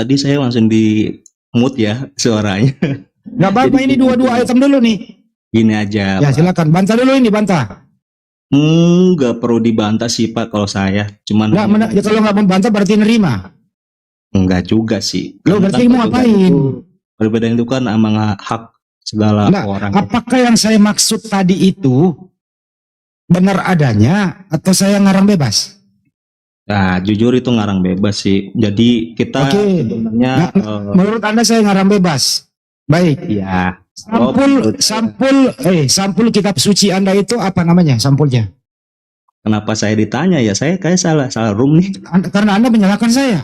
Tadi saya langsung di mute ya suaranya. Nggak apa-apa, ini dua item dulu nih. Gini aja. Ya silakan, bantah dulu ini, bantah. Nggak perlu dibantah sih Pak kalau saya. Cuman Ya, kalau nggak membantah berarti nerima. enggak juga sih. Lo berarti mau ngapain? Perbedaan itu kan emang hak segala Nah, orang. apakah yang saya maksud tadi itu benar adanya atau saya ngarang bebas? Nah, jujur itu ngarang bebas sih. Jadi kita Oke. sebenarnya Menurut Anda saya ngarang bebas. Baik. ya Sampul kitab suci Anda itu apa namanya sampulnya? kenapa saya ditanya ya? Saya kayak salah room nih. Karena Anda menyalahkan saya.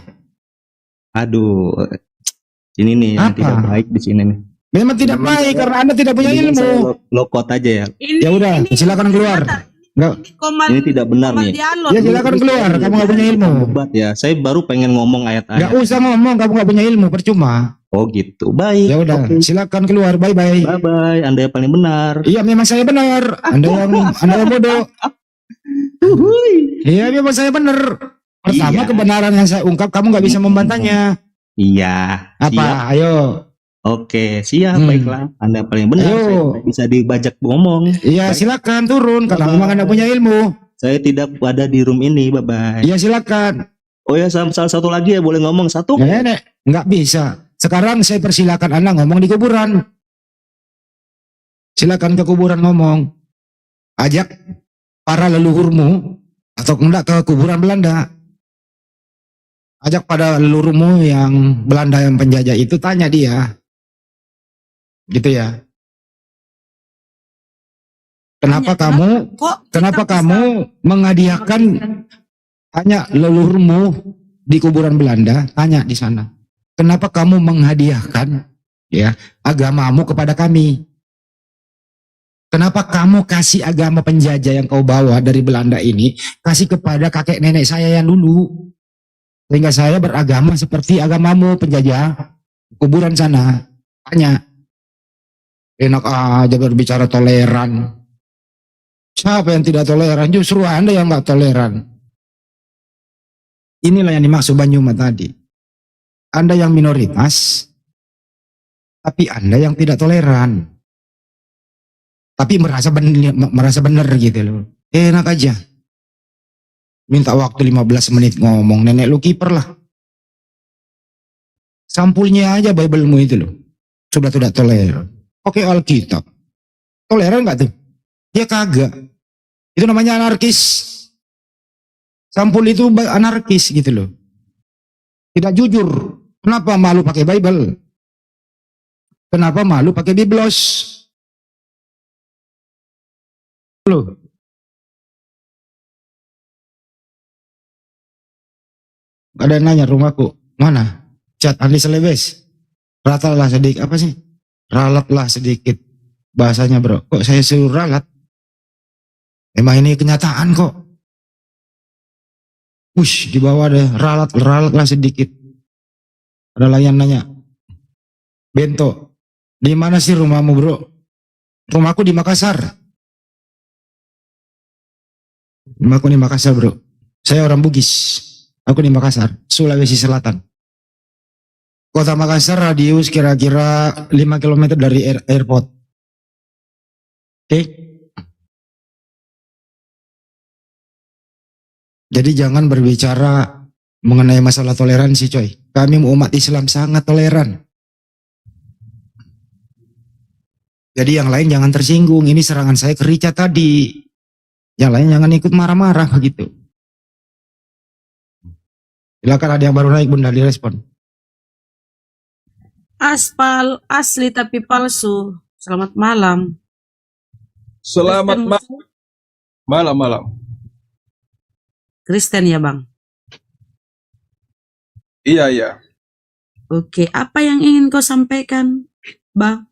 Aduh, ini nih yang Apa? tidak baik di sini nih. Memang tidak baik karena Anda tidak punya Ini saya ilmu. lokot aja ya. Ya udah, silakan keluar. Nggak, Ini tidak benar nih. ya silakan keluar. Kamu nggak punya ilmu. Debat ya. Saya baru pengen ngomong Nggak ayat-ayat. usah ngomong, kamu nggak punya ilmu, percuma. Oh gitu. Baik. Ya udah, Oke. silakan keluar. Bye bye. Bye bye. Anda yang paling benar. Iya memang saya benar. Anda yang bodoh. Iya memang saya benar. Pertama Iya. kebenaran yang saya ungkap kamu nggak bisa membantahnya. Iya. Apa? Siap. Ayo. Oke, siap. Hmm. Baiklah. Anda yang paling benar. Ayo. Saya tidak bisa dibajak ngomong. Iya Baik. silakan turun karena memang Anda punya ilmu. Saya tidak ada di room ini. Bye bye. Iya silakan. Oh ya, salah satu lagi ya, boleh ngomong satu. Nenek, nggak bisa. Sekarang saya persilakan Anda ngomong di kuburan. Silakan ke kuburan ngomong. Ajak para leluhurmu atau enggak ke kuburan Belanda. Ajak pada leluhurmu yang Belanda yang penjajah itu, tanya dia. Gitu ya. Kenapa kamu menghadiahkan, tanya leluhurmu di kuburan Belanda, tanya di sana. Kenapa kamu menghadiahkan ya agamamu kepada kami? Kenapa kamu kasih agama penjajah yang kau bawa dari Belanda ini, kasih kepada kakek nenek saya yang dulu? Sehingga saya beragama seperti agamamu penjajah. Kuburan sana, tanya. Enak aja berbicara toleran. Siapa yang tidak toleran? Justru Anda yang nggak toleran. Inilah yang dimaksud Banyuma tadi. Anda yang minoritas, tapi Anda yang tidak toleran. Tapi merasa benar gitu loh. Enak aja. Minta waktu 15 menit ngomong. Nenek lu kiper lah. Sampulnya aja Bible-mu itu loh. Sudah tidak toleran. Oke, Alkitab. Toleran nggak tuh? Dia kagak. Itu namanya anarkis. Sampul itu anarkis gitu loh. Tidak jujur. Kenapa malu pakai Bible? Kenapa malu pakai Biblos? Loh. Ada yang nanya rumahku. Mana? Cat Andi Selebes. Ralatlah sedikit. Apa sih? Ralatlah sedikit. Bahasanya bro. Kok saya suruh ralat? Emang ini kenyataan kok. Wush, di bawah ada ralatlah sedikit. Ada lagi yang nanya. Bento, di mana sih rumahmu bro? Rumahku di Makassar. Rumahku di Makassar bro. Saya orang Bugis. Aku di Makassar, Sulawesi Selatan. Kota Makassar radius kira-kira 5 km dari airport. Oke? Jadi jangan berbicara mengenai masalah toleransi coy. Kami umat Islam sangat toleran. Jadi yang lain jangan tersinggung. Ini serangan saya ke Richard tadi. Yang lain jangan ikut marah-marah begitu. Silakan, ada yang baru naik Bunda, direspon. Aspal asli tapi palsu. Selamat malam. Selamat malam. Kristen ya bang? Iya. Oke, apa yang ingin kau sampaikan bang?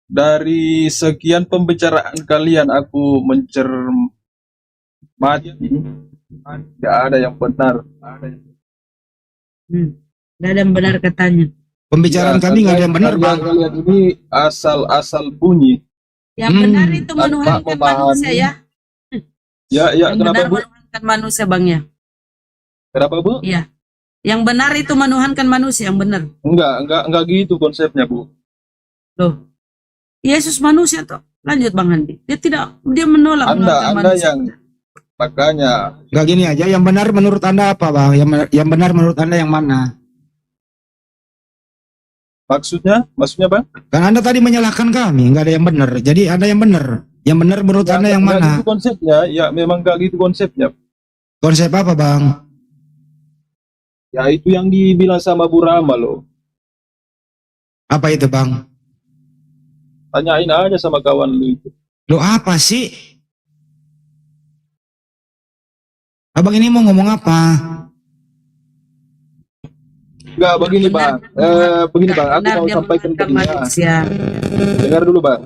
Dari sekian pembicaraan kalian aku mencermati tidak ada yang benar. Gak ada yang benar katanya. Pembicaraan kami nggak ada yang benar bang. Kalian ini asal bunyi. Yang benar itu menuhankan manusia ya. Ya, Yang kenapa benar Bu? menuhankan manusia bang ya. Kenapa Bu? Iya. Yang benar itu menuhankan manusia yang benar. Enggak gitu konsepnya, Bu. Loh, Yesus manusia toh. Lanjut Bang Handi. Dia menolak menuhankan Anda manusia. yang makanya Enggak gini aja, yang benar menurut Anda apa, Bang? Yang benar menurut Anda yang mana? maksudnya Bang? Kan Anda tadi menyalahkan kami, enggak ada yang benar. Jadi ada yang benar. Yang benar menurut Anda yang Enggak mana? gitu konsepnya. Ya memang enggak gitu konsepnya. Konsep apa, Bang? Ya itu yang dibilang sama Bu Rama loh. Apa itu, Bang? Tanyain aja sama kawan lu itu. Lo apa sih? Abang ini mau ngomong apa? Enggak, begini Bang. Begini Bang, aku mau sampaikan begini ya. Manusia. Dengar dulu Bang.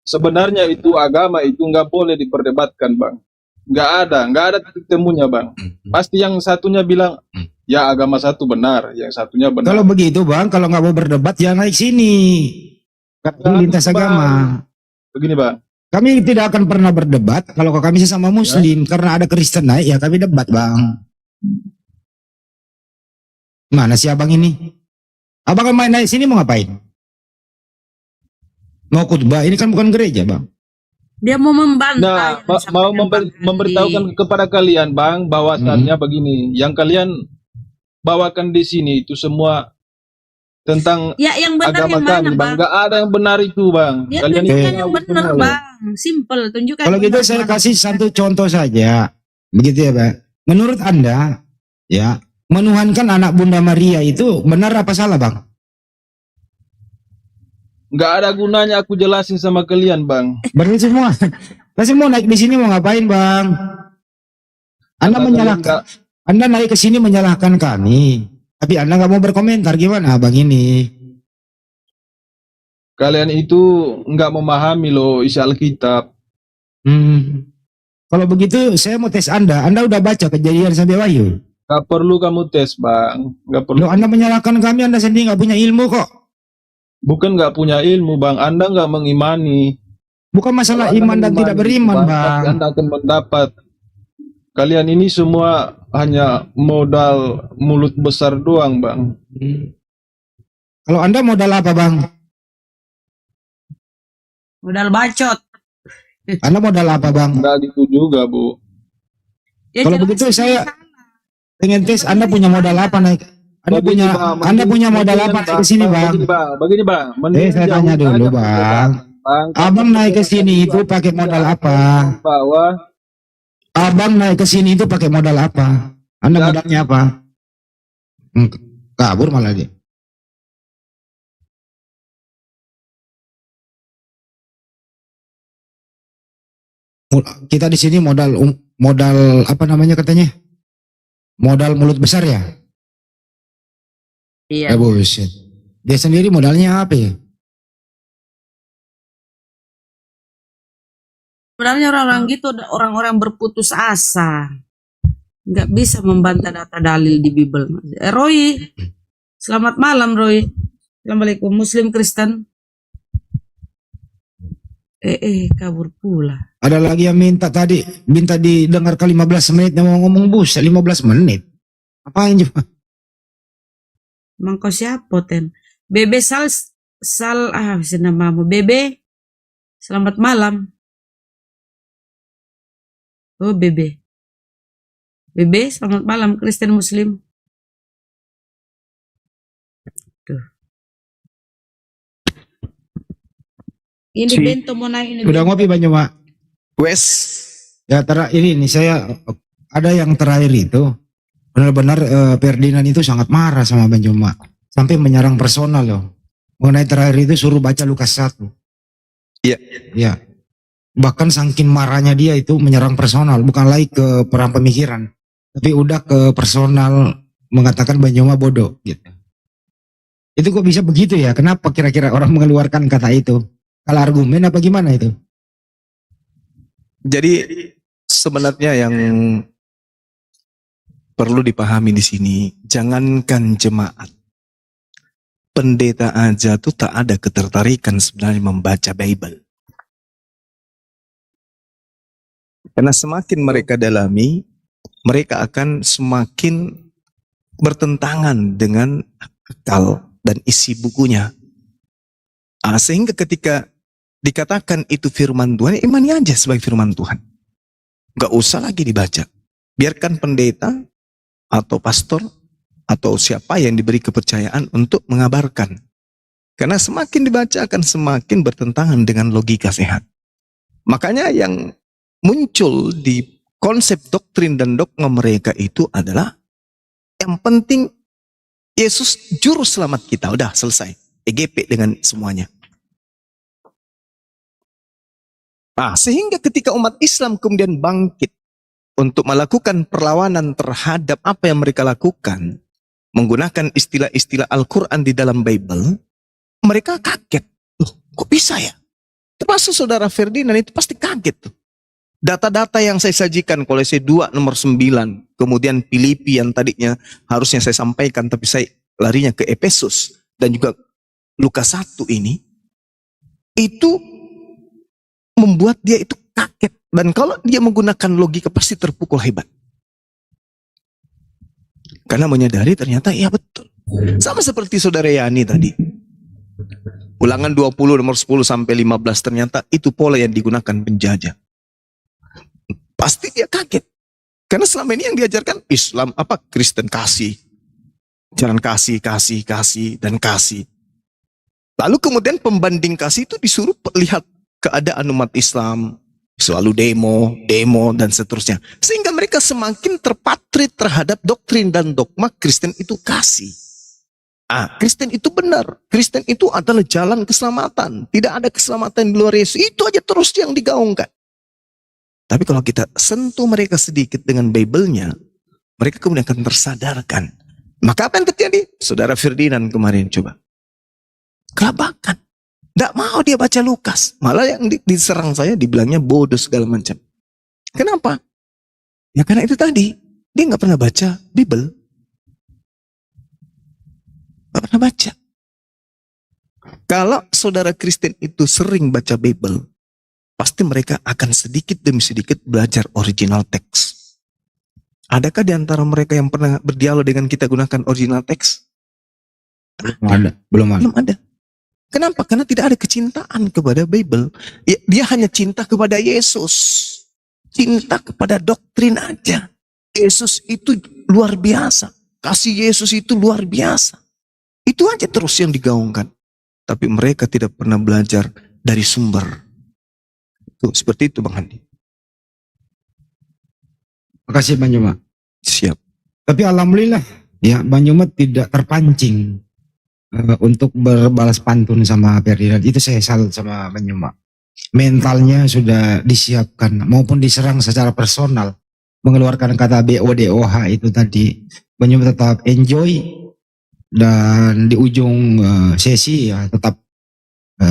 Sebenarnya itu agama itu nggak boleh diperdebatkan Bang. Nggak ada titik temunya Bang. Pasti yang satunya bilang, ya agama satu benar, yang satunya benar. Kalau begitu, Bang, kalau nggak mau berdebat jangan naik sini. Kami lintas agama. Begini Bang. Kami tidak akan pernah berdebat kalau kami sesama Muslim karena ada Kristen naik ya kami debat, Bang. Mana sih abang ini? Abang kan main naik sini mau ngapain? Mau khutbah? Ini kan bukan gereja, Bang. Dia mau membantah. Nah, yang mau disampaikan Bang Handi. memberitahukan kepada kalian Bang, bahwasannya begini, yang kalian bawakan di sini itu semua tentang Ya yang benar agama yang mana kami, Bang. Bang? Nggak ada yang benar itu, Bang. Ya Kalian tunjukkan itu yang tahu benar semua, loh. Bang. Simple, tunjukkan. Kalau yang gitu benar, saya Bang. kasih satu contoh saja. Begitu ya, Pak. Menurut Anda, ya, menuhankan anak Bunda Maria itu benar apa salah, Bang? Nggak ada gunanya aku jelasin sama kalian, Bang. Berarti semua. Saya mau naik di sini mau ngapain, Bang? Anda Kalian menyalahkan. Anda naik ke sini menyalahkan kami. Tapi Anda nggak mau berkomentar gimana, Bang ini? Kalian itu nggak memahami loh isi Alkitab. Kalau begitu saya mau tes Anda. Anda udah baca Kejadian sampai Wahyu? Nggak perlu kamu tes, Bang. Nggak perlu. Loh, Anda menyalahkan kami, Anda sendiri nggak punya ilmu kok. Bukan nggak punya ilmu, Bang. Anda nggak mengimani. Bukan masalah Kalau Anda iman dan tidak mengimani, beriman, pasti Bang. Anda akan mendapat. Kalian ini semua hanya modal mulut besar doang, Bang. Kalau Anda modal apa, Bang? Modal bacot. Anda modal apa, Bang? Nggak gitu juga, Bu. Ya, Kalau jelas begitu ini saya salah. pengen tes Anda punya modal apa naik? Begini, Bang. Anda punya modal apa naik ke sini, Bang? Begini, Bang. Mendingan Saya tanya jauhin dulu, aja Bang. perbedaan, Bang. Abang naik ke sini itu pakai modal apa? Bahwa Abang naik ke sini itu pakai modal apa? Anda Ya. modalnya apa? Kabur malah dia. Kita di sini modal apa namanya katanya? Modal mulut besar ya? Iya. Buset. Dia sendiri modalnya apa ya? Sebenarnya orang-orang gitu, orang-orang berputus asa. Nggak bisa membantah data dalil di Bible. Roy, selamat malam Roy. Assalamualaikum, Muslim Kristen. Kabur pula. Ada lagi yang minta didengarkan 15 menit, dia mau ngomong buset 15 menit. Apain juga? Emang kau siapa, Ten? Bebe namamu. Bebe, selamat malam. Oh, Bebe. Bebe, selamat malam, Kristen Muslim. Tuh. Ini Bento mau naik ini. Udah ngopi Banyu, Mak? Wes, Ya, ini saya ada yang terakhir itu benar-benar Ferdinand itu sangat marah sama Banyu, Mak. Sampai menyerang personal loh. Mengenai terakhir itu suruh baca Lukas 1. Iya. Ya. Bahkan saking marahnya dia itu menyerang personal, bukan lagi ke perang pemikiran, tapi udah ke personal, mengatakan Banyuma bodoh gitu. Itu kok bisa begitu ya? Kenapa kira-kira orang mengeluarkan kata itu? Kalau argumen apa gimana itu? jadi sebenarnya yang perlu dipahami di sini, jangankan jemaat, pendeta aja tuh tak ada ketertarikan sebenarnya membaca Bible. Karena semakin mereka dalami, mereka akan semakin bertentangan dengan akal dan isi bukunya. Sehingga ketika dikatakan itu firman Tuhan, imani aja sebagai firman Tuhan. Gak usah lagi dibaca. Biarkan pendeta atau pastor atau siapa yang diberi kepercayaan untuk mengabarkan. Karena semakin dibaca akan semakin bertentangan dengan logika sehat. Makanya yang muncul di konsep doktrin dan dogma mereka itu adalah yang penting Yesus juru selamat kita. Udah selesai. EGP dengan semuanya. Sehingga ketika umat Islam kemudian bangkit untuk melakukan perlawanan terhadap apa yang mereka lakukan, menggunakan istilah-istilah Al-Quran di dalam Bible, mereka kaget. Loh, kok bisa ya? Termasuk saudara Ferdinand itu pasti kaget tuh. Data-data yang saya sajikan, Kolose 2 nomor 9, kemudian Filipi yang tadinya harusnya saya sampaikan, tapi saya larinya ke Efesus, dan juga Lukas 1 ini, itu membuat dia itu kaget. Dan kalau dia menggunakan logika pasti terpukul hebat. Karena menyadari ternyata iya betul. Sama seperti saudara Yani tadi. Ulangan 20 nomor 10 sampai 15 ternyata itu pola yang digunakan penjajah. Pasti dia kaget. Karena selama ini yang diajarkan Islam Kristen kasih. Jalan kasih, dan kasih. Lalu kemudian pembanding kasih itu disuruh lihat keadaan umat Islam, selalu demo, dan seterusnya. Sehingga mereka semakin terpatri terhadap doktrin dan dogma Kristen itu kasih. Kristen itu benar. Kristen itu adalah jalan keselamatan. Tidak ada keselamatan di luar Yesus. Itu aja terus yang digaungkan. Tapi kalau kita sentuh mereka sedikit dengan Bible-nya, mereka kemudian akan tersadarkan. Maka apa yang terjadi? Saudara Ferdinand kemarin coba. Kelabakan. Tidak mau dia baca Lukas. Malah yang diserang saya dibilangnya bodoh segala macam. Kenapa? Ya karena itu tadi. Dia nggak pernah baca Bible. Nggak pernah baca. Kalau saudara Kristen itu sering baca Bible, pasti mereka akan sedikit demi sedikit belajar original teks. Adakah di antara mereka yang pernah berdialog dengan kita gunakan original teks? Belum ada. Kenapa? Karena tidak ada kecintaan kepada Bible. Dia hanya cinta kepada Yesus. Cinta kepada doktrin aja. Yesus itu luar biasa. Kasih Yesus itu luar biasa. Itu aja terus yang digaungkan. Tapi mereka tidak pernah belajar dari sumber. Tuh, seperti itu Bang Handi. Makasih Bang Juma. Siap. Tapi alhamdulillah ya Bang Juma tidak terpancing untuk berbalas pantun sama Ferdinand. Itu saya salut sama Bang Juma. Mentalnya sudah disiapkan maupun diserang secara personal. Mengeluarkan kata BODOH itu tadi. Bang Juma tetap enjoy dan di ujung sesi ya tetap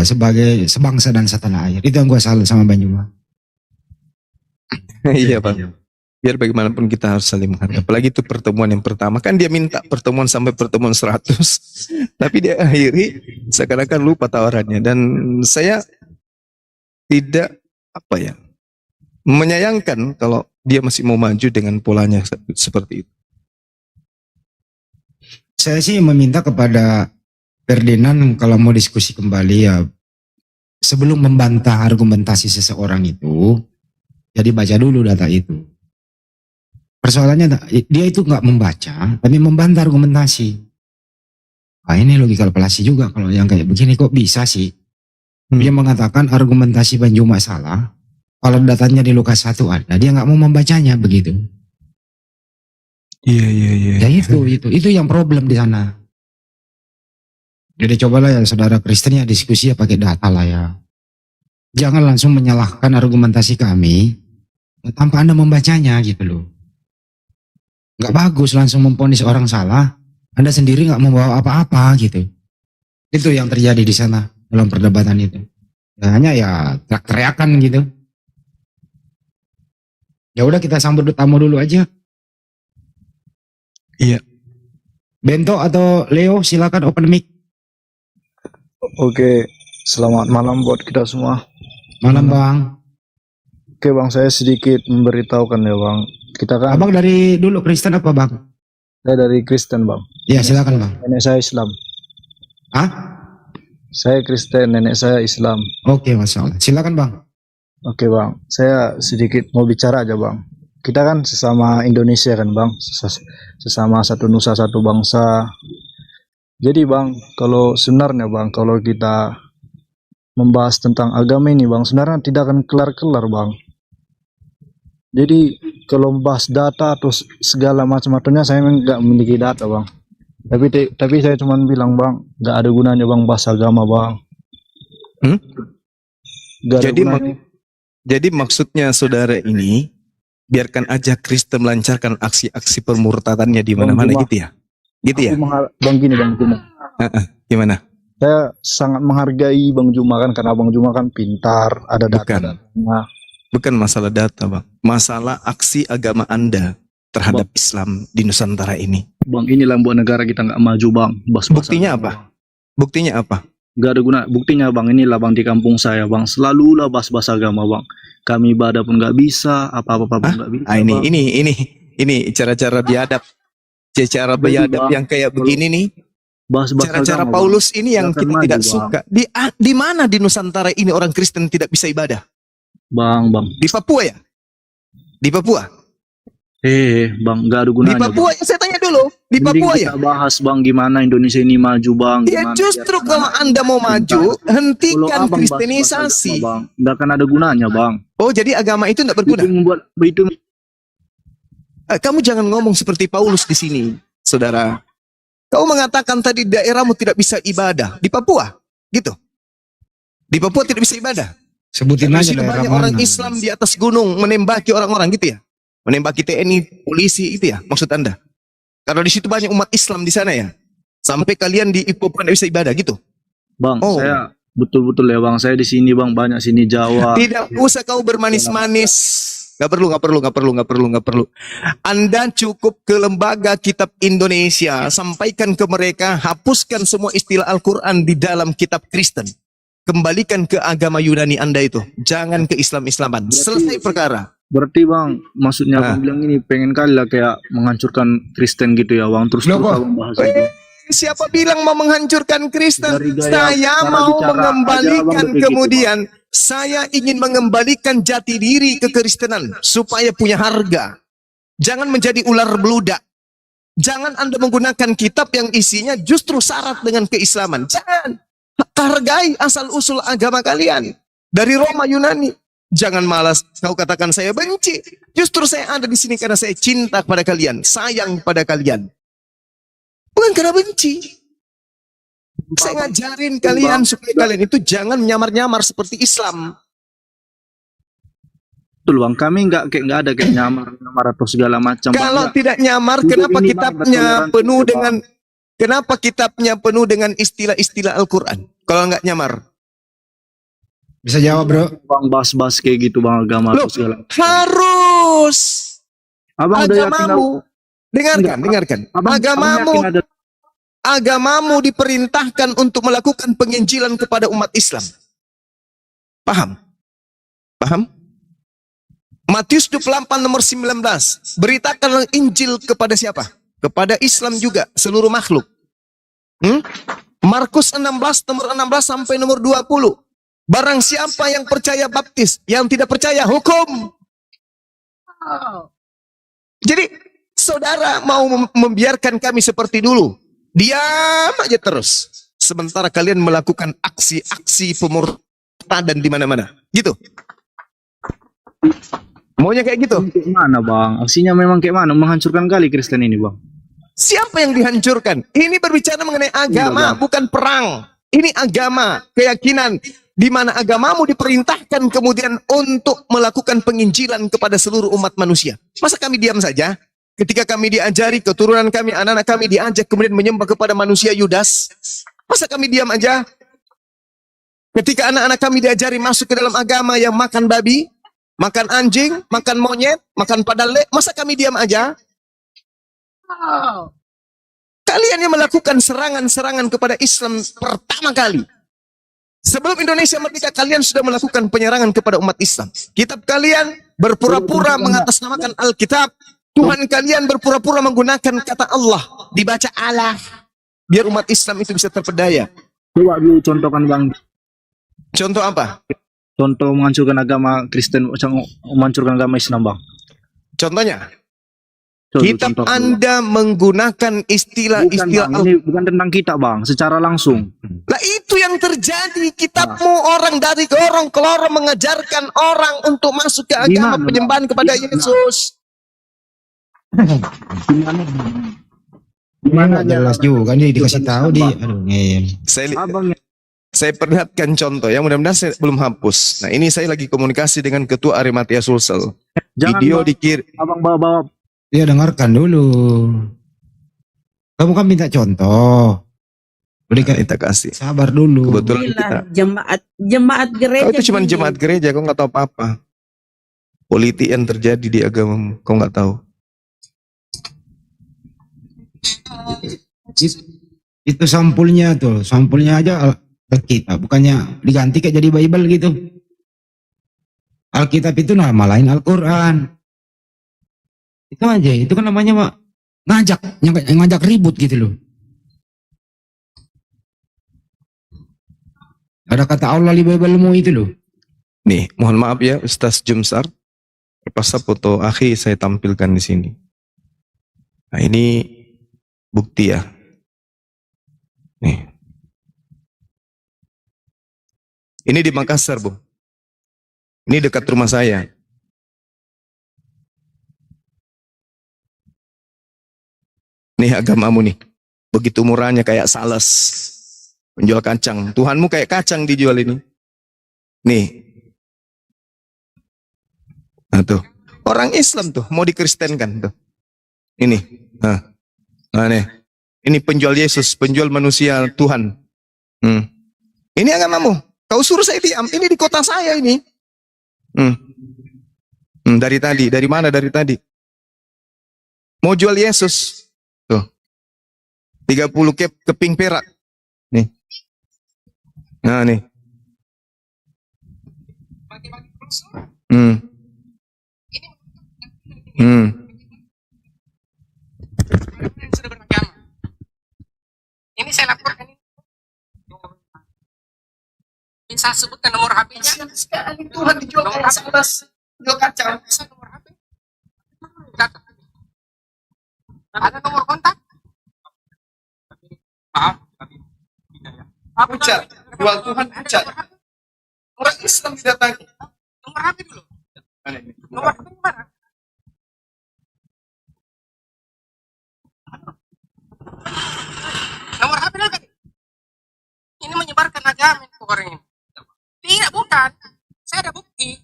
sebagai sebangsa dan setanah air. Itu yang gue salut sama Bang Juma. Iya Bang. Biar bagaimanapun kita harus saling menghargai. Apalagi itu pertemuan yang pertama. Kan dia minta pertemuan sampai pertemuan 100. Tapi dia akhiri seakan-akan lupa tawarannya. Dan saya tidak menyayangkan kalau dia masih mau maju dengan polanya seperti itu. Saya sih meminta kepada Ferdinand kalau mau diskusi kembali ya sebelum membantah argumentasi seseorang itu, jadi baca dulu data itu. Persoalannya dia itu nggak membaca, tapi membantah argumentasi. Ini logikal palasi juga kalau yang kayak begini kok bisa sih? Dia mengatakan argumentasi Bang Juma salah. Kalau datanya di Lukas 1 ada, dia nggak mau membacanya begitu. Iya. Ya itu yang problem di sana. Jadi cobalah ya saudara Kristen ya diskusi ya pakai data lah ya. Jangan langsung menyalahkan argumentasi kami tanpa Anda membacanya gitu loh. Nggak bagus langsung memvonis orang salah, Anda sendiri nggak membawa apa-apa gitu. Itu yang terjadi di sana dalam perdebatan itu. Ya, hanya ya teriak-teriakan gitu. Ya udah kita sambut tamu dulu aja. Iya. Bento atau Leo silakan open mic. Oke, selamat malam buat kita semua. Malam Bang. Oke Bang, saya sedikit memberitahukan ya Bang. Kita kan Abang dari dulu Kristen apa Bang? Saya dari Kristen, Bang. Ya, silakan Bang. Nenek saya Islam. Ah? Saya Kristen, nenek saya Islam. Oke, Masya Allah. Silakan Bang. Oke, Bang. Saya sedikit mau bicara aja, Bang. Kita kan sesama Indonesia kan, Bang. Sesama satu nusa, satu bangsa. Jadi, Bang, kalau sebenarnya, Bang, kalau kita membahas tentang agama ini, Bang, sebenarnya tidak akan kelar-kelar, Bang. Jadi kalau membahas data atau segala macam-macamnya, saya memang nggak memiliki data, Bang. Tapi saya cuma bilang, Bang, nggak ada gunanya, Bang, bahas agama, Bang. Nggak ada Jadi gunanya. Jadi maksudnya saudara ini biarkan aja Kristen melancarkan aksi-aksi permurtadannya di mana-mana Bang Juma, gitu ya. Gitu ya. Bang, gini, Bang Juma. Gimana? Saya sangat menghargai Bang Juma kan, karena Bang Juma kan pintar, ada Bukan. data-datanya. Bukan masalah data, Bang. Masalah aksi agama Anda terhadap Islam di Nusantara ini. Bang, inilah buat negara kita nggak maju, Bang. Buktinya apa? Buktinya apa? Gak ada guna. Buktinya, Bang, inilah, Bang, di kampung saya, Bang, selalulah bahas-bahas agama, Bang. Kami ibadah pun nggak bisa, apa-apa pun nggak bisa. Bang. Ini cara-cara biadab. Cara biadab Bang, yang kayak begini nih. Bahas-bahas Cara-cara agama, Paulus ini yang Nggak akan kita maju, tidak Bang. suka. Di mana di Nusantara ini orang Kristen tidak bisa ibadah? Bang. Di Papua ya? Di Papua? Bang, nggak ada Di gunanya, Papua, Bang. saya tanya dulu. Di Mending Papua kita ya? bahas, Bang, gimana Indonesia ini maju, Bang. Ya Gimana justru biar kalau anak-anak Anda mau maju, Kalau hentikan Abang bahas-bahas kristenisasi. agama, Bang, nggak akan ada gunanya, Bang. Oh, jadi agama itu tidak berguna? Itu Kamu jangan ngomong seperti Paulus di sini, saudara. Kau mengatakan tadi daerahmu tidak bisa ibadah. Di Papua, gitu. Di Papua tidak bisa ibadah. Sebutin Di aja situ daerah banyak orang mana. Islam di atas gunung menembaki orang-orang gitu ya. Menembaki TNI, polisi itu ya maksud Anda. Karena di situ banyak umat Islam di sana ya. Sampai kalian di Papua tidak bisa ibadah gitu. Bang, Oh. saya betul-betul ya, Bang. Saya di sini, Bang, banyak sini Jawa. Tidak usah kau bermanis-manis. Gak perlu. Anda cukup ke lembaga kitab Indonesia, sampaikan ke mereka, hapuskan semua istilah Al-Quran di dalam kitab Kristen. Kembalikan ke agama Yunani Anda itu. Jangan ke Islam-Islaman. Selesai perkara. Berarti, Bang, maksudnya Bang bilang ini pengen kali lah kayak menghancurkan Kristen gitu ya, Bang. Terus Loh, kok? Abang bahas itu. Siapa bilang mau menghancurkan Kristen? Dari gaya Saya cara mau bicara aja mengembalikan Abang kayak kemudian. Saya ingin mengembalikan jati diri ke Kristenan supaya punya harga. Jangan menjadi ular beludak. Jangan Anda menggunakan kitab yang isinya justru syarat dengan keislaman. Jangan. Hargai asal-usul agama kalian. Dari Roma Yunani. Jangan malas kau katakan saya benci. Justru saya ada di sini karena saya cinta kepada kalian. Sayang pada kalian. Bukan karena benci. Saya ngajarin kalian supaya kalian itu jangan nyamar-nyamar seperti Islam. Betul, Bang. Kami nggak ada kayak nyamar atau segala macam. Bang. Kalau Nggak. tidak nyamar, Untuk kenapa ini, Bang, kitabnya bertoleransi, penuh Bang. dengan istilah-istilah Al-Quran? Kalau nggak nyamar. Bisa jawab, Bro. Bang, bahas-bahas kayak gitu, Bang, agama Loh, atau segala macam. harus. Abang udah yakin Agamamu. Dengarkan. Agamamu diperintahkan untuk melakukan penginjilan kepada umat Islam. Paham? Matius 28 nomor 19. Beritakan Injil kepada siapa? Kepada Islam juga, seluruh makhluk. Markus 16 nomor 16 sampai nomor 20. Barang siapa yang percaya baptis, yang tidak percaya hukum. Jadi saudara mau membiarkan kami seperti dulu. Diam aja terus. Sementara kalian melakukan aksi-aksi pemurtadan di mana-mana. Gitu. Maunya kayak gitu. Kayak mana, Bang? Aksinya memang kayak mana? Menghancurkan kali Kristen ini, Bang. Siapa yang dihancurkan? Ini berbicara mengenai agama, bukan perang. Ini agama, keyakinan. Di mana agamamu diperintahkan kemudian untuk melakukan penginjilan kepada seluruh umat manusia. Masa kami diam saja? Ketika kami diajari, keturunan kami, anak-anak kami diajak kemudian menyembah kepada manusia Yudas. Masa kami diam aja? Ketika anak-anak kami diajari masuk ke dalam agama yang makan babi, makan anjing, makan monyet, makan padale, masa kami diam aja? Kalian yang melakukan serangan-serangan kepada Islam pertama kali. Sebelum Indonesia merdeka, kalian sudah melakukan penyerangan kepada umat Islam. Kitab kalian berpura-pura mengatasnamakan Alkitab. Tuhan kalian berpura-pura menggunakan kata Allah, dibaca Allah, biar umat Islam itu bisa terpedaya. Coba dulu contohkan bang. Contoh apa? Contoh menghancurkan agama Kristen, menghancurkan agama Islam bang. Contohnya, Coba kitab contoh dulu. Anda menggunakan Bukan, istilah-istilah bang, ini bukan tentang kita bang, secara langsung. Lah itu yang terjadi. Kitabmu orang dari gorong ke lorong mengajarkan orang untuk masuk ke agama Gimana, penyembahan kepada Yesus. Gimana jelas juga nih dikasih tahu di aduh ngeyel. Abang Saya perlihatkan contoh ya, mudah-mudahan saya belum hapus. Nah ini saya lagi komunikasi dengan Ketua Arimatea Sulsel. jangan Video bang, dikirim. abang bawa-bawa. Ya dengarkan dulu. Kamu kan minta contoh. Udah kan Kita kasih. sabar dulu. Kebetulan kita. Jemaat gereja. Kau itu cuma gini. jemaat gereja, kau nggak tahu apa-apa. Politik yang terjadi di agamamu, kau nggak tahu. Itu sampulnya tuh, sampulnya aja Alkitab, bukannya diganti kayak jadi Bible gitu. Alkitab itu nama lain Al-Quran. Itu aja, itu kan namanya Pak, ngajak ribut gitu loh. Ada kata Allah di Bible-mu itu loh. Nih, mohon maaf ya Ustaz Jumsar. Terpaksa foto akhi saya tampilkan di sini. Nah ini bukti ya. Nih. Ini di Makassar, Bu. Ini dekat rumah saya. Nih agamamu nih. Begitu murahnya kayak sales. Penjual kacang. Tuhanmu kayak kacang dijual ini. Nih. Nah tuh. Orang Islam tuh. Mau dikristenkan tuh. Ini. Nah nih. Ini penjual Yesus. Penjual manusia Tuhan. Ini agamamu. Kau suruh saya diam. Ini di kota saya ini. Dari tadi. Dari mana dari tadi? Mau jual Yesus. Tuh. 30 keping perak. Nih. Nah nih. Sudah beragama. Ini saya laporkan ini. Bisa sebutkan nomor HP-nya? Tuhan dijual kayak sales. Jual kacang. Bisa nomor HP? Data. Ada nomor kontak? Maaf. Pucat. Jual Tuhan pucat. Orang Islam didatangi. Nomor HP dulu. Nomor HP di mana? Nomor HP dulu tadi. Ini menyebarkan agama itu orang ini. Tidak, bukan. Saya ada bukti.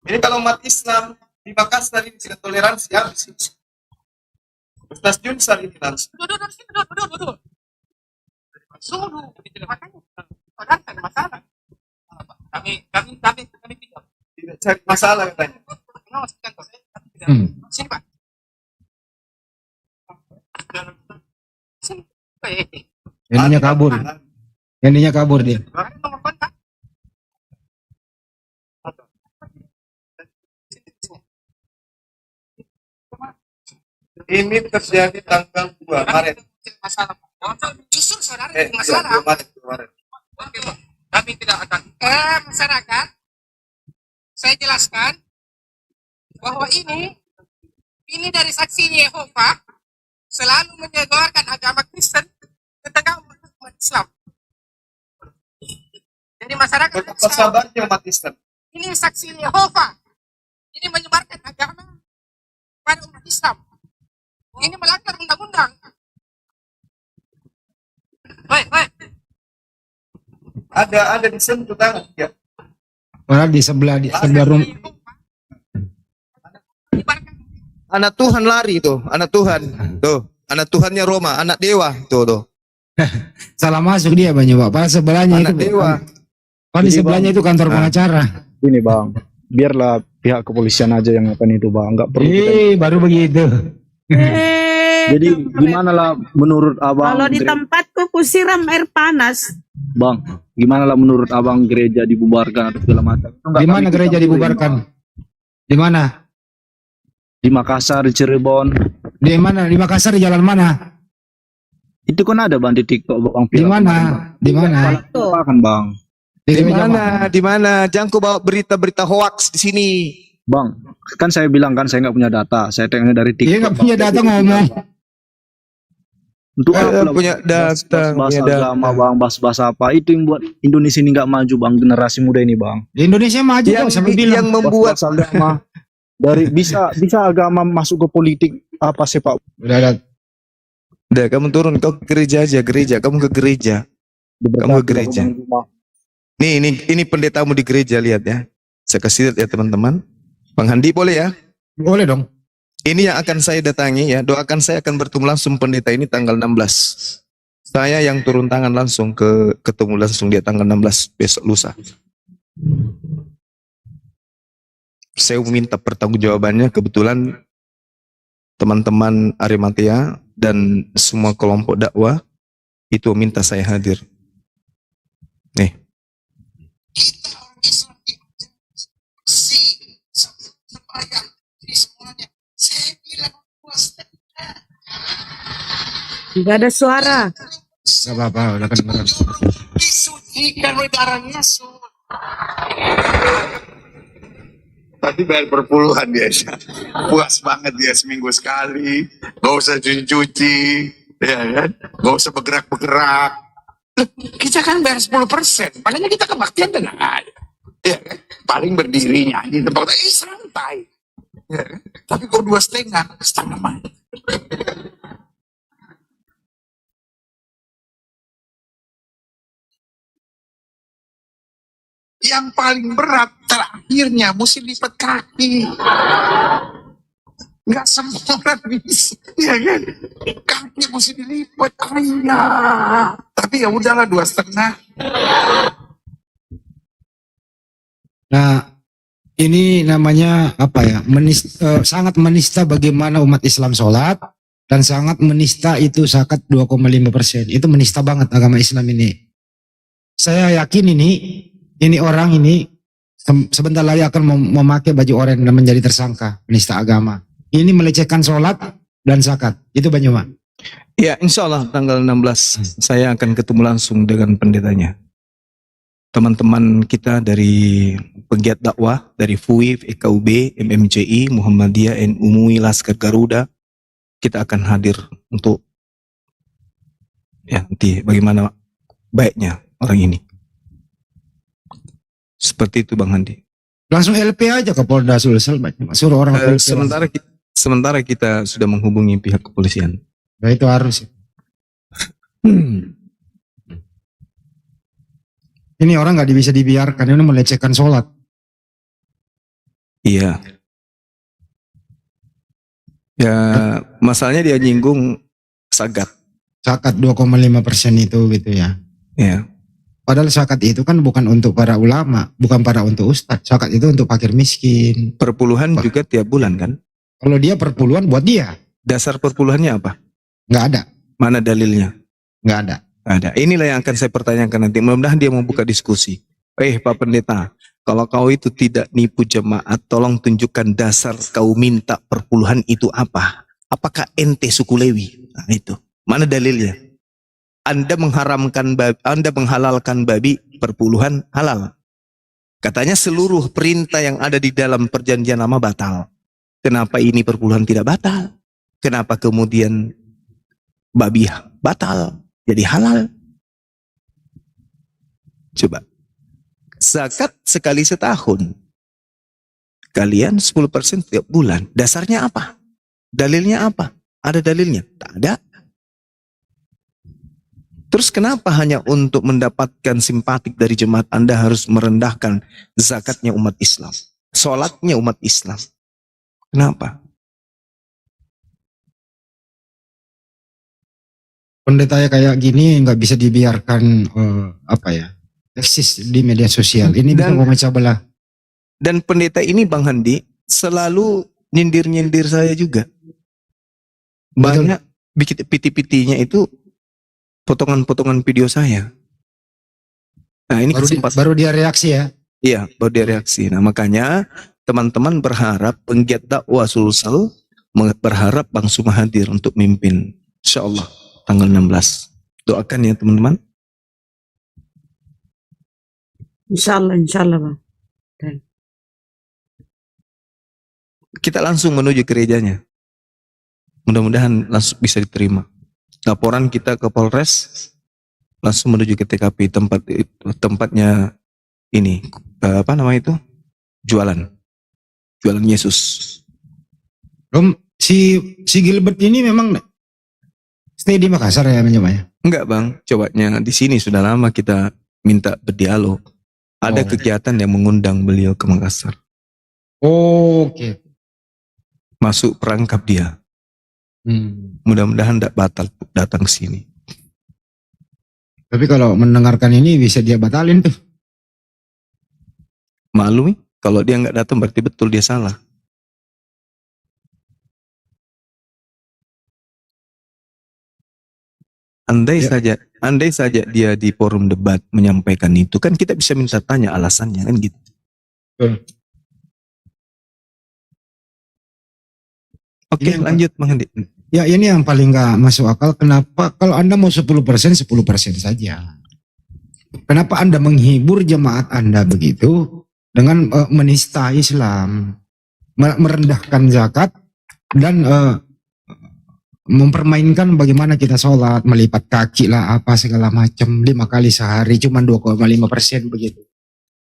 Ini kalau umat Islam di Makassar ini tidak toleransi habis. Ustaz Junsar ini langsung. Duduk. Suruh. Makanya. Orang ada masalah. Kami tidak. Tidak cari masalah katanya. Pengawas kantor saya. Sini Pak. Sini. Jadinya kabur. Jadinya kabur dia. Ada nomor kontak. Ini terjadi tanggal 2 Maret. Masalah. Justru saudara itu masalah. Kemarin. Oke, Pak. Kami tidak akan. Masyarakat, saya jelaskan bahwa ini dari saksi Yehova selalu menyebarkan agama Kristen ke tengah umat Islam. Jadi masyarakat Betapa sabarnya umat Islam. ini saksi Yehova. Ini menyebarkan agama pada umat Islam. Ini melanggar undang-undang. Baik. Ada di sentuh tangan ya. Padahal di sebelah rumah. Anak Tuhan lari tuh, anak Tuhan. Tuh, anak Tuhannya Roma, anak dewa tuh. Salah masuk dia banyak Pak. Padahal sebelahnya Anak itu. dewa. Padahal di sebelahnya itu kantor pengacara. Ini bang, biarlah pihak kepolisian aja yang ngapain itu bang, nggak perlu kita. Baru begitu. Jadi gimana lah menurut abang? Kalau di tempatku kusiram air panas. Bang, gimana lah menurut abang gereja dibubarkan atau segala macam? Itu nggak Di mana kami gereja campuri, dibubarkan? Bang. Di mana? di Makassar, di Cirebon. Di mana? Di Makassar di jalan mana? Itu kan ada bang di TikTok bang. Di mana? Di mana? Apa kan bang? Di Di gereja mana? Di mana? Jangan kau bawa berita-berita hoax di sini. Bang, kan saya bilang kan saya nggak punya data. Saya tengoknya dari TikTok. Dia nggak Bang. punya data ngomong. Untuk apa? Punya data, Bahas punya data. agama bang, bahas apa? Itu yang buat Indonesia ini nggak maju bang. Generasi muda ini bang. Di Indonesia maju kok, sampai bilang. Yang membuat Bahas agama. Dari bisa agama masuk ke politik apa sepak Udah ada. Udah, kamu turun, kau ke gereja aja, gereja. Kamu ke gereja. Kamu ke gereja. Ini pendetamu di gereja, lihat ya. Saya kasih lihat ya teman-teman. Bang Handi boleh ya? Boleh dong. Ini yang akan saya datangi ya. Doakan saya akan bertemu langsung pendeta ini tanggal 16. Saya yang turun tangan langsung ketemu langsung dia tanggal 16 besok lusa. Saya minta pertanggungjawabannya, kebetulan teman-teman Arimatea dan semua kelompok dakwah itu minta saya hadir. Nih. Kita orang Islam bersih, sembahyang, ini semuanya. Saya bilang puas. Tidak ada suara. Gak apa-apa, udah kedengeran. Disucikan oleh darah Yesus. Tapi bayar perpuluhan dia. Puas banget dia seminggu sekali. Gak usah cuci-cuci. Ya kan? Gak usah bergerak-bergerak. Kita kan bayar 10%. Palingnya kita kebaktian tenang aja. Ya kan? Paling berdiri nyanyi tempat santai. Ya kan? Tapi kok 2,5 setengah mah. Yang paling berat terakhirnya mesti lipat kaki. Nggak semua orang bisa, ya kan? Kaki mesti dilipat, ayah. Tapi ya udahlah 2,5. Nah, ini namanya apa ya? Sangat menista bagaimana umat Islam sholat dan sangat menista itu zakat 2,5%. Itu menista banget agama Islam ini. Saya yakin ini orang ini sebentar lagi akan memakai baju oranye dan menjadi tersangka penista agama. Ini melecehkan sholat dan zakat. Itu Banyuma. Ya, insya Allah tanggal 16 saya akan ketemu langsung dengan pendetanya. Teman-teman kita dari penggiat dakwah, dari FUIF, EKUB, MMCI, Muhammadiyah, NU MUI, Laskar Garuda, kita akan hadir untuk ya nanti bagaimana baiknya orang ini. Seperti itu Bang Handi. Langsung LP aja ke Polda Sulsel. Suruh orang LP Sementara kita sudah menghubungi pihak kepolisian. Nah, itu harus. Ini orang nggak bisa dibiarkan. Ini melecehkan sholat. Iya. Ya, masalahnya dia nyinggung zakat. Zakat 2,5% itu gitu ya. Ya. Padahal zakat itu kan bukan untuk para ulama, bukan untuk ustadz. Zakat itu untuk fakir miskin. Perpuluhan juga tiap bulan kan? Kalau dia perpuluhan buat dia, Dasar perpuluhannya apa? nggak ada, Mana dalilnya? nggak ada. Ada. Inilah yang akan saya pertanyakan nanti. Mudah-mudahan dia mau buka diskusi. Pak Pendeta, kalau kau itu tidak nipu jemaat, tolong tunjukkan dasar kau minta perpuluhan itu apa? Apakah ente suku Lewi? Nah, itu. Mana dalilnya? Anda menghalalkan babi, perpuluhan halal. Katanya seluruh perintah yang ada di dalam perjanjian lama batal. Kenapa ini perpuluhan tidak batal? Kenapa kemudian babi batal? Jadi halal. Coba. Zakat sekali setahun. Kalian 10% tiap bulan. Dasarnya apa? Dalilnya apa? Ada dalilnya? Tak ada. Terus kenapa hanya untuk mendapatkan simpatik dari jemaat Anda harus merendahkan zakatnya umat Islam? Sholatnya umat Islam. Kenapa? Pendeta kayak gini nggak bisa dibiarkan eksis di media sosial. Ini bisa memecah belah. Dan pendeta ini Bang Handi selalu nyindir-nyindir saya juga. Banyak bikin piti-pitinya itu potongan-potongan video saya. Nah ini Baru dia reaksi ya. Iya, baru dia reaksi. Nah makanya teman-teman berharap penggiat dakwah Sulsel berharap Bang Suma hadir untuk mimpin. Insya Allah tanggal 16. Doakan ya teman-teman. Insya Allah Bang. Kita langsung menuju gerejanya. Mudah-mudahan langsung bisa diterima. Laporan kita ke Polres, langsung menuju ke TKP tempatnya ini apa namanya itu, jualan Yesus. Si Gilbert ini memang stay di Makassar ya menjamanya? Enggak Bang, cobanya di sini sudah lama kita minta berdialog. Ada kegiatan yang mengundang beliau ke Makassar. Oke. Masuk perangkap dia. Mudah-mudahan tidak batal datang ke sini. Tapi kalau mendengarkan ini bisa dia batalin tuh. Maklumi, kalau dia nggak datang berarti betul dia salah. Andai saja dia di forum debat menyampaikan itu, kan kita bisa minta tanya alasannya kan gitu. Oke, lanjut Bang Andi. Ya ini yang paling nggak masuk akal. Kenapa kalau Anda mau 10% 10% saja. Kenapa Anda menghibur jemaat Anda begitu dengan menista Islam, merendahkan zakat dan mempermainkan bagaimana kita sholat, melipat kaki lah apa segala macam 5 kali sehari cuma 2,5% begitu.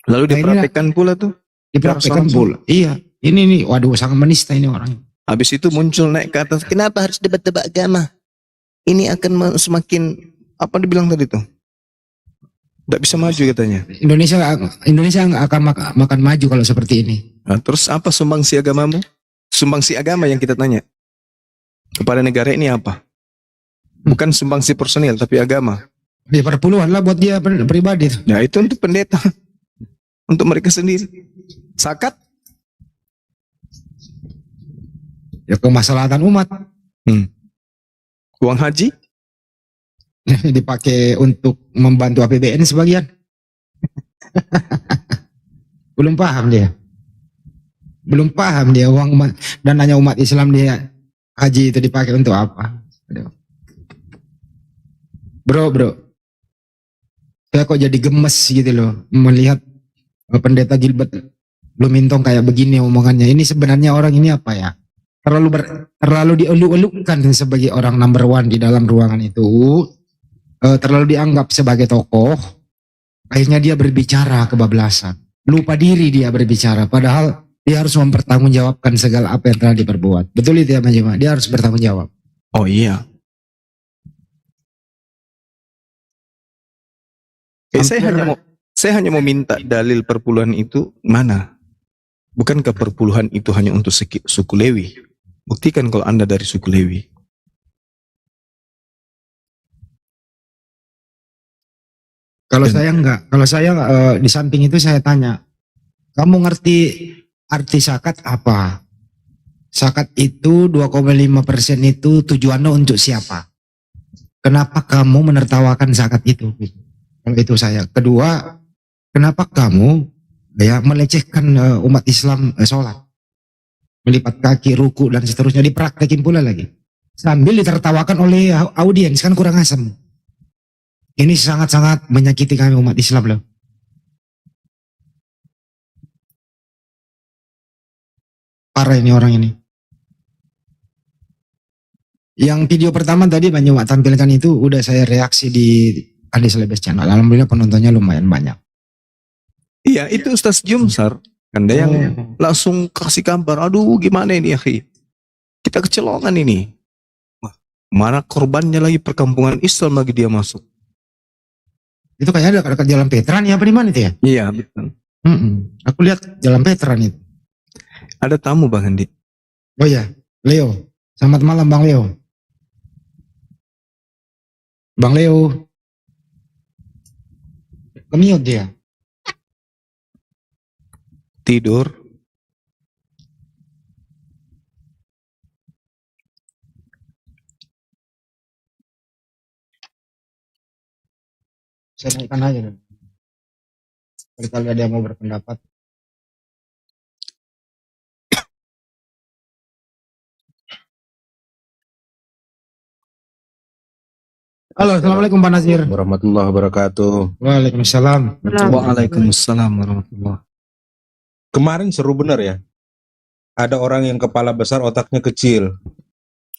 Lalu dipraktekkan pula tuh. Dipraktekkan pula. Iya, ini nih waduh sangat menista ini orang. Habis itu muncul naik ke atas, kenapa harus debat-debat agama? Ini akan semakin, apa dibilang tadi tuh? Tidak bisa maju katanya. Indonesia nggak akan makan maju kalau seperti ini. Nah, terus apa sumbangsi agamamu? Sumbangsi agama yang kita tanya. Kepada negara ini apa? Bukan sumbangsi personil, tapi agama. Di perpuluhan lah buat dia pribadi. Ya itu untuk pendeta. Untuk mereka sendiri. Zakat? Ya kemaslahatan umat. Uang haji? Dipakai untuk membantu APBN sebagian. Belum paham dia. Uang dan hanya umat Islam dia haji itu dipakai untuk apa? Bro. Saya kok jadi gemes gitu loh melihat pendeta Gilbert Lumintong kayak begini omongannya. Ini sebenarnya orang ini apa ya? Terlalu dieluk-elukkan sebagai orang number one di dalam ruangan itu, terlalu dianggap sebagai tokoh, akhirnya dia berbicara kebablasan, lupa diri dia berbicara, padahal dia harus mempertanggungjawabkan segala apa yang telah diperbuat. Betul itu ya Mas Jema? Dia harus bertanggung jawab. Oh iya. Saya hanya mau minta dalil perpuluhan itu mana? Bukankah perpuluhan itu hanya untuk suku Lewi? Buktikan kalau Anda dari suku Lewi. Kalau saya enggak, di samping itu saya tanya, kamu ngerti arti zakat apa? Zakat itu 2,5% itu tujuannya untuk siapa? Kenapa kamu menertawakan zakat itu? Kalau itu saya. Kedua, kenapa kamu melecehkan umat Islam sholat? Melipat kaki, ruku dan seterusnya dipraktekin pula lagi. Sambil ditertawakan oleh audiens, kan kurang asem. Ini sangat-sangat menyakiti kami umat Islam loh. Parah ini orang ini. Yang video pertama tadi Bang Juma tampilkan itu udah saya reaksi di Adi Selebes Channel. Alhamdulillah penontonnya lumayan banyak. Iya, itu Ustaz Jumsar. Anda yang langsung kasih kabar, aduh gimana ini ya, kita kecelongan ini. Wah, mana korbannya lagi perkampungan Islam lagi dia masuk. Itu kayaknya dekat Jalan Veteran ya apa di mana itu ya? Iya betul. Aku lihat Jalan Veteran itu. Ada tamu Bang Andi. Oh iya, Leo. Selamat malam Bang Leo. Bang Leo. Kemiut dia. Tidur. Saya naikkan aja dong. Kalau ada yang mau berpendapat. Halo, assalamualaikum Pak Nasir. Warahmatullahi wabarakatuh. Waalaikumsalam. Waalaikumsalam warahmatullahi. Kemarin seru bener ya. Ada orang yang kepala besar, otaknya kecil.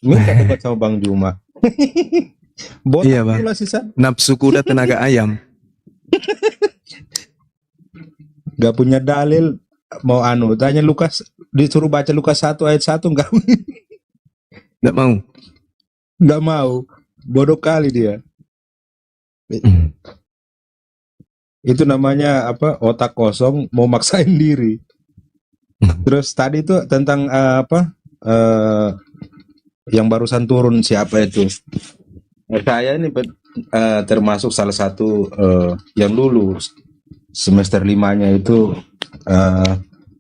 Minta debat sama Bang Juma. Botak Iya, Bang. pula sisa. Nafsu kuda tenaga ayam. Gak punya dalil. Mau tanya Lukas, disuruh baca Lukas 1 ayat 1 enggak. Nggak mau. Enggak mau. Bodoh kali dia. Itu namanya apa? Otak kosong mau maksain diri. Terus tadi itu tentang yang barusan turun siapa itu? Saya ini termasuk salah satu yang lulus semester 5-nya itu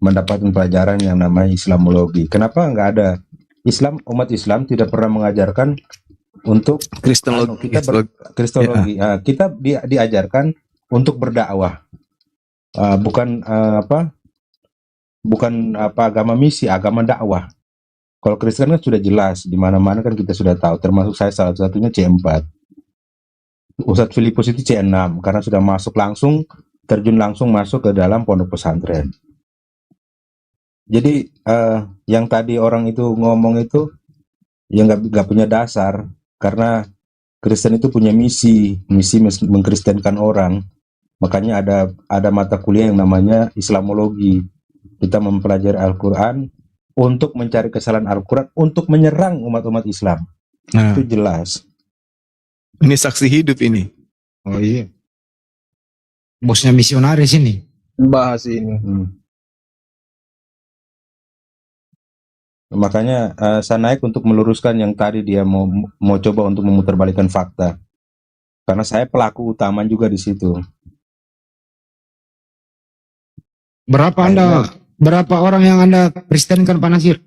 mendapatkan pelajaran yang namanya Islamologi. Kenapa nggak ada umat Islam tidak pernah mengajarkan untuk Kristologi. Kristologi. Kita diajarkan untuk berdakwah, bukan agama misi, agama dakwah. Kalau Kristen kan sudah jelas, di mana-mana kan kita sudah tahu, termasuk saya salah satunya C4. Ustadz Filipus itu C6, karena sudah terjun langsung masuk ke dalam pondok pesantren. Jadi yang tadi orang itu ngomong itu, ya nggak punya dasar, karena Kristen itu punya misi mengkristenkan orang. Makanya ada mata kuliah yang namanya Islamologi. Kita mempelajari Al-Quran untuk mencari kesalahan Al-Quran, untuk menyerang umat-umat Islam. Nah, Itu jelas. ini saksi hidup ini. Oh iya. Bosnya misionaris ini. Bahas ini. Makanya saya naik untuk meluruskan yang tadi dia mau coba untuk memutarbalikkan fakta. Karena saya pelaku utama juga di situ. Berapa orang yang Anda kristenkan Pak Nasir?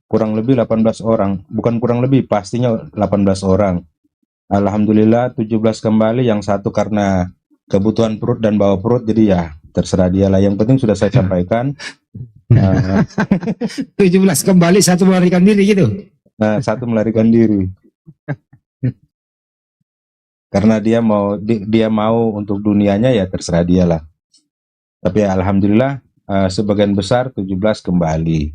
Kurang lebih 18 orang. Bukan kurang lebih, pastinya 18 orang. Alhamdulillah 17 kembali, yang satu karena kebutuhan perut dan bawa perut, jadi ya terserah dia lah. Yang penting sudah saya sampaikan. 17 kembali, satu melarikan diri gitu. Satu melarikan diri. Karena dia mau untuk dunianya, ya terserah dia lah. Tapi ya, alhamdulillah sebagian besar 17 kembali.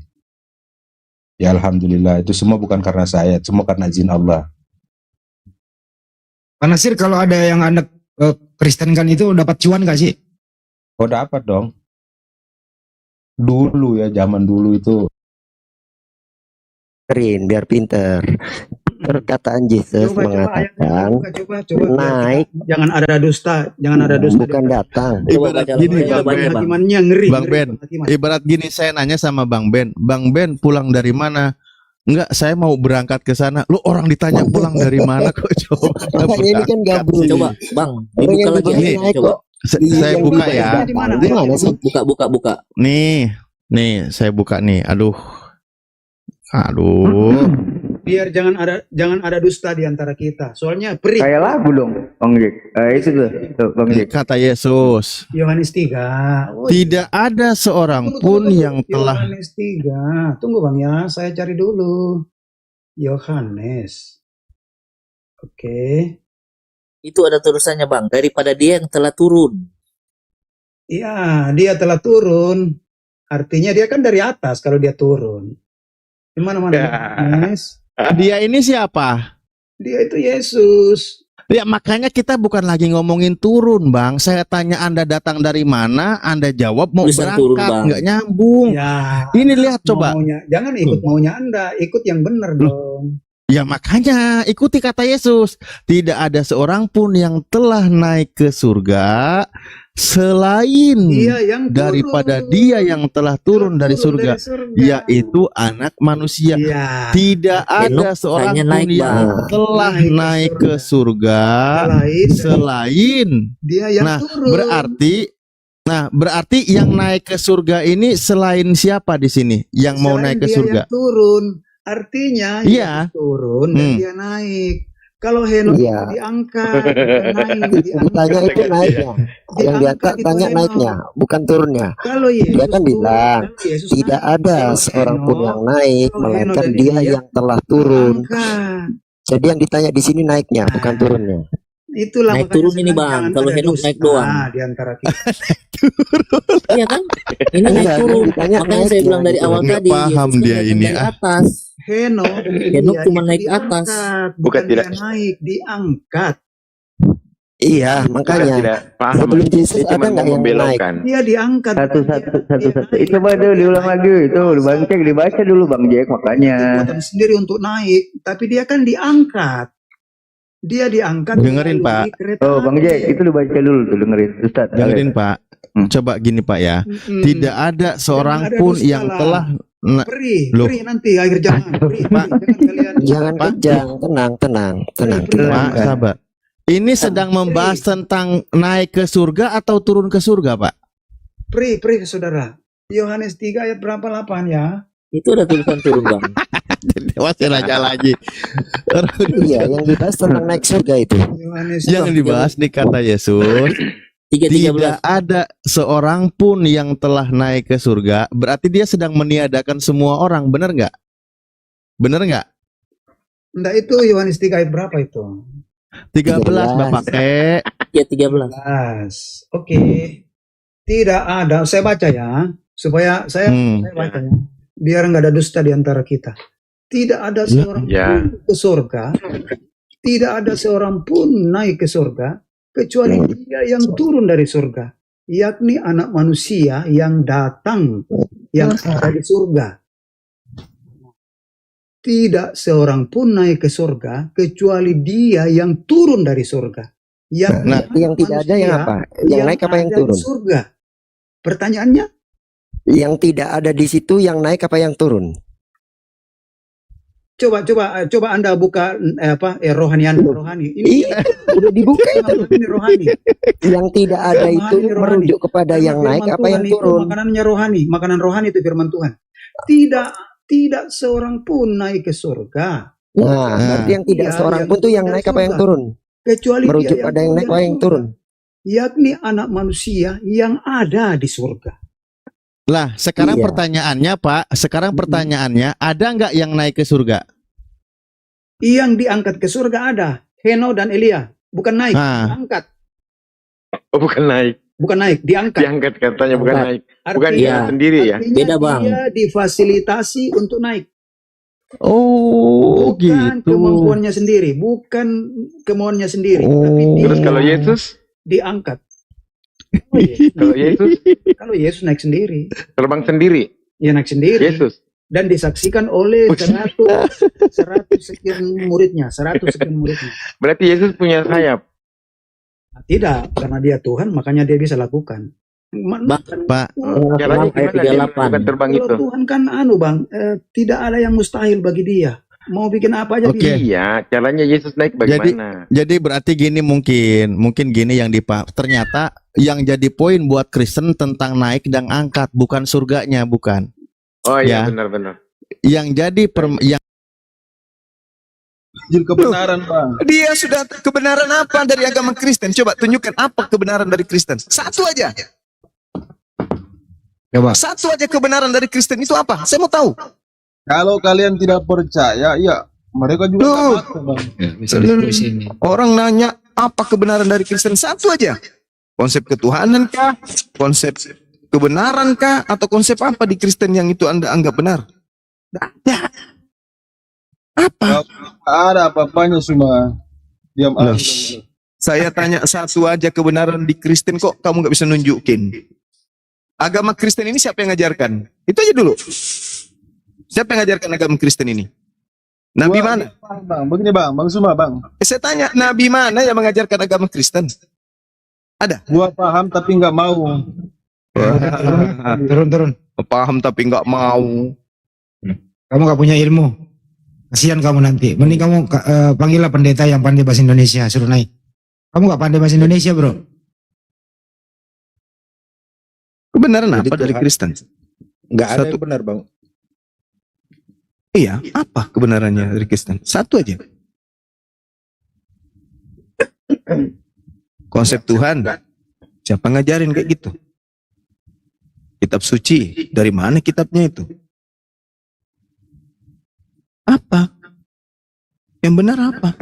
Ya alhamdulillah, itu semua bukan karena saya, semua karena izin Allah. Pak Nasir, kalau ada yang Anda kristenkan itu dapat cuan gak sih? Oh dapat dong. Dulu ya, zaman dulu itu. Biar pinter. Perkataan Yesus mengatakan naik, jangan ada dusta, bukan datang. Ibarat gini, Bang Ben. Hakimannya ngeri. Bang Ben, ibarat gini, saya nanya sama Bang Ben pulang dari mana? Enggak, saya mau berangkat ke sana. Lu orang ditanya pulang dari mana kok, coba. Makanya ini kan gabung. Coba, Bang, dibuka lagi. Naik Coba. kok. Saya buka ya. Gimana sih? Buka. Nih, saya buka nih. Aduh. Biar jangan ada dusta di antara kita. Soalnya perih. Kayak lagu dong, Bang Jek. Itu tuh Bang Jek. Kata Yesus, Yohanes 3. tidak ada seorang pun yang telah. Yohanes 3. Tunggu Bang ya, saya cari dulu. Yohanes. Oke. Itu ada tulisannya, Bang, daripada dia yang telah turun. Iya, dia telah turun. Artinya dia kan dari atas kalau dia turun. Di mana-mana Yohanes. Dia ini siapa? Dia itu Yesus. Ya makanya kita bukan lagi ngomongin turun, Bang. Saya tanya Anda datang dari mana, Anda jawab mau Tulisan turun, berangkat, Bang. nggak nyambung. Ya, Ini lihat coba. jangan ikut maunya Anda, ikut yang benar dong. Ya makanya ikuti kata Yesus. Tidak ada seorang pun yang telah naik ke surga selain Yang daripada dia yang telah turun dari surga, yaitu anak manusia. Iya. Tidak ada seorang pun naik, yang Bang. telah naik ke surga selain. Dia yang turun. Berarti yang naik ke surga ini selain siapa di sini yang mau Selain naik ke dia surga? yang turun. Artinya Iya. Yesus turun dan dia naik. Kalau Henok diangkat, Tanya itu naiknya. Yang diangkat tanya naiknya, bukan turunnya. Kalau Yesus Dia kan bilang tidak ada seorang pun yang naik, melainkan dia yang telah turun. Jadi yang ditanya di sini naiknya, bukan turunnya. Itulah Naik makanya turun saya ini bilang bang, jangan kalau ada Henok dusta naik doang. di antara kita. Iya kan? Ini naik Enggak, turun. yang ditanya Makanya saya naiknya bilang dari gitu. awal Nggak tadi, paham Yesus kan dia datang ini, dari ah. atas. Henok dan Henok Elia cuma itu naik atas. diangkat, Bukan bukan tidak. dia naik, diangkat. Iya, Bukan makanya tidak paham. sebelum Yesus Dia ada cuma nggak mau yang naik? membelokkan. Dia diangkat. Satu bukan satu dia satu satu. naik. Itu coba Kalau tuh dia diulang naik, lagi itu Bang Jack dibaca dulu Bang Jack makanya. kekuatan sendiri untuk naik, tapi dia kan diangkat. Dia diangkat Dengerin, melalui Pak. kereta Oh Bang Jack api. itu dibaca dulu tuh dengerin Ustaz. Dengerin Pak. Coba gini Pak ya. Tidak ada seorang Jangan ada pun dusta yang lah. telah Beri Loh. nanti akhir zaman. Beri. Pak. Jangan kalian. Jangan Pak. kejang, tenang, tenang, tenang. Kita Pak, bukan. sabar. Ini sedang membahas tentang naik ke surga atau turun ke surga, Pak? Pri ke saudara. Yohanes 3 ayat berapa 8 ya? Itu ada tulisan turun bang. Masih nanya lagi. Iya, yang dibahas tentang naik surga itu. Yohanes Yang dibahas di kata Yesus, tidak ada seorang pun yang telah naik ke surga. Berarti dia sedang meniadakan semua orang, benar nggak? Benar nggak? Enggak, itu Yohanes 3 ayat berapa itu? 13 Bapak Kek. Ya 13. Oke. Tidak ada, saya baca ya, supaya saya baca ya, biar nggak ada dusta di antara kita. Tidak ada seorang pun ke surga, tidak ada seorang pun naik ke surga, kecuali dia yang turun dari surga, yakni anak manusia yang datang, yang ada di surga. Tidak seorang pun naik ke surga, kecuali dia yang turun dari surga. Yang tidak ada yang apa? Yang naik apa yang ada di turun? surga. Pertanyaannya? Yang tidak ada di situ yang naik apa yang turun? Coba Anda buka rohani. Ini udah dibuka itu. Ini rohani. Yang tidak ada itu merujuk kepada yang naik apa yang turun. Makanannya rohani, makanan rohani itu firman Tuhan. Tidak seorang pun naik ke surga. Nah, berarti yang tidak seorang pun tuh yang naik apa yang turun? Kecuali merujuk dia pada yang naik apa yang turun? Yakni anak manusia yang ada di surga. Lah, sekarang pertanyaannya Pak, pertanyaannya, ada nggak yang naik ke surga? Yang diangkat ke surga ada, Henok dan Elia. Bukan naik, diangkat. Oh, bukan naik. Bukan naik, diangkat. Diangkat katanya, bukan naik. Bukan Artinya- dia sendiri ya. Beda, Bang. Dia difasilitasi untuk naik. Oh, Bukan gitu. kemampuannya sendiri, bukan kemauannya sendiri. Tapi dia Terus kalau Yesus? diangkat. Kalau Yesus? Kalau Yesus naik sendiri. Terbang sendiri? Ya naik sendiri. Yesus? Dan disaksikan oleh 100 sekian muridnya. 100 sekian muridnya. Berarti Yesus punya sayap? Nah, tidak, karena dia Tuhan, makanya dia bisa lakukan. Pak, Caranya gimana dia bukan terbang Kalau itu? Tuhan kan Bang, tidak ada yang mustahil bagi dia. Mau bikin apa aja bisa. Iya, caranya Yesus naik bagaimana? Jadi berarti gini mungkin gini yang ternyata yang jadi poin buat Kristen tentang naik dan angkat, bukan surganya, bukan. Oh iya, Ya. benar-benar. Yang jadi yang kebenaran Bang. Dia sudah kebenaran apa dari agama Kristen? Coba tunjukkan apa kebenaran dari Kristen. Satu aja. Coba. Satu aja kebenaran dari Kristen itu apa? Saya mau tahu. Kalau kalian tidak percaya, ya mereka juga nggak maksa, Bang. Orang nanya apa kebenaran dari Kristen? Satu aja. Konsep ketuhanan kah? Konsep kebenaran kah? Atau konsep apa di Kristen yang itu Anda anggap benar? Nggak ada. Apa? Nggak ada apa-apanya, cuma diam Loh, aja. saya tanya satu aja kebenaran di Kristen, kok kamu nggak bisa nunjukin? Agama Kristen ini siapa yang ngajarkan? Itu aja dulu. Siapa yang ngajarkan agama Kristen ini? Nabi mana? Bang, begini Bang Suma Bang. Saya tanya, Nabi mana yang mengajarkan agama Kristen? Ada? Gua paham tapi nggak mau. Turun. Paham tapi nggak mau. Kamu nggak punya ilmu. Kasihan kamu nanti. Mending kamu panggillah pendeta yang pandai bahasa Indonesia, suruh naik. Kamu nggak pandai bahasa Indonesia, bro. Kebenaran apa dari Kristen? Nggak ada Satu. yang benar Bang. Iya, apa kebenarannya dari Kristen? Satu aja. Konsep Tuhan. Siapa ngajarin kayak gitu? Kitab suci. Dari mana kitabnya itu? Apa? Yang benar apa?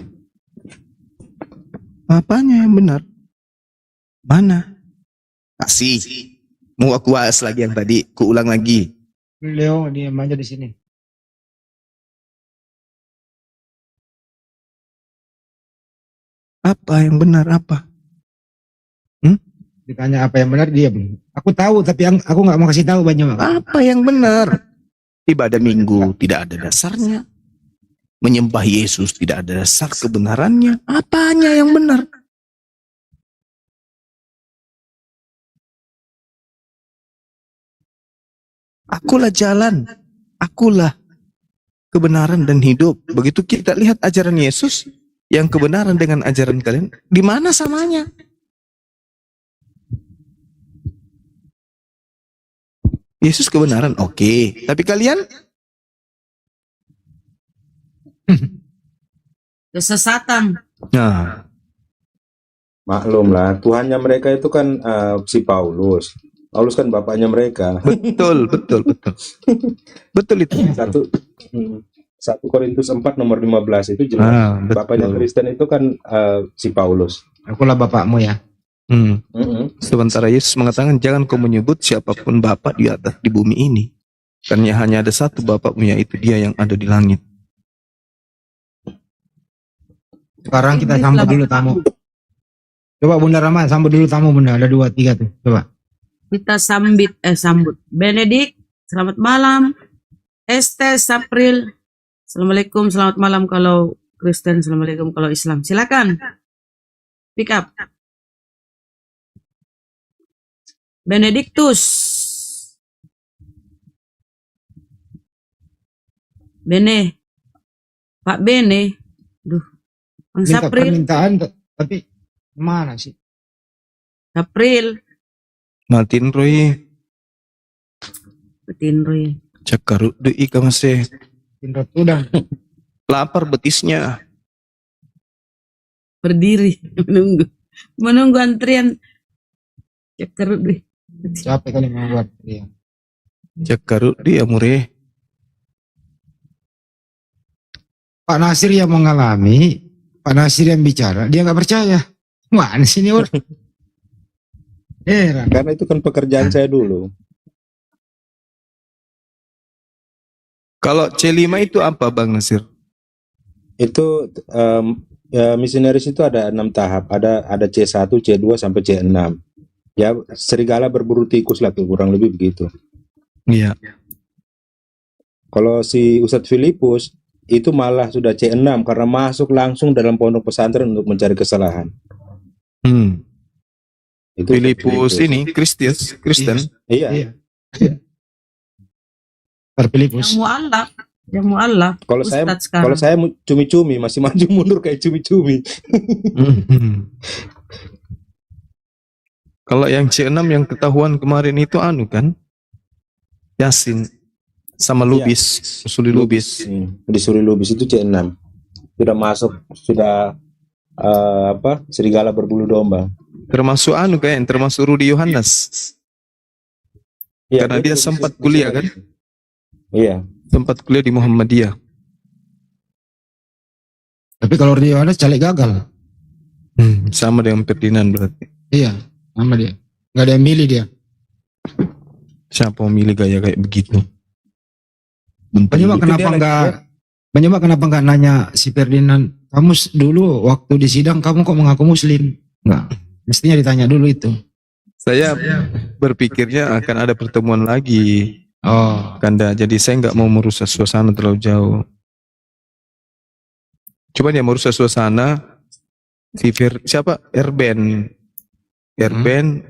Apanya yang benar? Mana? Kasih. Mau aku bahas lagi yang tadi, ku ulang lagi. Leo diam aja di sini. Apa yang benar apa? Ditanya apa yang benar dia belum. Aku tahu tapi aku nggak mau kasih tahu banyak. Apa yang benar? Ibadah minggu tidak ada dasarnya. Menyembah Yesus tidak ada dasar kebenarannya. Apanya yang benar? Akulah jalan, akulah kebenaran dan hidup. Begitu kita lihat ajaran Yesus, yang kebenaran dengan ajaran kalian, di mana samanya? Yesus kebenaran, oke. Tapi kalian? Kesesatan. Nah, maklum lah, Tuhannya mereka itu kan si Paulus. Paulus kan bapaknya mereka. Betul. Betul itu. 1 Korintus 4 nomor 15 itu jelas. Bapaknya Kristen itu kan si Paulus. Akulah bapakmu ya. Sementara Yesus mengatakan jangan kau menyebut siapapun bapak di atas di bumi ini. Karena hanya ada satu bapakmu, yaitu dia yang ada di langit. Sekarang kita sambut dulu tamu. Coba Bunda Rama sambut dulu tamu Bunda. Ada 2, 3 tuh. Coba. Kita sambut. Benedik, selamat malam. Estes, April, assalamualaikum, selamat malam kalau Kristen, assalamualaikum kalau Islam. Silakan. Pick up. Benediktus. Bene. Pak Bene. Duh. Bang Minta Sapril. permintaan tapi mana sih? April. Matiin Roy. Cakar de ika masih. Udah. Lapar betisnya. Berdiri menunggu antrian. Cakar deh. Capek kali membuat dia. Cakar dia mureh. Pak Nasir yang mengalami, Pak Nasir yang bicara, dia nggak percaya. Mana sih ini orang? Karena itu kan pekerjaan saya dulu. Kalau C5 itu apa Bang Nasir? Itu ya, misionaris itu ada 6 tahap. Ada C1, C2 sampai C6. Ya serigala berburu tikus lah, kurang lebih begitu. Iya. Kalau si Ustadz Filipus itu malah sudah C6 karena masuk langsung dalam pondok pesantren untuk mencari kesalahan. Itu Filipus ini Kristen. Iya. Filipus. Yang mu'alaf. Kalau saya cumi-cumi, masih maju mundur kayak cumi-cumi. Kalau yang C6 yang ketahuan kemarin itu anu kan? Yasin sama Lubis, Suli Lubis. Di Suli Lubis itu C6. Sudah masuk, sudah serigala berbulu domba. Termasuk anu termasuk Rudi Yohanes. Ya, karena dia sempat kuliah kan? Iya. Sempat kuliah di Muhammadiyah. Tapi kalau Rudi Yohanes caleg gagal. Sama dengan Ferdinand berarti. Iya, sama dia. Nggak ada yang milih dia. Siapa mau milih gaya kayak begitu? Banyak kenapa nggak nanya si Ferdinand, kamu dulu waktu di sidang kamu kok mengaku Muslim? Nggak. Mestinya ditanya dulu itu. Saya berpikirnya akan ada pertemuan lagi. Kanda, jadi saya nggak mau merusak suasana terlalu jauh. Coba dia merusak suasana. Siapa? Erben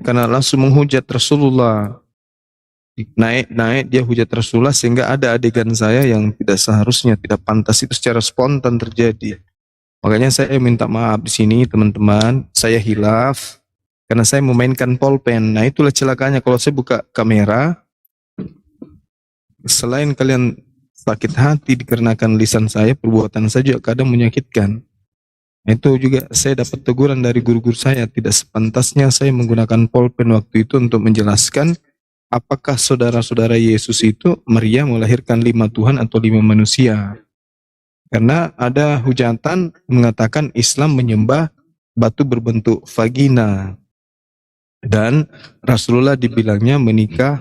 karena langsung menghujat Rasulullah. Naik dia hujat Rasulullah sehingga ada adegan saya yang tidak seharusnya, tidak pantas itu secara spontan terjadi. Makanya saya minta maaf di sini teman-teman, saya hilaf karena saya memainkan pulpen. Nah itulah celakanya kalau saya buka kamera, selain kalian sakit hati dikarenakan lisan saya, perbuatan saya juga kadang menyakitkan. Itu juga saya dapat teguran dari guru-guru saya, tidak sepantasnya saya menggunakan pulpen waktu itu untuk menjelaskan apakah saudara-saudara Yesus itu Maria melahirkan 5 Tuhan atau 5 manusia. Karena ada hujatan mengatakan Islam menyembah batu berbentuk vagina. Dan Rasulullah dibilangnya menikah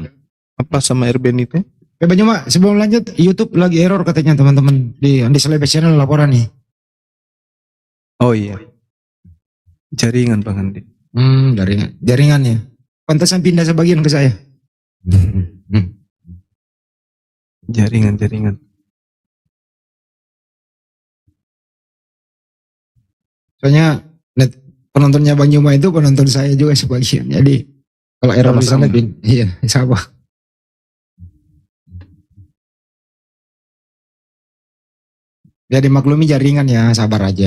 apa sama Erben itu? Banyak Mak, sebelum lanjut, YouTube lagi error katanya teman-teman. Di Andi Selebes Channel laporan nih. Oh iya. Jaringan Bang Andi. Jaringannya. Pantasan pindah sebagian ke saya. Jaringan. Soalnya penontonnya Bang Juma itu penonton saya juga sebagian. Jadi kalau error di sana, iya, sama. Ya dimaklumi jaringan ya, sabar aja.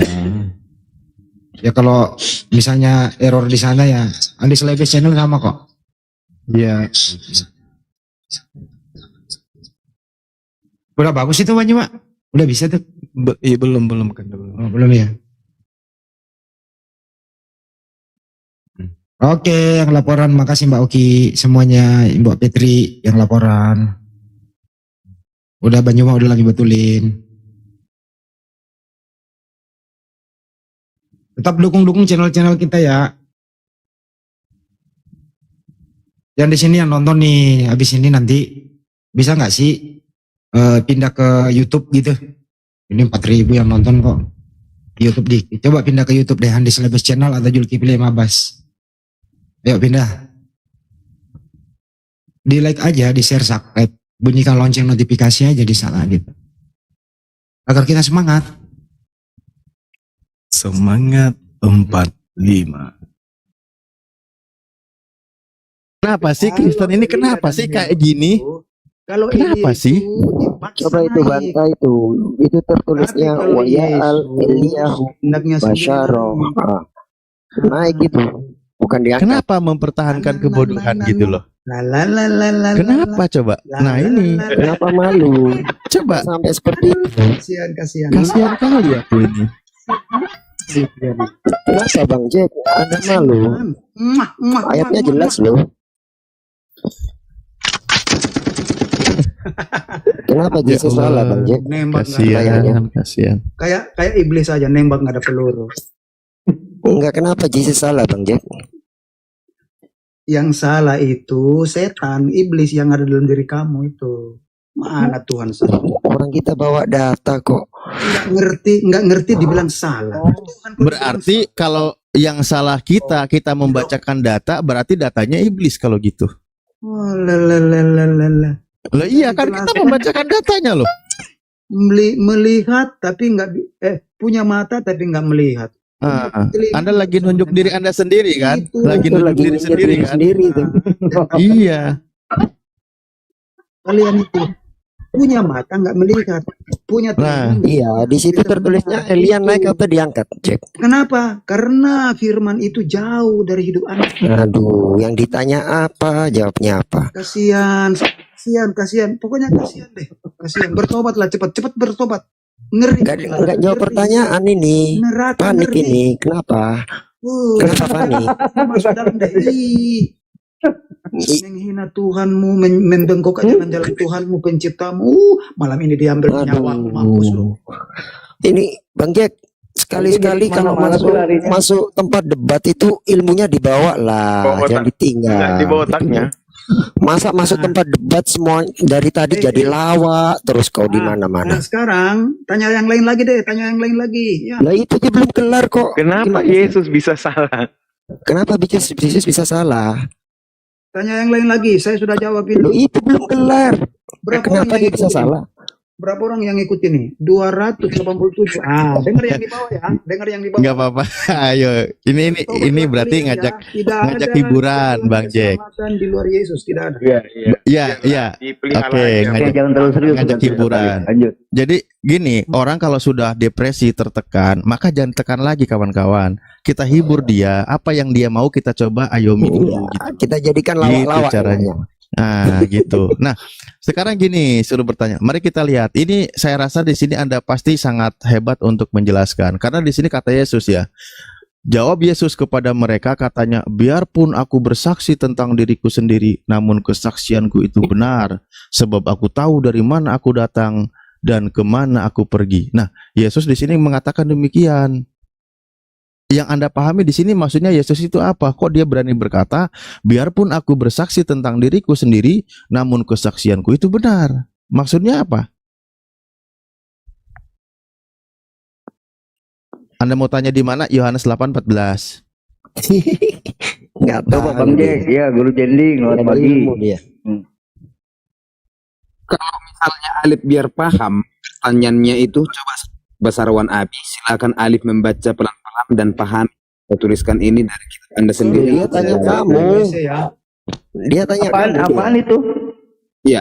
Ya kalau misalnya error di sana ya, Andi Selebes Channel sama kok. Iya. Udah bagus itu Bang Juma? Udah bisa tuh? Iya belum kan. Oh, belum ya. Oke, yang laporan makasih Mbak Oki semuanya, Mbak Petri yang laporan. Udah Bang Juma udah lagi betulin. Tetap dukung channel-channel kita ya. Yang di sini yang nonton nih, habis ini nanti bisa nggak sih pindah ke YouTube gitu? Ini 4.000 yang nonton kok. YouTube coba pindah ke YouTube deh, Andi Selebes Channel atau Zulkifli Mabas. Ayo pindah. Di like aja, di share, subscribe, bunyikan lonceng notifikasi aja di sana gitu. Agar kita semangat. Semangat 45. Kenapa sih Kristen ini kenapa sih kayak gini? Kalau kenapa sih? Coba itu bantah itu tertulisnya wayal Eliyahu Basyaro. Naik gitu, bukan diangkat. Kenapa mempertahankan kebodohan gitu loh? Kenapa coba? Nah ini kenapa malu? Coba sampai seperti itu. Kasihan kali aku ini. Kenapa Bang Jack? Anda malu? Ayatnya jelas loh. Kenapa Yesus salah Bang Jack? Kasihan. Kayak iblis aja nembak nggak ada peluru. Enggak, kenapa Yesus salah Bang Jack? Yang salah itu setan, iblis yang ada dalam diri kamu itu. Mana Tuhan salah? Orang kita bawa data kok. Nggak ngerti dibilang salah. Berarti kalau yang salah kita membacakan data, berarti datanya iblis kalau gitu. Oh, Loh iya kan kita membacakan datanya loh. Melihat tapi nggak punya mata tapi nggak melihat. Anda lagi nunjuk diri Anda sendiri kan? Lagi nunjuk diri sendiri kan? Iya. Kalian itu punya mata nggak melihat, punya telinga. Iya, di situ tertulisnya Elia naik atau diangkat, cek. Kenapa? Karena firman itu jauh dari hidup Anda. Aduh, yang ditanya apa, jawabnya apa? Kasihan. Pokoknya kasihan deh. Kasihan. Bertobatlah cepat bertobat. Ngeri. Enggak jawab pertanyaan ini. Neraka, panik ngeri. ini. Kenapa? Kenapa panik? Masuk dalam deh. Menghina Tuhanmu, membengkok jalan-jalan Tuhanmu, penciptamu. Malam ini diambil nyawamu, mampus lu. Ini Bang Jack, sekali-sekali kalau masuk tempat debat itu ilmunya dibawa lah, jangan ditinggal. Di bawah otaknya. Masa masuk tempat debat semua dari tadi jadi lawak terus kau di mana-mana. Nah, sekarang tanya yang lain lagi deh, Ya. Lah itu aja belum kelar kok. Kenapa Yesus bisa salah? Kenapa Yesus bisa salah? Tanya yang lain lagi, saya sudah jawab itu. Loh, itu belum kelar. Kenapa dia bisa salah? Berapa orang yang ikut ini? 287. Dengar yang di bawah ya. Dengar yang di bawah. Enggak apa-apa. Ayo, ini berarti ngajak hiburan Bang Jack. Di luar Yesus tidak ada. Iya. Oke, ngajak hiburan. Jadi gini, orang kalau sudah depresi, tertekan, maka jangan tekan lagi kawan-kawan. Kita hibur dia, apa yang dia mau kita coba ayomi dulu. Gitu. Kita jadikan lawak-lawak gitu caranya. Nah, gitu. Nah, sekarang gini, suruh bertanya. Mari kita lihat. Ini saya rasa di sini Anda pasti sangat hebat untuk menjelaskan. Karena di sini kata Yesus ya. Jawab Yesus kepada mereka katanya, biarpun aku bersaksi tentang diriku sendiri, namun kesaksianku itu benar. Sebab aku tahu dari mana aku datang dan kemana aku pergi. Nah, Yesus di sini mengatakan demikian. Yang Anda pahami di sini maksudnya Yesus itu apa? Kok dia berani berkata, biarpun aku bersaksi tentang diriku sendiri, namun kesaksianku itu benar. Maksudnya apa? Anda mau tanya di mana? Yohanes 8:14. Nggak Coba tahu Bang Jack, ya guru jending selamat Ada pagi. ilmu dia. Kalau misalnya Alif biar paham pertanyaannya itu, coba Basarwan Abi, silakan Alif membaca pelan-pelan dan paham. Saya tuliskan ini dari kitab Anda sendiri. Dia tanya kamu. Dia tanya kamu. Apaan itu? Ya,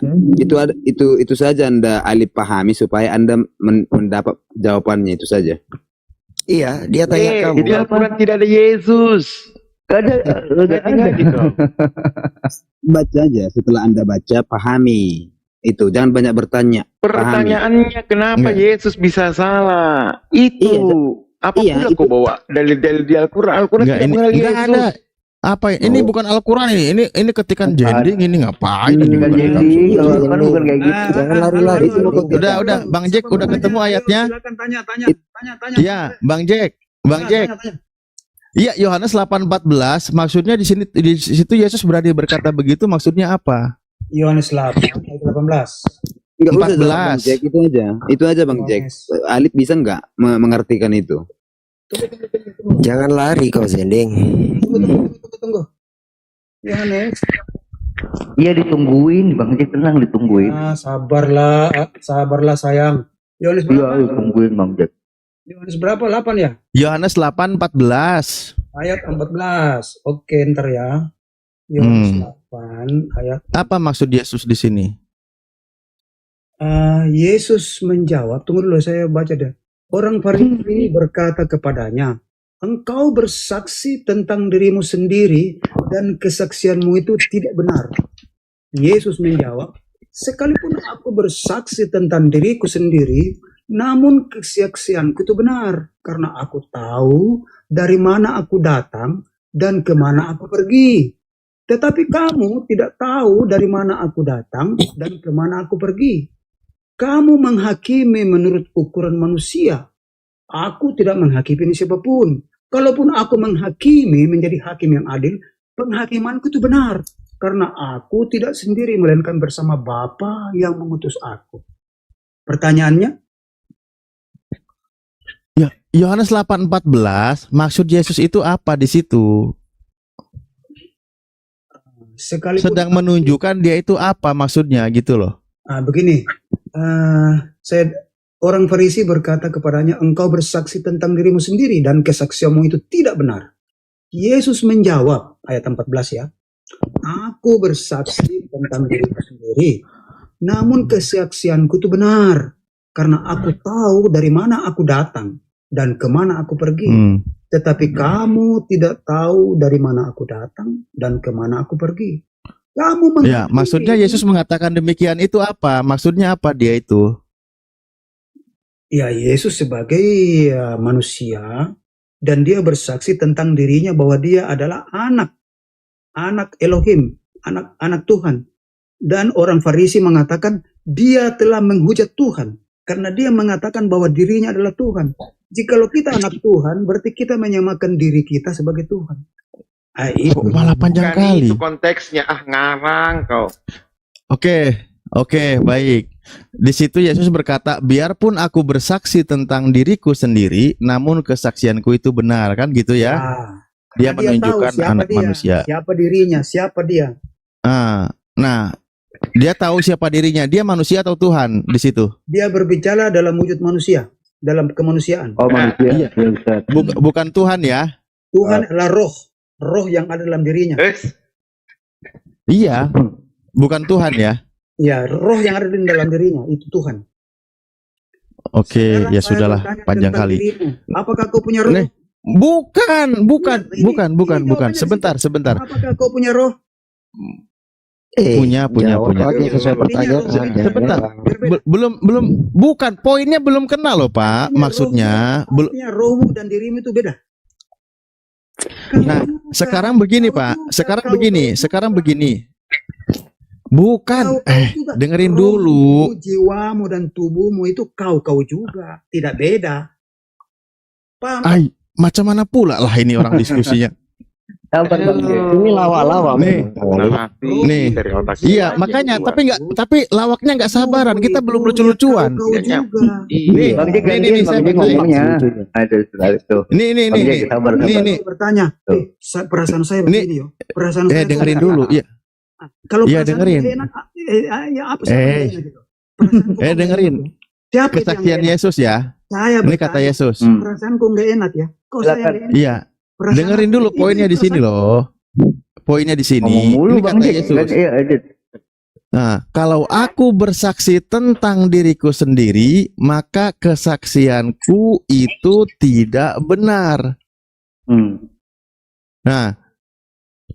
itu saja Anda Alif pahami supaya Anda mendapat jawabannya, itu saja. Iya, dia tanya kamu. Di Al-Quran tidak ada Yesus. Gak ada gitu. Baca aja, setelah Anda baca, pahami. Itu, jangan banyak bertanya. Pertanyaannya kenapa Enggak. Yesus bisa salah? Itu. Apa iya, pula itu. kau bawa dalil-dalil di Al-Quran? Al-Quran Enggak, tidak ini mengenal enggak Yesus. ada. Apa ini bukan Al-Quran ini? Ini ketikan jending ini ngapain? Ini Ini kan bukan jending, kalau Al-Quran bukan kayak gitu. Jangan lari-lari itu mau Udah, Bang Jack udah ketemu ayatnya? Silakan tanya. Iya, Bang Jack. Tanya. Iya, Yohanes 8:14 maksudnya di situ Yesus berani berkata begitu maksudnya apa? Yohanes 8 ayat 18. Enggak usah 14. Bang Jack, itu aja Bang Jack. Alif bisa nggak mengartikan itu? Jangan lari kau Zending. Tunggu. Yohanes. Iya ditungguin, Bang Jack tenang ditungguin. Sabarlah sayang. Yohanes Iya berapa? ditungguin Bang Jack. Yohanes berapa? 8 ya? Yohanes 8:14. Ayat 14. Oke, ntar ya. Yohanes 8 ayat. Apa maksud Yesus di sini? Yesus menjawab, tunggu dulu saya baca deh. Orang Farisi berkata kepadanya, engkau bersaksi tentang dirimu sendiri dan kesaksianmu itu tidak benar. Yesus menjawab, sekalipun aku bersaksi tentang diriku sendiri, namun kesaksianku itu benar, karena aku tahu dari mana aku datang dan kemana aku pergi. Tetapi kamu tidak tahu dari mana aku datang dan kemana aku pergi. Kamu menghakimi menurut ukuran manusia. Aku tidak menghakimi siapapun. Kalaupun aku menghakimi menjadi hakim yang adil, penghakimanku itu benar. Karena aku tidak sendiri, melainkan bersama Bapa yang mengutus aku. Pertanyaannya? Ya, Yohanes 8:14 maksud Yesus itu apa di situ? Sedang menunjukkan dia itu apa maksudnya gitu loh. Begini, orang Farisi berkata kepadanya, engkau bersaksi tentang dirimu sendiri dan kesaksianmu itu tidak benar. Yesus menjawab, ayat 14 ya, aku bersaksi tentang diriku sendiri, namun kesaksianku itu benar, karena aku tahu dari mana aku datang dan kemana aku pergi. Tetapi kamu tidak tahu dari mana aku datang dan kemana aku pergi. Kamu Ya, maksudnya Yesus mengatakan demikian itu apa? Maksudnya apa dia itu? Ya, Yesus sebagai manusia dan dia bersaksi tentang dirinya bahwa dia adalah anak Elohim, anak Tuhan. Dan orang Farisi mengatakan dia telah menghujat Tuhan karena dia mengatakan bahwa dirinya adalah Tuhan. Jikalau kita anak Tuhan, berarti kita menyamakan diri kita sebagai Tuhan. Malah panjang kali. Itu konteksnya, ngarang kau. Oke, baik. Di situ Yesus berkata, biarpun aku bersaksi tentang diriku sendiri, namun kesaksianku itu benar, kan gitu ya? Dia menunjukkan anak manusia. Siapa dirinya? Siapa dia? Nah, dia tahu siapa dirinya. Dia manusia atau Tuhan di situ? Dia berbicara dalam wujud manusia, dalam kemanusiaan. Oh manusia. Bukan Tuhan ya? Tuhan adalah roh yang ada dalam dirinya. Iya, bukan Tuhan ya? Ya, roh yang ada di dalam dirinya itu Tuhan. Oke, ya sudahlah, panjang kali. Dirimu. Apakah kau punya roh? Bukan. Sebentar. Apakah kau punya roh? Punya. Sesuai pertanyaan. Sebentar. Belum. Bukan. Poinnya belum kena loh, Pak. Maksudnya belum. Rohmu dan dirimu itu beda. Nah, sekarang begini, Pak. Sekarang begini. Bukan. Juga. Dengerin Rohmu, dulu. jiwamu dan tubuhmu itu kau juga, tidak beda. Paham? Ay, macam mana pula lah ini orang diskusinya. Ini lawak-lawak. Nih, iya makanya, tapi lawaknya nggak sabaran. Kita belum lucu-lucuan. Nih, saya Nih, bertanya. Perasaan saya begini yo. Perasaan saya. dengerin dulu. Iya. Kalau Iya, dengerin. Ya apa sih? Dengerin. Siapa Kesaksian Yesus ya. Saya ini kata Yesus. Perasaanku nggak enak ya. Kok saya nggak enak? Iya. Dengerin dulu poinnya di sini loh. Poinnya di sini. Ini kata Yesus. Nah, kalau aku bersaksi tentang diriku sendiri, maka kesaksianku itu tidak benar. Nah,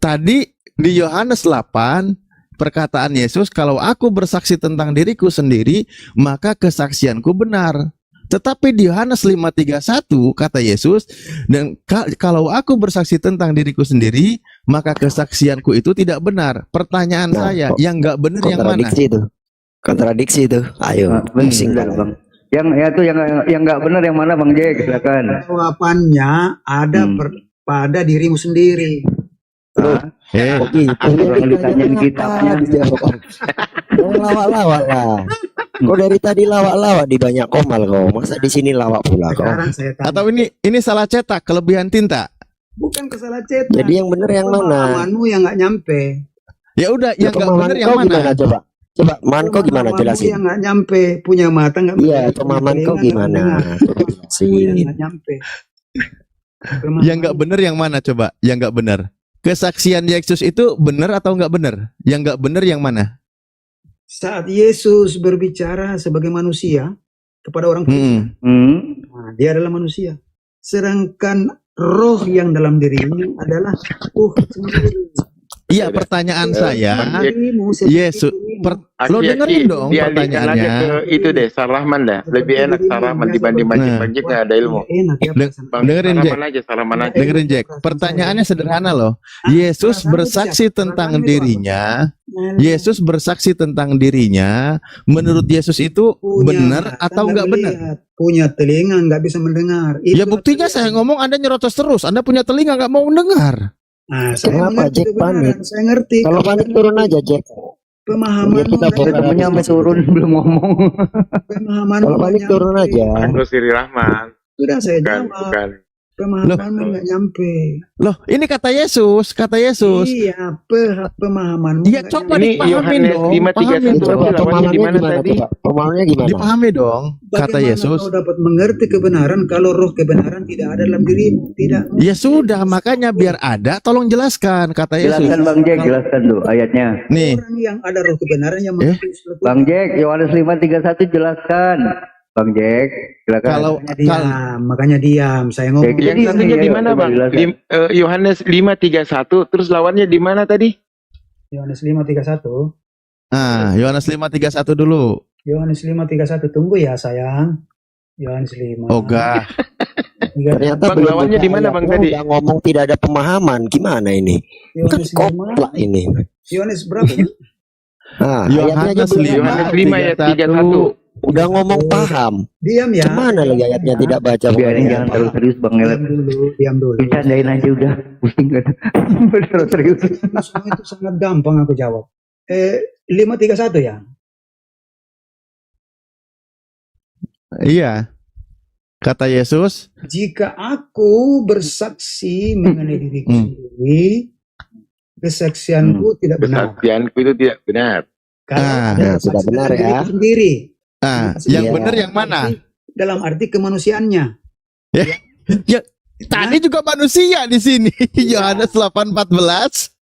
tadi di Yohanes 8 perkataan Yesus, kalau aku bersaksi tentang diriku sendiri, maka kesaksianku benar. Tetapi di Yohanes 5:31 kata Yesus, dan kalau aku bersaksi tentang diriku sendiri, maka kesaksianku itu tidak benar. Pertanyaan saya, yang nggak benar yang mana? Kontradiksi itu. Ayo, singkat Bang. Yang nggak benar yang mana Bang Jack? Silakan. Jawabannya ada pada dirimu sendiri. Ditanyain kitabnya. Lawak-lawak lah. Kok dari tadi lawak-lawak di banyak komal kau. Masa di sini lawak pula kau? Atau ini salah cetak, kelebihan tinta? Bukan kesalah cetak. Jadi yang benar yang mana? Pemahamanmu yang nggak nyampe. Ya udah, yang nggak benar yang mana? Gimana, coba manko gimana jelasin? Yang nggak nyampe, punya mata nggak. Iya, pemahaman kau gimana? Yang nyampe. Yang nggak benar yang mana coba? Yang nggak benar. Kesaksian Yesus itu benar atau nggak benar? Yang nggak benar yang mana? Saat Yesus berbicara sebagai manusia kepada orang Kristen, nah, dia adalah manusia. Sedangkan roh yang dalam dirinya adalah sendiri. Iya, pertanyaan saya, Yesus, lo dengerin dong pertanyaannya. Ke itu deh, Sarahman dah. Lebih enak Sarahman dibanding Banjik nggak ada ilmu. Dengerin Jack. Salaman aja. Dengerin Jack. Pertanyaannya sederhana loh. Yesus bersaksi tentang dirinya. Yesus bersaksi tentang dirinya. Menurut Yesus itu benar atau nggak benar? Punya telinga nggak bisa mendengar. Ya buktinya saya ngomong Anda nyerocos terus. Anda punya telinga nggak mau mendengar. Nah, kenapa Jack panik? Saya ngerti. Kalau panik turun aja Jack. Pemahaman kita temennya sampai turun belum ngomong. Pemahaman. Kalau panik turun aja. Terus Siri Rahman. Sudah saya jawab. Pemahamanmu nggak nyampe. Loh, ini kata Yesus, Iya, pemahamanmu. Iya, coba dipahamin dong. Pemahamannya gimana tadi? Pemahamannya gimana? Dipahami dong, kata Yesus. Kau dapat mengerti kebenaran kalau roh kebenaran tidak ada dalam dirimu? Tidak. Ya sudah, makanya biar ada, tolong jelaskan, kata Yesus. Jelaskan Bang Jack, jelaskan tuh ayatnya. Nih. Orang yang ada roh kebenaran yang mengerti sesuatu. Bang Jack, Yohanes 5:31 jelaskan. Bang Jack, silakan. Makanya diam. Saya ngomong. Yang satunya di mana Bang? Yohanes 5:31, terus lawannya di mana tadi? Yohanes 5:31. Yohanes 5:31 dulu. Yohanes 5:31, tunggu ya sayang. Yohanes 5. Ogah. Ternyata Bang, lawannya di mana Bang tadi? Udah ngomong tidak ada pemahaman. Gimana ini? Yohanes 5 ini. Yohanes berapa? Yohanes 5 ayat 31. Udah ngomong paham. Diam ya. Gimana lagi ayatnya tidak baca? Biarin jangan terlalu serius Bang Elet. Diam dulu. Bercandain aja udah. Pusing kan. Terlalu serius. Semua itu sangat gampang aku jawab. 5:31 ya. Iya. Kata Yesus, jika aku bersaksi mengenai diriku sendiri, kesaksianku tidak benar. Kesaksianku itu tidak benar. Kalau sudah benar ya. Sendiri. Yang benar yang mana? Dalam arti kemanusiaannya. Ya, tadi juga manusia di sini. Yohanes 8:14.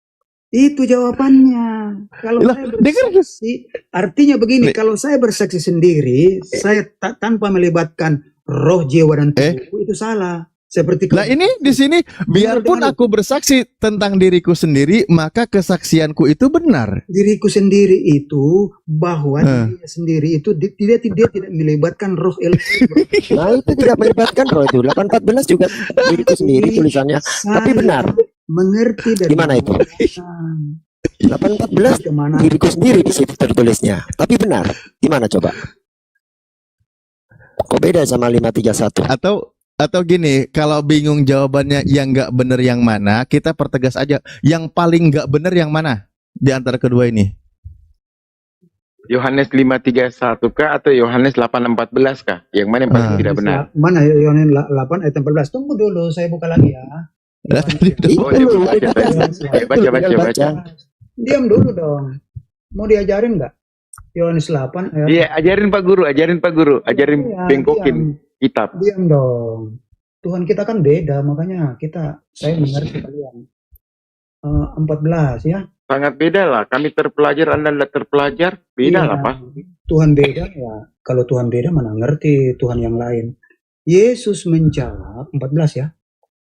Itu jawabannya. Kalau saya bersaksi, artinya begini, kalau saya bersaksi sendiri, saya tanpa melibatkan roh, jiwa dan tubuh, itu salah. Seperti nah ini di sini, biarpun aku bersaksi tentang diriku sendiri, maka kesaksianku itu benar. Diriku sendiri itu bahwa dirinya sendiri itu dia tidak melibatkan roh Nah itu tidak melibatkan roh itu. 8:14 juga diriku sendiri tulisannya, tapi benar. Mengerti dari gimana itu? 8:14 Kemana? diriku sendiri di situ tertulisnya. Tapi benar. Gimana coba? Kok beda sama 531? Atau gini, kalau bingung jawabannya yang nggak bener yang mana, kita pertegas aja. Yang paling nggak bener yang mana di antara kedua ini? Yohanes 5:31 kah atau Yohanes 8:14 kah? Yang mana yang paling tidak benar? Mana Yohanes 8 ayat 14? Tunggu dulu, saya buka lagi ya. Oh, ya, baca. Diam dulu dong. Mau diajarin nggak? Yohanes 8 ayat. Iya, ajarin Pak Guru, ajarin Iya, bengkokin kitab. Diam dong. Tuhan kita kan beda, makanya saya mengerti kalian. 14 ya. Sangat beda lah. Kami terpelajar, Anda tidak terpelajar. Beda Iya, lah, Pak. Tuhan beda ya. Kalau Tuhan beda mana ngerti Tuhan yang lain. Yesus menjawab 14 ya.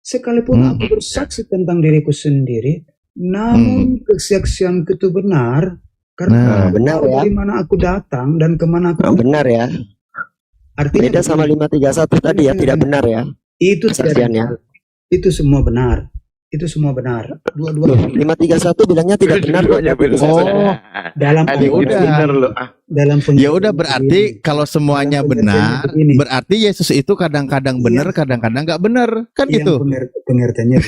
Sekalipun aku bersaksi tentang diriku sendiri, namun kesaksianku itu benar karena benar ya. dari mana aku datang dan kemana aku Benar ya. Artinya Beda sama 531 tadi ya, tidak benar ya. itu tidak Kesaksiannya. benar. Itu semua benar. Itu semua benar. Dua-dua 531 bilangnya tidak benar kok. dalam dalam Ya udah, berarti kalau semuanya benar, berarti Yesus itu kadang-kadang benar, kadang-kadang nggak benar, kan gitu. Pengertiannya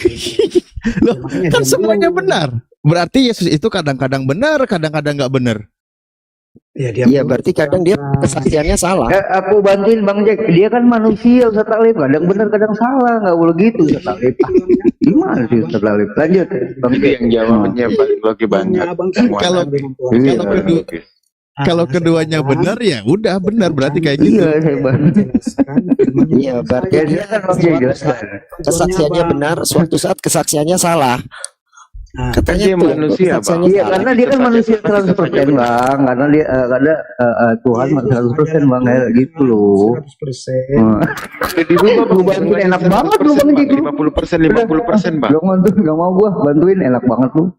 Loh, kan semuanya benar. Berarti Yesus itu kadang-kadang benar, kadang-kadang nggak benar. Iya, berarti kadang dia kesaksiannya salah. Aku bantuin Bang Jack. Dia kan manusia Ustaz Talib. Kadang benar kadang salah. Nggak boleh gitu Ustaz Talib. Gimana sih Ustaz Talib? Lanjut Bang Itu Jack. yang jawabannya lagi banyak. Kalau keduanya benar ya udah benar, berarti kayak gitu. Iya, berarti dia kan kesaksiannya benar, suatu saat kesaksiannya salah. Katanya dia manusia, Bang. Iya, karena dia kan manusia 100% Bang. Karena dia Tuhan 100% Bang, kayak gitu loh. 100%. Jadi Gua bantuin enak banget lu Bang Jack. 50%, Bang. Gak mau gua bantuin enak banget lu.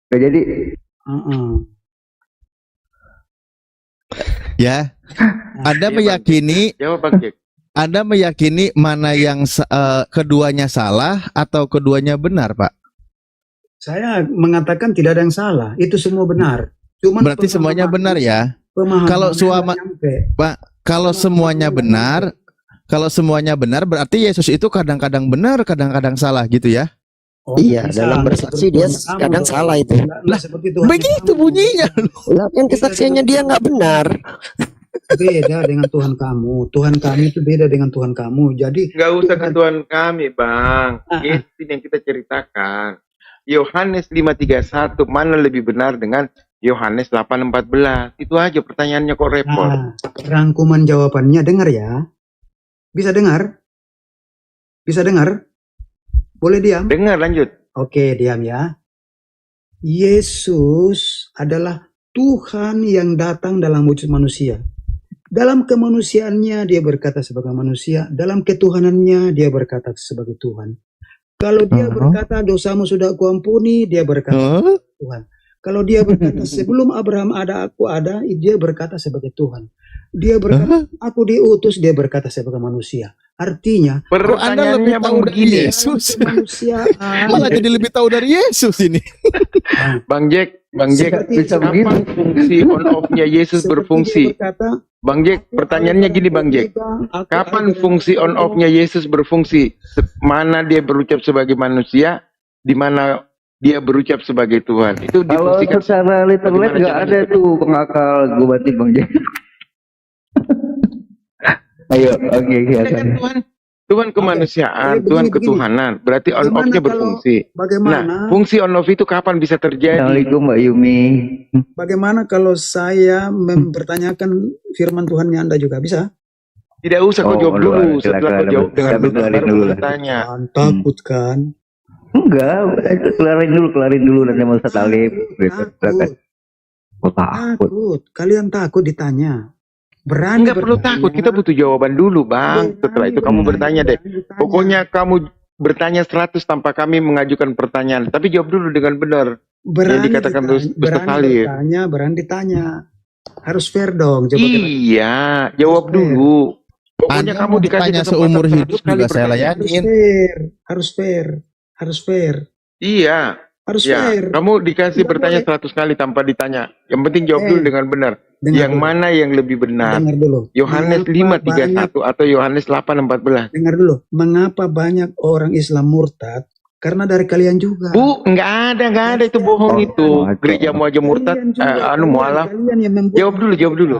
Gak jadi. Ya, Anda meyakini, Jawab Bang Jack. Anda meyakini mana yang keduanya salah atau keduanya benar, Pak? Saya mengatakan tidak ada yang salah. Itu semua benar. Cuman Berarti semuanya benar ya? Kalau Pak, kalau semuanya benar, berarti Yesus itu kadang-kadang benar, kadang-kadang salah gitu ya? Iya, dalam bersaksi dia kadang salah itu. Lah, begitu bunyinya. Lah kan kesaksiannya dia nggak benar. Beda dengan Tuhan kamu. Tuhan kami itu beda dengan Tuhan kamu. Jadi nggak usah ke Tuhan kami, Bang. Itu yang kita ceritakan. Yohanes 5:31 mana lebih benar dengan Yohanes 8:14? Itu aja pertanyaannya, kok repot. Rangkuman jawabannya dengar ya. Bisa dengar? Bisa dengar? Boleh diam? Dengar, lanjut. Oke, diam ya. Yesus adalah Tuhan yang datang dalam wujud manusia. Dalam kemanusiaannya dia berkata sebagai manusia, dalam ketuhanannya dia berkata sebagai Tuhan. Kalau dia berkata dosamu sudah kuampuni, dia berkata Tuhan. Kalau dia berkata sebelum Abraham ada aku ada, dia berkata sebagai Tuhan. Dia berkata aku diutus, dia berkata sebagai manusia. Artinya Anda lebih tahu dari Yesus. Malah jadi lebih tahu dari Yesus ini. Bang Jack, kapan fungsi on off-nya Yesus berfungsi? Bang Jack, pertanyaannya gini Bang Jack. Kapan fungsi on off-nya Yesus berfungsi? Mana dia berucap sebagai manusia, di mana dia berucap sebagai Tuhan? Itu kalau secara literal nggak ada tuh pengakal gue banting Bang Jack. Ayo, oke. Tuhan kemanusiaan, Tuhan ketuhanan, berarti on off-nya berfungsi. Nah, fungsi on off itu kapan bisa terjadi? Assalamualaikum Mbak Yumi. Bagaimana kalau saya mempertanyakan firman Tuhannya Anda juga bisa? Tidak usah kau jawab dulu, setelah kau jawab dengan benar baru bertanya. Takut kan? Enggak, kelarin dulu nanti mau Talib. Takut, kalian takut ditanya. Enggak perlu takut, kita butuh jawaban dulu Bang. Setelah itu kamu bertanya deh. Pokoknya kamu bertanya 100 tanpa kami mengajukan pertanyaan. Tapi jawab dulu dengan benar. Yang dikatakan berani ditanya. Harus fair dong. Iya, jawab dulu. Pokoknya kamu dikasih tanya seumur hidup juga saya layanin. Harus fair. Iya. Harus Ya, fair. kamu dikasih Tidak bertanya boleh. 100 kali tanpa ditanya. Yang penting jawab dulu dengan benar. Dengar Yang dulu. mana yang lebih benar? Dengar dulu. Yohanes Mengapa banyak 5:31 atau Yohanes 8:14? dengar dulu. Mengapa banyak orang Islam murtad? Karena dari kalian juga. Bu, nggak ada itu bohong itu. Gerejamu aja murtad, mualaf. Kalian yang membuat Jawab dulu.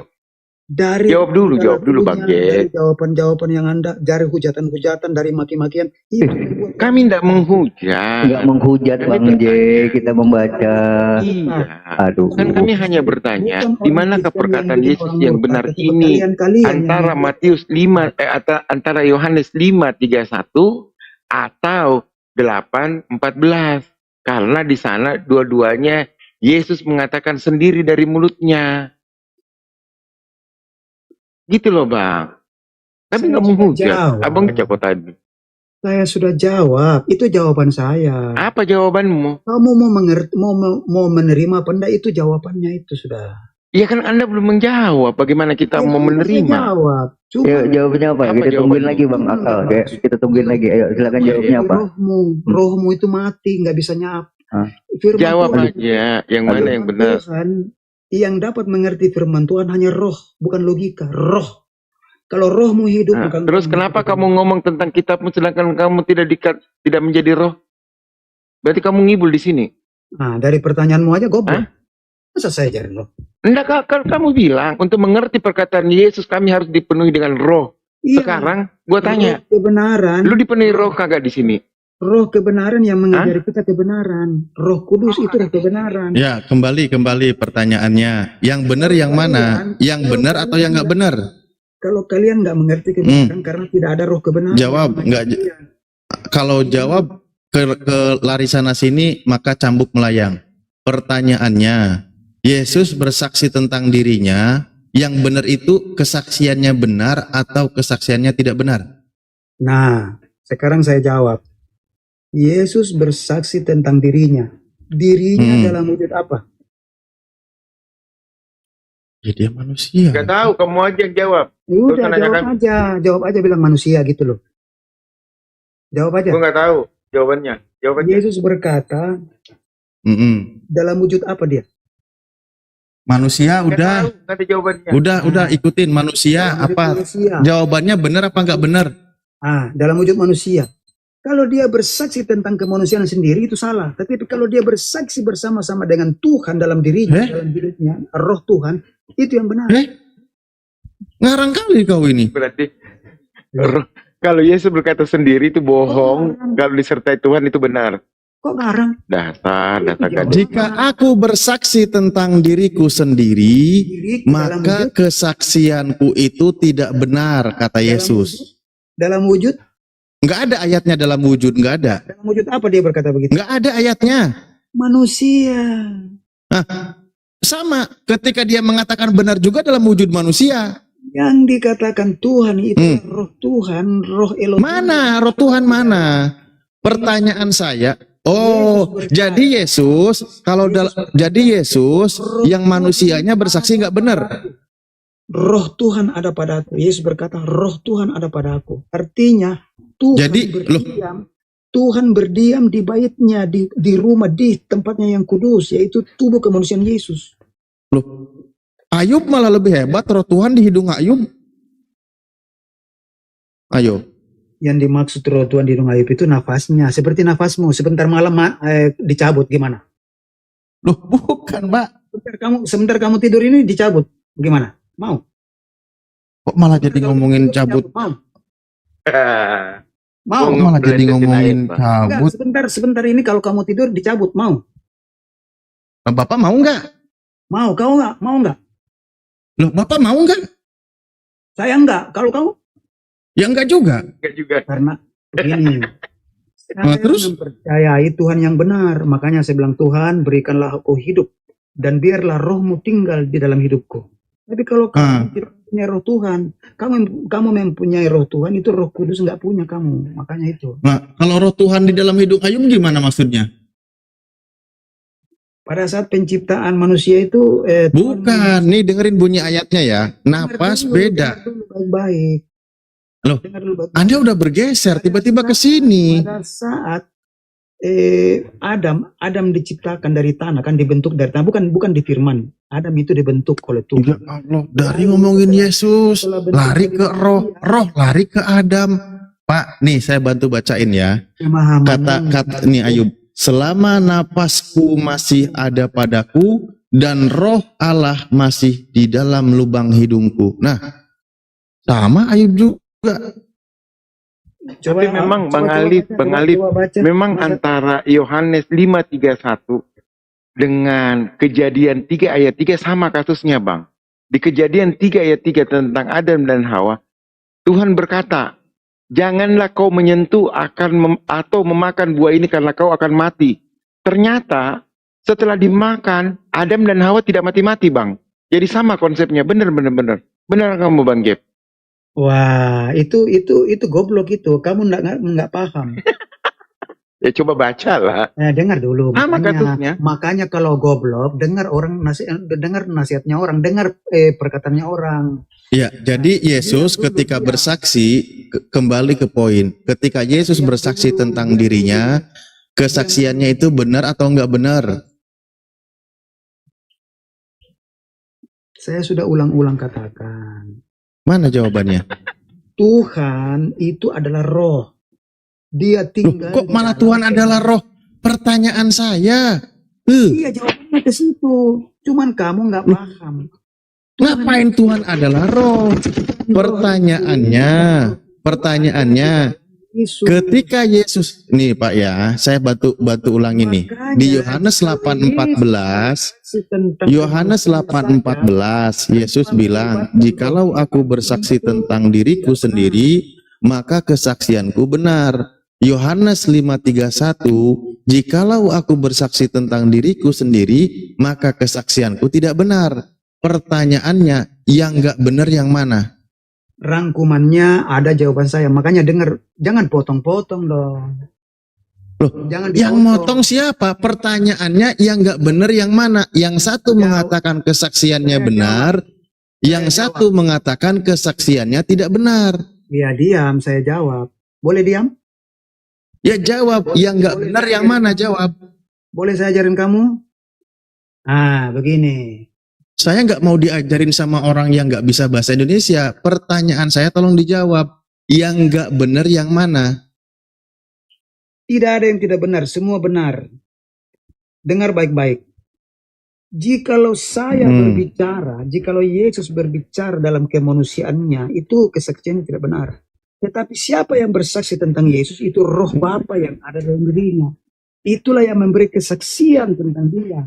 dari Jawab dulu Bang dari Jack. jawaban-jawaban yang Anda, dari hujatan-hujatan, dari maki-makian itu membuat Kami tidak menghujat. Enggak menghujat Bang Jack, kita membaca. Iya. Aduh. Kan kami hanya bertanya, di manakah perkataan Yesus yang benar murtad, ini? kalian Antara Matius 5 antara Yohanes 5:31 atau 8:14. Karena di sana dua-duanya Yesus mengatakan sendiri dari mulutnya. Gitu loh, Bang. Tapi nggak menghujat. jawab. Abang baca kok tadi. Saya sudah jawab, itu jawaban saya. Apa jawabanmu? Kamu mau mengerti, mau menerima apa enggak, itu jawabannya itu sudah. Iya kan Anda belum menjawab. Bagaimana kita mau menerima? Jawab. Ya, jawabannya apa? Apa Kita tungguin jawabannya? lagi Bang Akal. Ya, kita tungguin lagi. Ayo silakan jawabnya apa? Rohmu itu mati, nggak bisa nyap. Hah? Firman Jawab Tuhan, aja. Yang mana yang benar? Tuhan, yang dapat mengerti firman Tuhan hanya roh, bukan logika. Roh. Kalau rohmu hidup, Nah, bukan terus kenapa kamu ngomong tentang kitabmu sedangkan kamu tidak menjadi roh? Berarti kamu ngibul di sini. Nah, dari pertanyaanmu aja goblok. Masa saya jadi roh? Enggak, kalau kamu bilang untuk mengerti perkataan Yesus kami harus dipenuhi dengan roh. Iya. Sekarang gua tanya, Roh kebenaran. lu dipenuhi roh kagak di sini? Roh kebenaran yang mengajari kita kebenaran. Roh Kudus itu roh kebenaran. Ya, kembali pertanyaannya. Yang benar yang mana? Yang benar atau yang nggak benar? Kalau kalian nggak mengerti kebenaran karena tidak ada roh kebenaran. Jawab, nggak. Kalau jawab ke lari sana sini, maka cambuk melayang. Pertanyaannya, Yesus bersaksi tentang dirinya, yang benar itu kesaksiannya benar atau kesaksiannya tidak benar? Nah, sekarang saya jawab. Yesus bersaksi tentang dirinya. Dirinya dalam wujud apa? Ya, dia manusia. Gak tahu, kamu aja yang jawab. Udah, Terus nanya jawab aja bilang manusia gitu loh. Jawab aja. Gue nggak tahu jawabannya. Yesus berkata, dalam wujud apa dia? Manusia udah. Nggak ada jawabannya. Udah ikutin manusia Dalam wujud apa? manusia. Jawabannya benar apa nggak benar? Dalam wujud manusia. Kalau dia bersaksi tentang kemanusiaan sendiri itu salah. Tapi kalau dia bersaksi bersama-sama dengan Tuhan dalam dirinya, dalam hidupnya, roh Tuhan, itu yang benar. Ngarang kali kau ini. Berarti kalau Yesus berkata sendiri itu bohong, kalau disertai Tuhan itu benar. Kok ngarang? Dasar gadis. Jika aku bersaksi tentang diriku sendiri, maka kesaksianku itu tidak benar, kata Yesus. Dalam wujud? Nggak ada ayatnya dalam wujud, nggak ada. Dalam wujud apa dia berkata begitu? Nggak ada ayatnya. Manusia. Nah, sama ketika dia mengatakan benar juga dalam wujud manusia. Yang dikatakan Tuhan itu roh Tuhan, roh Elohim. Mana roh Tuhan mana? Pertanyaan saya, jadi Yesus jadi Yesus yang manusianya bersaksi nggak benar. Roh Tuhan ada pada aku. Yesus berkata, roh Tuhan ada pada aku. Artinya Tuhan Tuhan berdiam di baitnya, di rumah, di tempatnya yang kudus, yaitu tubuh kemanusiaan Yesus. Loh, Ayub malah lebih hebat, roh Tuhan di hidung Ayub. Ayo. Yang dimaksud roh Tuhan di hidung Ayub itu nafasnya. Seperti nafasmu, sebentar malam dicabut, gimana? Loh, bukan, Mbak. Sebentar kamu tidur ini dicabut, gimana? Mau? Kok malah jadi ngomongin cabut? Mau? Kok malah jadi ngomongin cabut? Sebentar ini kalau kamu tidur dicabut, mau? Bapak mau nggak? Mau, kau nggak? Mau nggak? Loh, Bapak mau nggak? Saya nggak. Kalau kamu? Ya nggak juga. Nggak juga. Karena begini. Saya mempercayai Tuhan yang benar. Makanya saya bilang, Tuhan berikanlah aku hidup. Dan biarlah rohmu tinggal di dalam hidupku. Tapi kalau kamu tidak punya roh Tuhan, kamu mempunyai roh Tuhan, itu roh kudus nggak punya kamu. Makanya itu. Nah, kalau roh Tuhan di dalam hidup Ayub gimana maksudnya? Pada saat penciptaan manusia itu bukan, nih dengerin bunyi ayatnya ya. Nafas beda. Baik-baik. Loh, Anda udah bergeser tiba-tiba ke sini. Pada saat Adam diciptakan dari tanah, kan dibentuk dari tanah, bukan di firman. Adam itu dibentuk oleh Ya Tuhan. Allah, dari ngomongin Yesus, lari ke roh, roh lari ke Adam. Pak, nih saya bantu bacain ya. Kata-kata nih Ayub, selama napasku masih ada padaku dan roh Allah masih di dalam lubang hidungku. Nah, sama Ayub juga. Tapi memang Bang Alif, memang antara Yohanes 5:31 dengan Kejadian 3 ayat 3 sama kasusnya, Bang. Di Kejadian 3 ayat 3 tentang Adam dan Hawa, Tuhan berkata, janganlah kau menyentuh atau memakan buah ini karena kau akan mati. Ternyata setelah dimakan, Adam dan Hawa tidak mati-mati, Bang. Jadi sama konsepnya, benar. Benar kamu, Bang Gep. Wah, itu goblok itu. Kamu nggak paham. Ya coba baca lah. Dengar dulu. Sama kasusnya. Makanya kalau goblok, dengar nasihatnya orang, dengar perkataannya orang. Ya, jadi Yesus ketika bersaksi, kembali ke poin. Ketika Yesus bersaksi tentang dirinya, kesaksiannya itu benar atau enggak benar? Saya sudah ulang-ulang katakan. Mana jawabannya? Tuhan itu adalah roh. Dia tinggal. Kok malah Tuhan adalah roh? Pertanyaan saya. Iya, jawabannya ke situ. Cuman kamu nggak paham. Ngapain Tuhan adalah roh? Pertanyaannya, ketika Yesus, nih Pak ya, saya bantu ulangi nih. Di Yohanes 8:14, Yesus bilang, jikalau aku bersaksi tentang diriku sendiri, maka kesaksianku benar. Yohanes 5:31, jikalau aku bersaksi tentang diriku sendiri, maka kesaksianku tidak benar. Pertanyaannya, yang nggak benar yang mana? Rangkumannya ada jawaban saya. Makanya dengar, jangan potong-potong dong. Loh, yang motong siapa? Pertanyaannya yang nggak benar yang mana? Yang satu mengatakan kesaksiannya benar, yang satu mengatakan kesaksiannya tidak benar. Ya diam, saya jawab. Boleh diam? Ya jawab, yang nggak benar yang mana? Jawab. Boleh saya ajarin kamu? Begini. Saya nggak mau diajarin sama orang yang nggak bisa bahasa Indonesia. Pertanyaan saya tolong dijawab. Yang nggak benar yang mana? Tidak ada yang tidak benar, semua benar. Dengar baik-baik. Jikalau saya berbicara, jikalau Yesus berbicara dalam kemanusiaannya, itu kesaksiannya tidak benar. Tetapi siapa yang bersaksi tentang Yesus, itu roh Bapa yang ada dalam dirinya. Itulah yang memberi kesaksian tentang dia.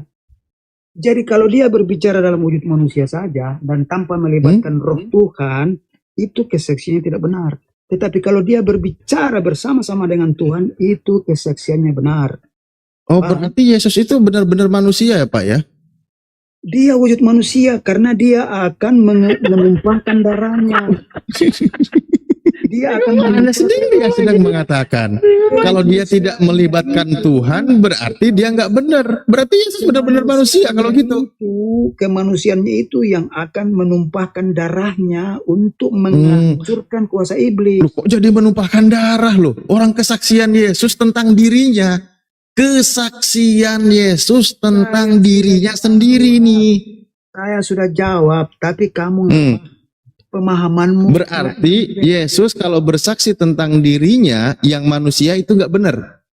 Jadi kalau dia berbicara dalam wujud manusia saja dan tanpa melibatkan roh Tuhan, itu kesaksiannya tidak benar. Tetapi kalau dia berbicara bersama-sama dengan Tuhan, itu kesaksiannya benar. Oh, berarti Yesus itu benar-benar manusia ya Pak ya? Dia wujud manusia karena dia akan menumpahkan darahnya. Dia akan Anda sendiri yang sedang mengatakan kalau dia tidak melibatkan Tuhan berarti dia nggak benar. Berarti Yesus benar-benar manusia kalau gitu. Kemanusiaannya itu yang akan menumpahkan darahnya untuk menghancurkan kuasa iblis. Loh, kok jadi menumpahkan darah loh? Orang kesaksian Yesus tentang dirinya. Kesaksian Yesus tentang dirinya sendiri nih. Saya sudah jawab, tapi kamu nggak pemahamanmu. Berarti Yesus kalau bersaksi tentang dirinya yang manusia itu nggak benar.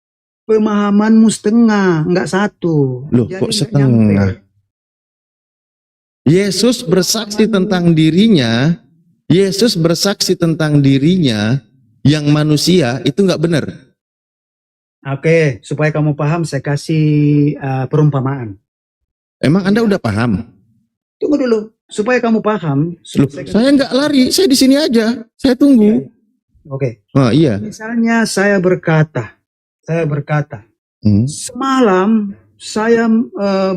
Pemahamanmu setengah, nggak satu. Loh, kok setengah? Yesus bersaksi tentang dirinya, yang manusia itu nggak benar. Oke, supaya kamu paham, saya kasih perumpamaan. Emang Anda udah paham? Tunggu dulu, supaya kamu paham. Loh, saya nggak lari, saya di sini aja, saya tunggu. Oke. Oh iya. Misalnya saya berkata, semalam saya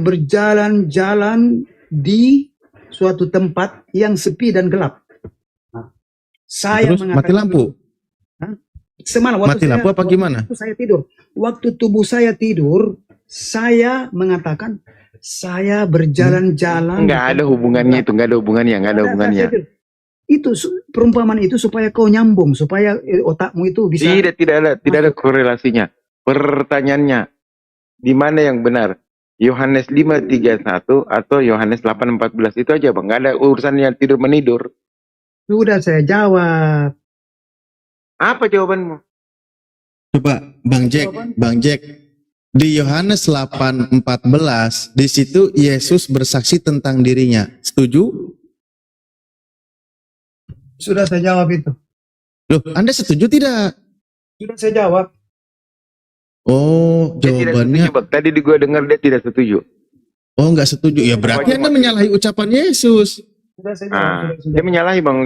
berjalan-jalan di suatu tempat yang sepi dan gelap. Saya terus mati lampu. Semalam mati lampu apa gimana? Waktu saya tidur, waktu tubuh saya tidur, saya mengatakan saya berjalan-jalan. Nggak ada hubungannya itu, nggak ada hubungannya. Itu perumpamaan itu supaya kau nyambung, supaya otakmu itu bisa. Tidak ada korelasinya. Pertanyaannya, di mana yang benar? Yohanes 5:31 atau Yohanes 8:14 itu aja bang. Nggak ada urusan yang tidur menidur. Sudah saya jawab. Apa jawabanmu? Coba Bang Jack, di Yohanes 8:14 di situ Yesus bersaksi tentang dirinya. Setuju? Sudah saya jawab itu. Loh, Anda setuju tidak? Sudah saya jawab. Oh, Dia tidak jawabannya setuju, bang. Tadi di gua dengar dia tidak setuju. oh nggak setuju. Ya berarti Anda menyalahi ucapan Yesus. Sudah saya jawab. Dia menyalahi bang.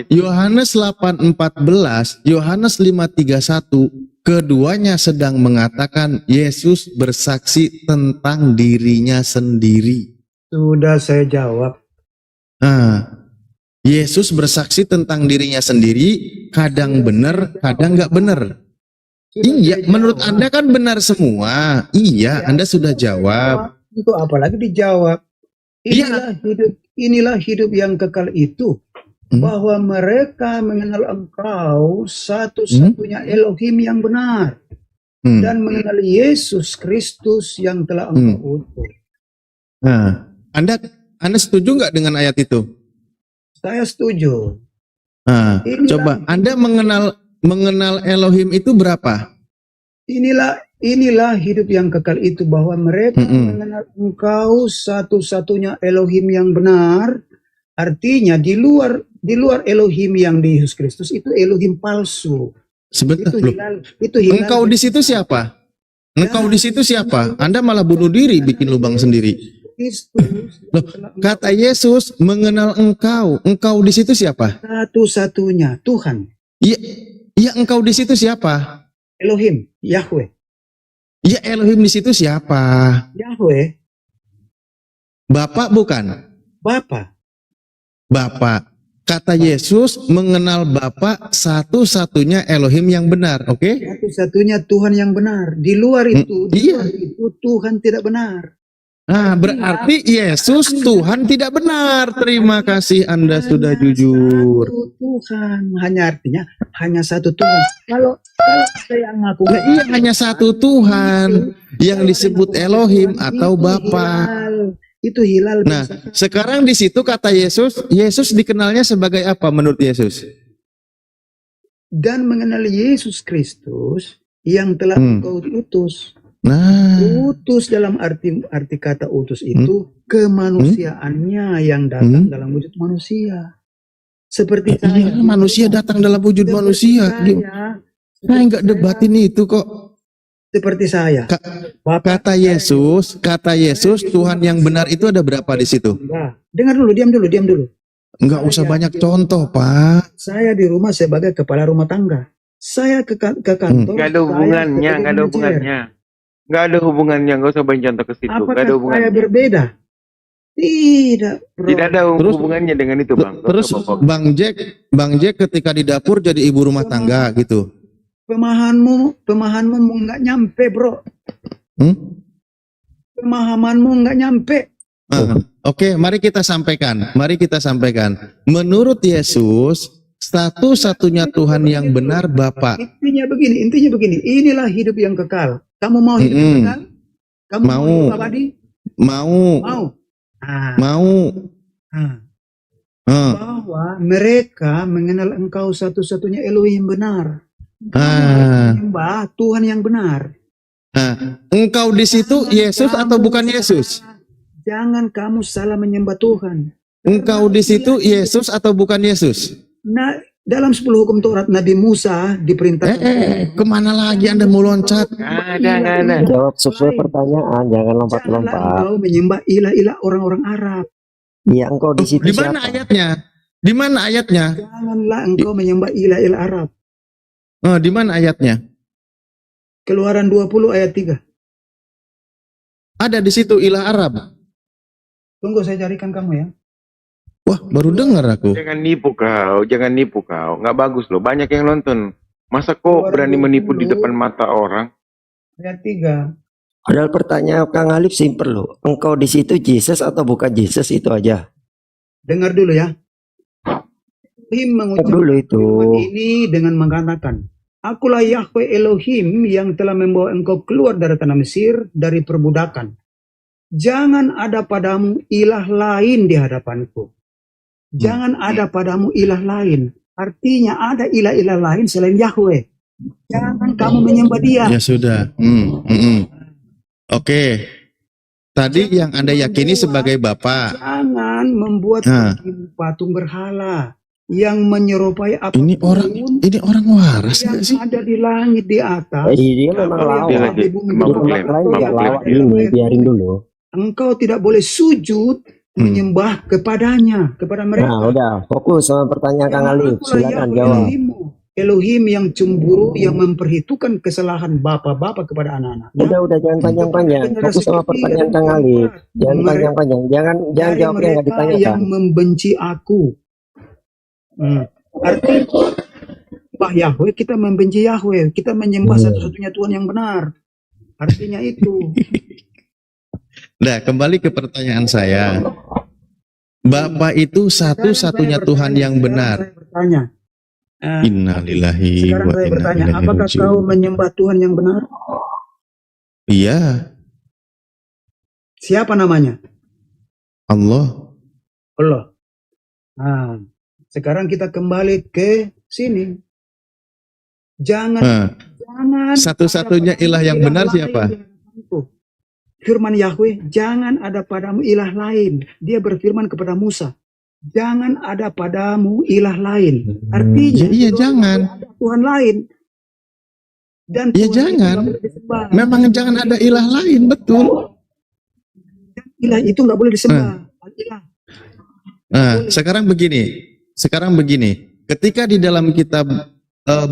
Yohanes 8:14, Yohanes 5:31, keduanya sedang mengatakan Yesus bersaksi tentang dirinya sendiri. Sudah saya jawab. Nah, Yesus bersaksi tentang dirinya sendiri, kadang benar, kadang nggak benar. Iya, menurut Anda kan benar semua. Iya, Anda sudah jawab. Itu apalagi dijawab. Inilah hidup yang kekal itu. Bahwa mereka mengenal Engkau satu-satunya Elohim yang benar. Dan mengenal Yesus Kristus yang telah Engkau utus. Nah, Anda setuju nggak dengan ayat itu? Saya setuju. Nah, coba Anda mengenal Elohim itu berapa? Inilah hidup yang kekal itu, bahwa mereka mengenal Engkau satu-satunya Elohim yang benar. Artinya di luar Elohim yang di Yesus Kristus itu Elohim palsu. Sebentar, itu hilal. Engkau di situ siapa? Engkau di situ siapa? Anda malah bunuh diri, bikin lubang sendiri. Kristus. Loh, kata Yesus mengenal engkau. Engkau di situ siapa? Satu-satunya Tuhan. Iya, engkau di situ siapa? Elohim, Yahweh. Iya, Elohim di situ siapa? Yahweh. Bapak bukan? Bapak. Kata Yesus mengenal Bapa satu-satunya Elohim yang benar, oke? Satu-satunya Tuhan yang benar. Di luar itu, luar itu Tuhan tidak benar. Nah, berarti Yesus Tuhan tidak benar. Terima kasih Anda sudah jujur. Tuhan hanya satu Tuhan. Kalau saya ngaku iya, hanya satu Tuhan yang disebut Elohim atau Bapa. Itu hilal. Nah, sekarang di situ kata Yesus dikenalnya sebagai apa menurut Yesus? Dan mengenal Yesus Kristus yang telah Engkau utus. Nah, utus dalam arti kata utus itu kemanusiaannya yang datang dalam wujud manusia. Seperti saya. Iya, manusia datang dalam wujud manusia. Saya nggak debatin itu kok. Seperti saya. Kata Yesus Tuhan yang benar itu ada berapa di situ? Dengar dulu, diam dulu. Enggak usah banyak contoh, Pak. Saya di rumah sebagai kepala rumah tangga. Saya ke kantor. Nggak ada hubungannya, nggak ada hubungannya, nggak usah banyak contoh ke situ. Nggak ada hubungannya. Saya berbeda? Tidak, bro. Tidak ada hubungannya dengan itu, Bang. Terus Bang Jack ketika di dapur jadi ibu rumah tangga gitu. Pemahamanmu nggak nyampe, bro. Pemahamanmu nggak nyampe. Oke, mari kita sampaikan. Menurut Yesus, satu-satunya Tuhan yang benar Bapa. Intinya begini. Inilah hidup yang kekal. Kamu mau hidup yang kekal? Kamu mau hidup abadi? Mau. Bahwa mereka mengenal Engkau satu-satunya Elohim benar. Menyembah Tuhan yang benar. Engkau di situ Yesus atau bukan Yesus? Jangan kamu salah menyembah Tuhan. Engkau di situ Yesus atau bukan Yesus? Nah, dalam 10 hukum Taurat Nabi Musa diperintahkan. Kemana lagi Anda mau loncat? Ada. Jawab sesuai pertanyaan, jangan lompat-lompat. Engkau menyembah ilah-ilah orang-orang Arab. Iya, engkau di situ Di mana ayatnya? Janganlah engkau menyembah ilah-ilah Arab. Di mana ayatnya? Keluaran 20 ayat 3. Ada di situ ilah Arab. Tunggu saya carikan kamu ya. Wah, baru dengar aku. Jangan nipu kau. Nggak bagus loh. Banyak yang nonton. Masa kok berani menipu di depan mata orang? Ayat 3. Padahal pertanyaan Kang Alif simpel loh. Engkau di situ Yesus atau bukan Yesus, itu aja. Dengar dulu ya. Mengucapkan dulu itu ini dengan mengatakan, Akulah Yahweh Elohim yang telah membawa engkau keluar dari tanah Mesir, dari perbudakan. Jangan ada padamu ilah lain di hadapanku. Jangan ada padamu ilah lain. Artinya ada ilah-ilah lain selain Yahweh. Jangan kamu menyembah dia. Ya sudah. Oke. Tadi yang Anda yakini sebagai Bapak. Jangan membuat patung berhala yang menyerupai apa ini orang waras yang gak sih? ada di langit di atas. Dia memang lawak. Di tempat lain lawak ini, biarin dulu. Engkau tidak boleh sujud menyembah kepadanya, kepada mereka. Nah, udah fokus sama pertanyaan Kang Alif. Silakan jawab. Elohim yang cemburu, yang memperhitungkan kesalahan bapak-bapak kepada anak-anak. Udah jangan panjang-panjang. Fokus sama pertanyaan Kang Alif. Jangan panjang-panjang. Jangan jawab yang nggak ditanyakan. Yang membenci aku. Artinya Bah Yahweh, kita membenci Yahweh, kita menyembah satu-satunya Tuhan yang benar. Artinya itu. Nah, kembali ke pertanyaan saya. Bapak itu satu-satunya Tuhan yang benar. Saya bertanya. Innalillahi Sekarang wa saya inna bertanya, ilaihi apakah raji'un. kau menyembah Tuhan yang benar? Iya. Siapa namanya? Allah. Allah. Nah, sekarang kita kembali ke sini. Jangan satu-satunya ilah yang benar siapa? Firman Yahweh, jangan ada padamu ilah lain. Dia berfirman kepada Musa, jangan ada padamu ilah lain. Artinya iya jangan. ada Tuhan lain. Dan ya jangan. Memang jangan ada ilah lain, betul. Ilah itu nggak boleh disembah. Nah, sekarang begini. Ketika di dalam kitab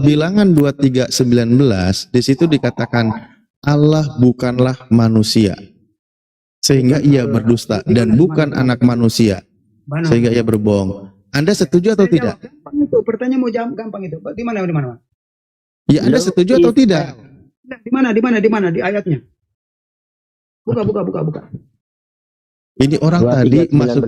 Bilangan 23:19 di situ dikatakan Allah bukanlah manusia sehingga ia berdusta dan bukan anak manusia sehingga ia berbohong. Anda setuju atau tidak? Gampang itu, pertanyaan mau jawab gampang itu. Di mana? Ya, Anda setuju atau tidak? Di mana di ayatnya? Buka. Ini orang tadi masuk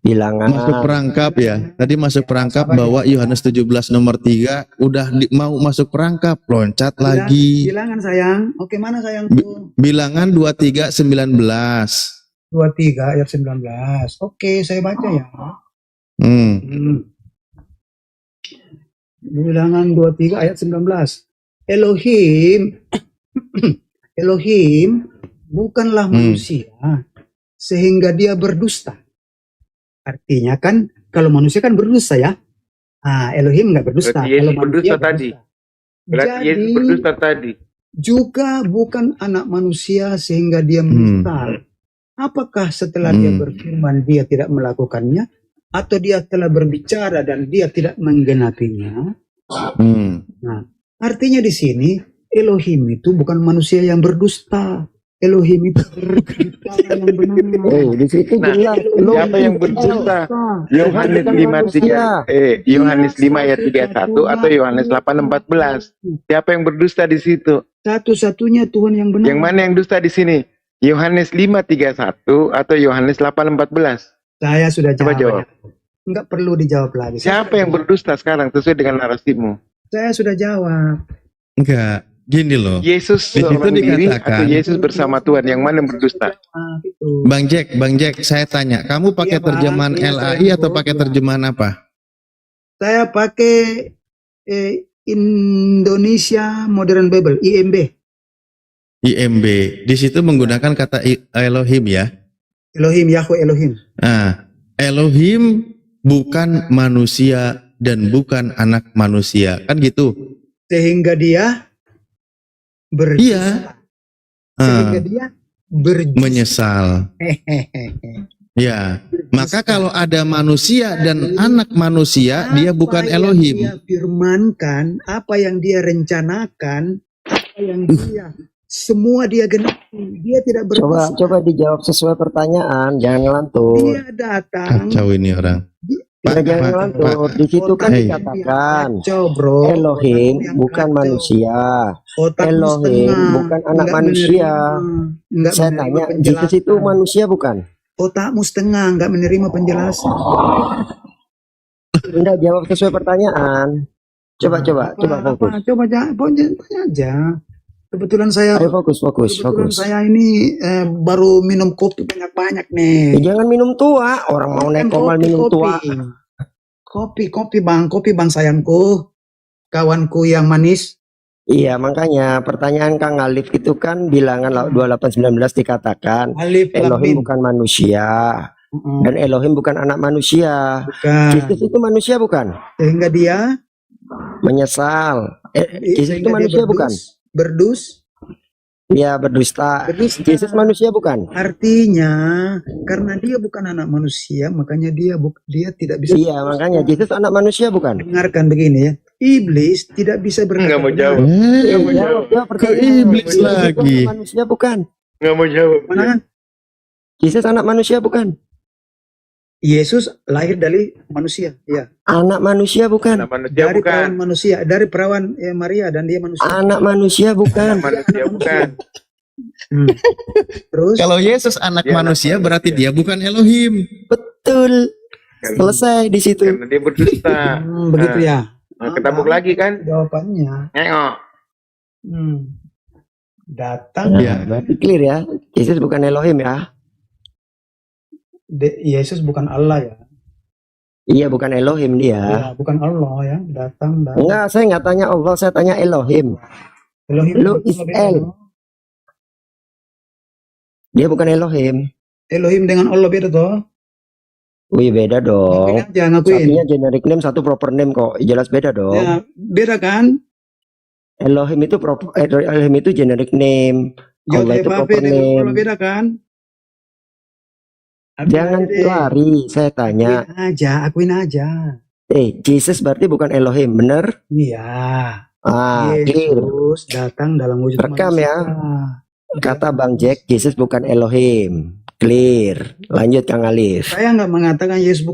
Bilangan. Masuk perangkap ya. Tadi masuk perangkap bahwa Yohanes 17 nomor 3 udah mau masuk perangkap, loncat lagi. Bilangan sayang. Oke, mana sayang tuh? Bilangan 23:19. 23 ayat 19. Oke, saya baca ya. Bilangan 23 ayat 19. Elohim bukanlah manusia sehingga dia berdusta. Artinya kan kalau manusia kan berdusta ya. Elohim nggak berdusta. Berarti Yesus kalau berdusta tadi. Berarti Yesus berdusta tadi. Juga bukan anak manusia sehingga dia mendusta. Apakah setelah dia berfirman dia tidak melakukannya, atau dia telah berbicara dan dia tidak menggenapinya? Nah, artinya di sini Elohim itu bukan manusia yang berdusta. Elohim itu berdusta yang benar. Di situ jelas. Siapa yang berdusta? Yohanes 5:3. Yohanes 5 ayat 31 atau Yohanes 8:14. Siapa yang berdusta di situ? Satu-satunya Tuhan yang benar. Yang mana yang dusta di sini? Yohanes 5:31 atau Yohanes 8:14? Saya sudah Coba jawab. Enggak perlu dijawab lagi. Siapa yang berdusta sekarang sesuai dengan narasimu? Saya sudah jawab. Enggak, gini loh. Yesus di situ seorang diri dikatakan atau Yesus bersama Tuhan, yang mana yang berdusta? Bang Jack, saya tanya, kamu pakai terjemahan LAI atau pakai terjemahan apa? Saya pakai Indonesia Modern Bible, IMB. IMB. Di situ menggunakan kata Elohim ya. Elohim, Yahweh Elohim. Nah, Elohim bukan manusia dan bukan anak manusia, kan gitu. Sehingga dia Iya. Sehingga dia menyesal. Ya, maka kalau ada manusia dan anak manusia, dia bukan Elohim. Dia firmankan, apa yang dia rencanakan, apa yang dia semua dia genapi. Dia tidak berdosa. Coba dijawab sesuai pertanyaan, jangan ngelantur. Dia datang. Kacau ini orang. Jangan ngelantur. Di situ kan dikatakan Elohim bukan manusia. Elohim bukan anak manusia. Saya tanya, di situ manusia bukan? Otakmu setengah, nggak menerima penjelasan. Enggak jawab sesuai pertanyaan. Coba fokus. Coba tanya aja. Kebetulan saya Ayo fokus. kebetulan saya ini baru minum kopi banyak-banyak nih. Jangan minum tua. Orang mau naik komal minum tua. Kopi bang sayangku, kawanku yang manis. Iya, makanya pertanyaan Kang Alif itu kan bilangan 28:19 dikatakan Alif Elohim Lam Mim. bukan manusia dan Elohim bukan anak manusia. Bukan. Yesus itu manusia bukan? Sehingga dia Menyesal. Yesus itu sehingga dia manusia bukan? berdus. Iya, berdusta. Yesus manusia bukan? Artinya karena dia bukan anak manusia, makanya dia tidak bisa. Iya, makanya Yesus anak manusia bukan? Dengarkan begini ya. Iblis tidak bisa berkata. Nggak mau jawab. Ke iblis lagi. Manusia bukan? Nggak mau jawab. Mana? Yesus anak manusia bukan? Yesus lahir dari manusia, ya. Anak manusia bukan? Anak manusia Dari bukan. perawan manusia, dari perawan Maria dan dia manusia. Anak manusia bukan? Manusia bukan. Terus Kalau Yesus anak manusia berarti dia bukan Elohim. Betul. Selesai di situ. Karena dia berdusta. begitu ya. Nah, ketambuk lagi kan? Jawabannya. Nengok. Datang. Ya. Berarti clear ya. Yesus bukan Elohim ya. Yesus bukan Allah ya. Iya, bukan Elohim dia. Ya, bukan Allah ya. Datang. Enggak, saya nggak tanya Allah, saya tanya Elohim. Elohim Lu is El. Dia bukan Elohim. Elohim dengan Allah beda toh? Wih, beda dong. Ngakuin aja, ngakuin. Satunya generic name, satu proper name kok. Jelas beda dong. Ya, beda kan? Elohim itu generic name. Allah itu proper dengan Allah name. beda kan? Jangan lari, saya tanya. Akuin aja. Jesus berarti bukan Elohim, bener? Iya. Clear. Yesus datang dalam wujud Rekam manusia. ya. Kata Bang Jack, Yesus bukan Elohim. Clear. Lanjut Kang Alif. Saya nggak mengatakan Yesus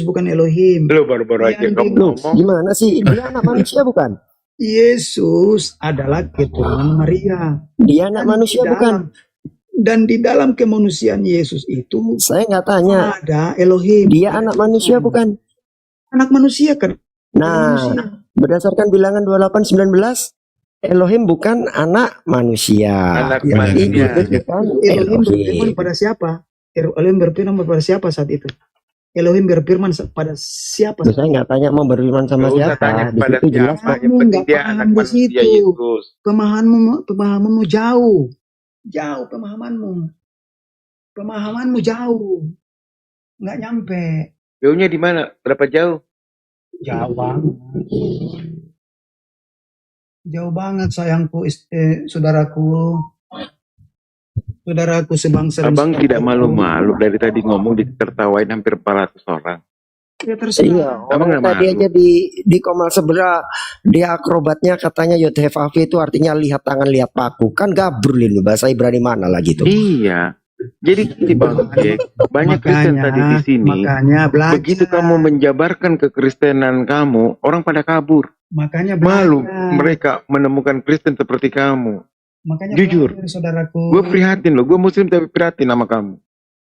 bukan Elohim. Lu baru-baru aja kamu ngomong. Gimana sih? Dia anak manusia bukan? Yesus adalah keturunan Maria. Dia anak manusia bukan? Dan di dalam kemanusiaan Yesus itu saya nggak tanya. Ada Elohim. Dia anak manusia bukan? Anak manusia kan? Nah, berdasarkan bilangan 28:19, Elohim bukan anak manusia. Anak Berarti manusia. Yesus bukan Elohim berfirman Elohim. pada siapa? Elohim berfirman pada siapa saat itu? Elohim berfirman pada siapa? Terus saya nggak tanya mau berfirman sama Nggak usah tanya siapa. Di kepada situ jelas siapa. Pak. Yang penting dia paham anak di manusia situ. Yesus. Pemahamanmu jauh pemahamanmu jauh, nggak nyampe. Jauhnya di mana? Berapa jauh? Jauh banget. Jauh banget sayangku, saudaraku sebangsa. Abang tidak malu-malu dari tadi ngomong ditertawain hampir 400 orang. Ya terserah. Iya, Abang orang nggak tadi malu. aja di komal sebelah dia akrobatnya katanya Yodhevav itu artinya lihat tangan lihat paku, kan gabrul lu bahasa Ibrani mana lagi tuh? Iya. Jadi gini Bang Jack, banyak Kristen tadi di sini. Makanya belajar. Begitu kamu menjabarkan kekristenan kamu, orang pada kabur. Makanya Malu belajar. mereka menemukan Kristen seperti kamu. Makanya Jujur. belajar, saudaraku. Gue prihatin loh, gue muslim tapi prihatin sama kamu.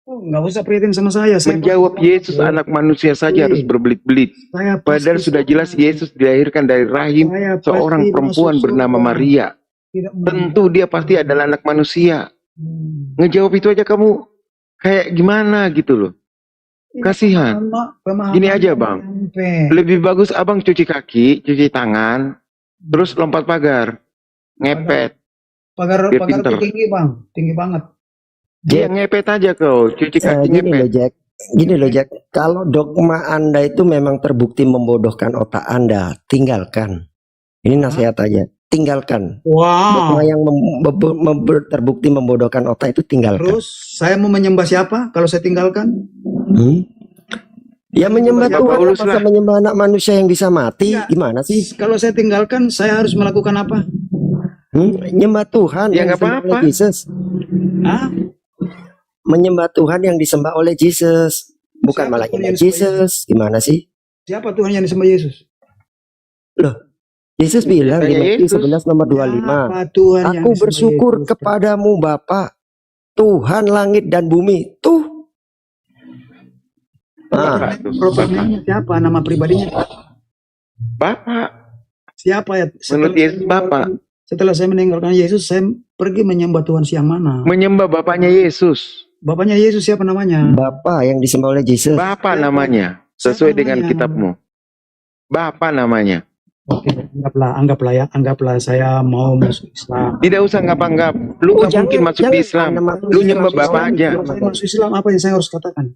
Oh, nggak usah prihatin sama saya. Menjawab Yesus anak manusia saja harus berbelit-belit. Saya Padahal sudah jelas Yesus dilahirkan dari rahim Saya seorang pasti perempuan masuk bernama surga. Maria. Tidak Tentu dia pasti adalah anak manusia. Ngejawab itu aja kamu kayak gimana gitu loh. Kasihan. Gini aja Bang, lebih bagus abang cuci kaki, cuci tangan, terus lompat pagar, ngepet. Pagar Biar pinter. itu tinggi bang, tinggi banget. Dia ngepet aja kau, cuci kaki Gini loh ngepet. Jack, gini loh Jack, kalau dogma Anda itu memang terbukti membodohkan otak Anda, tinggalkan. Ini nasihat aja, tinggalkan. Wow. Dogma yang terbukti membodohkan otak itu tinggalkan. Terus saya mau menyembah siapa kalau saya tinggalkan? Ya menyembah Ya, Tuhan, Paulus masa lah. menyembah anak manusia yang bisa mati, gimana sih? Kalau saya tinggalkan, saya harus melakukan apa? Menyembah Tuhan Ya, yang nggak disembah apa-apa. oleh Yesus. Hah? Menyembah Tuhan yang disembah oleh Yesus, bukan malah Tuhan nyembah yang disembah Yesus. Gimana sih? Siapa Tuhan yang disembah Yesus? Loh, Yesus bilang di Tanya Matius Yesus. 11 nomor 25, Siapa Tuhan yang Aku disembah bersyukur Yesus? kepadamu Bapa, Tuhan langit dan bumi. Tuh. Propernya siapa? Nama pribadinya? Bapak. Siapa ya? Menurut Yesus Bapa. Setelah saya meninggalkan Yesus, saya pergi menyembah Tuhan siang mana? Menyembah Bapaknya Yesus. Bapaknya Yesus siapa namanya? Bapa yang disembah oleh Yesus. Bapa namanya. Sesuai dengan kitabmu. Bapa namanya. Oke, anggaplah saya mau masuk Islam. Tidak usah anggap-anggap. Lu nggak mungkin masuk di Islam. Lu nyembah Bapa aja. Kalau saya masuk Islam, apa yang saya harus katakan?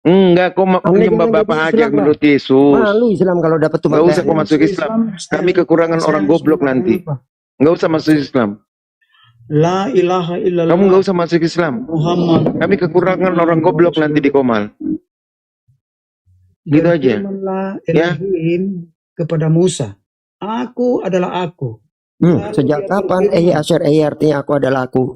Enggak, kau menyembah Bapa aja menurut Yesus. Malu Islam kalau dapat tuh. Nggak usah kau masuk Islam. Kami kekurangan orang goblok nanti. Nggak usah masuk Islam. La ilaha illallah. Kamu nggak usah masuk Islam. Muhammad. Kami kekurangan orang goblok nanti di Komal. Gitu aja. Ya. Kepada Musa, aku adalah aku. Sejak kapan Asher artinya aku adalah aku?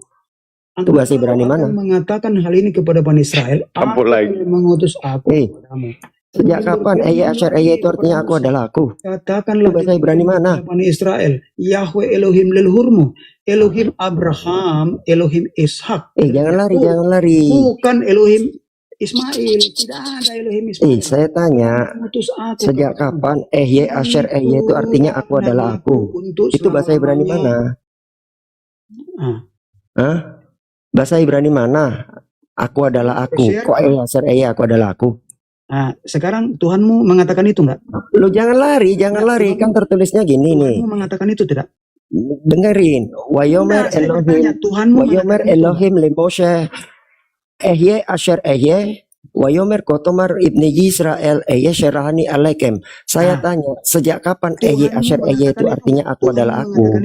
Itu bahasa Ibrani mana? Mengatakan hal ini kepada Bani Israel. Aku mengutus aku kepadamu. Sejak kapan Asher itu artinya aku adalah aku? Katakanlah bahasa Ibrani mana? Bani Israel, Yahweh Elohim leluhurmu, Elohim Abraham, Elohim Ishak. Jangan lari. Bukan Elohim Ismail, tidak ada Elohim Ismail. Saya tanya, sejak kapan Asher itu artinya aku adalah aku? Itu bahasa Ibrani mana? Bahasa Ibrani mana? Aku adalah aku. Kok Asher aku adalah aku? Nah, sekarang Tuhanmu mengatakan itu enggak? Lu jangan lari. Kan tertulisnya gini nih. Tuhanmu mengatakan itu tidak? Dengerin. Wayomer Elohim. Wayomer Elohim le Moshe. Asher Wayomer Kotomar Ibni Yisrael Syerahani Alaikem. Saya tanya, sejak kapan Asher itu artinya aku adalah aku?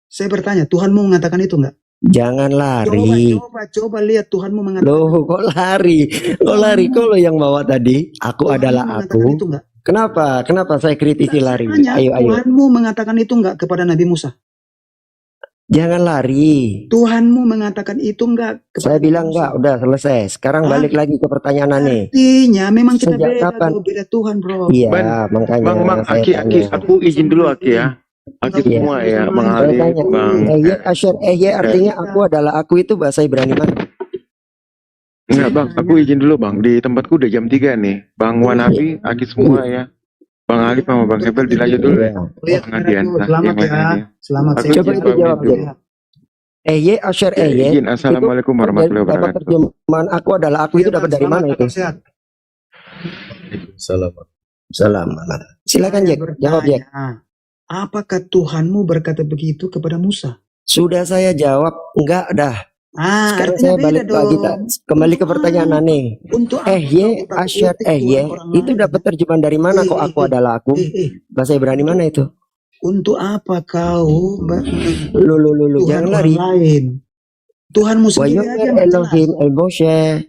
Saya bertanya, Tuhanmu mengatakan itu enggak? Jangan lari. Coba lihat Tuhanmu mengatakan. Loh, kok lari? Kok lo yang bawa tadi? Aku adalah aku. Kenapa saya kritisi lari? Ayo. Tuhanmu mengatakan itu enggak kepada Nabi Musa? Jangan lari. Tuhanmu mengatakan itu enggak? Saya bilang enggak, udah selesai. Sekarang balik lagi ke pertanyaan nih. Artinya memang kita beda Tuhan, bro. Iya, makanya. Bang, Aki, aku izin dulu Aki ya. Aki semua ya, Bang Ali, Bang. Asher artinya aku adalah aku, itu bahasa Ibrani mana? Enggak Bang, aku izin dulu Bang. Di tempatku udah jam 3 nih. Bang Wanabi, Aki semua ya. Bang Ali sama Bang Hebel dilanjut dulu ya. Pengajian. Selamat ya. Selamat. Coba itu jawab ya. Asher izin. Assalamualaikum warahmatullahi wabarakatuh. Terjemahan aku adalah aku itu dapat dari mana itu? Selamat. Silakan Jack, jawab Jack. Apakah Tuhanmu berkata begitu kepada Musa? Sudah saya jawab, enggak dah. Sekarang saya balik lagi, kembali ke pertanyaan nih. Asher itu dapat terjemahan dari mana kok aku adalah aku? Bahasa Ibrani mana itu? Untuk apa kau Lu jangan lari. Tuhanmu sendiri aja Elohim Moshe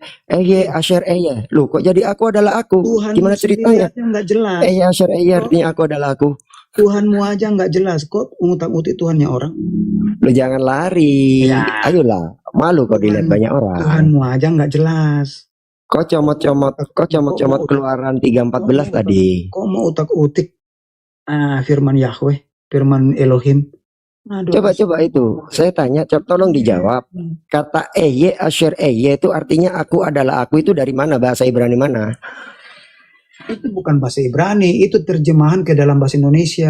Asher Lu kok jadi aku adalah aku? Gimana ceritanya? Enggak jelas. Asher artinya aku adalah aku. Tuhanmu aja nggak jelas kok, ngutak-ngutik Tuhannya orang. Lu jangan lari. Ayolah, malu kau dilihat banyak orang. Tuhanmu aja nggak jelas. Kok comot-comot keluaran 3:14 tadi. Kok mau utak-utik firman Yahweh, firman Elohim? Coba itu. Saya tanya, tolong dijawab. Kata Asher itu artinya aku adalah aku, itu dari mana, bahasa Ibrani mana? Itu bukan bahasa Ibrani, itu terjemahan ke dalam bahasa Indonesia.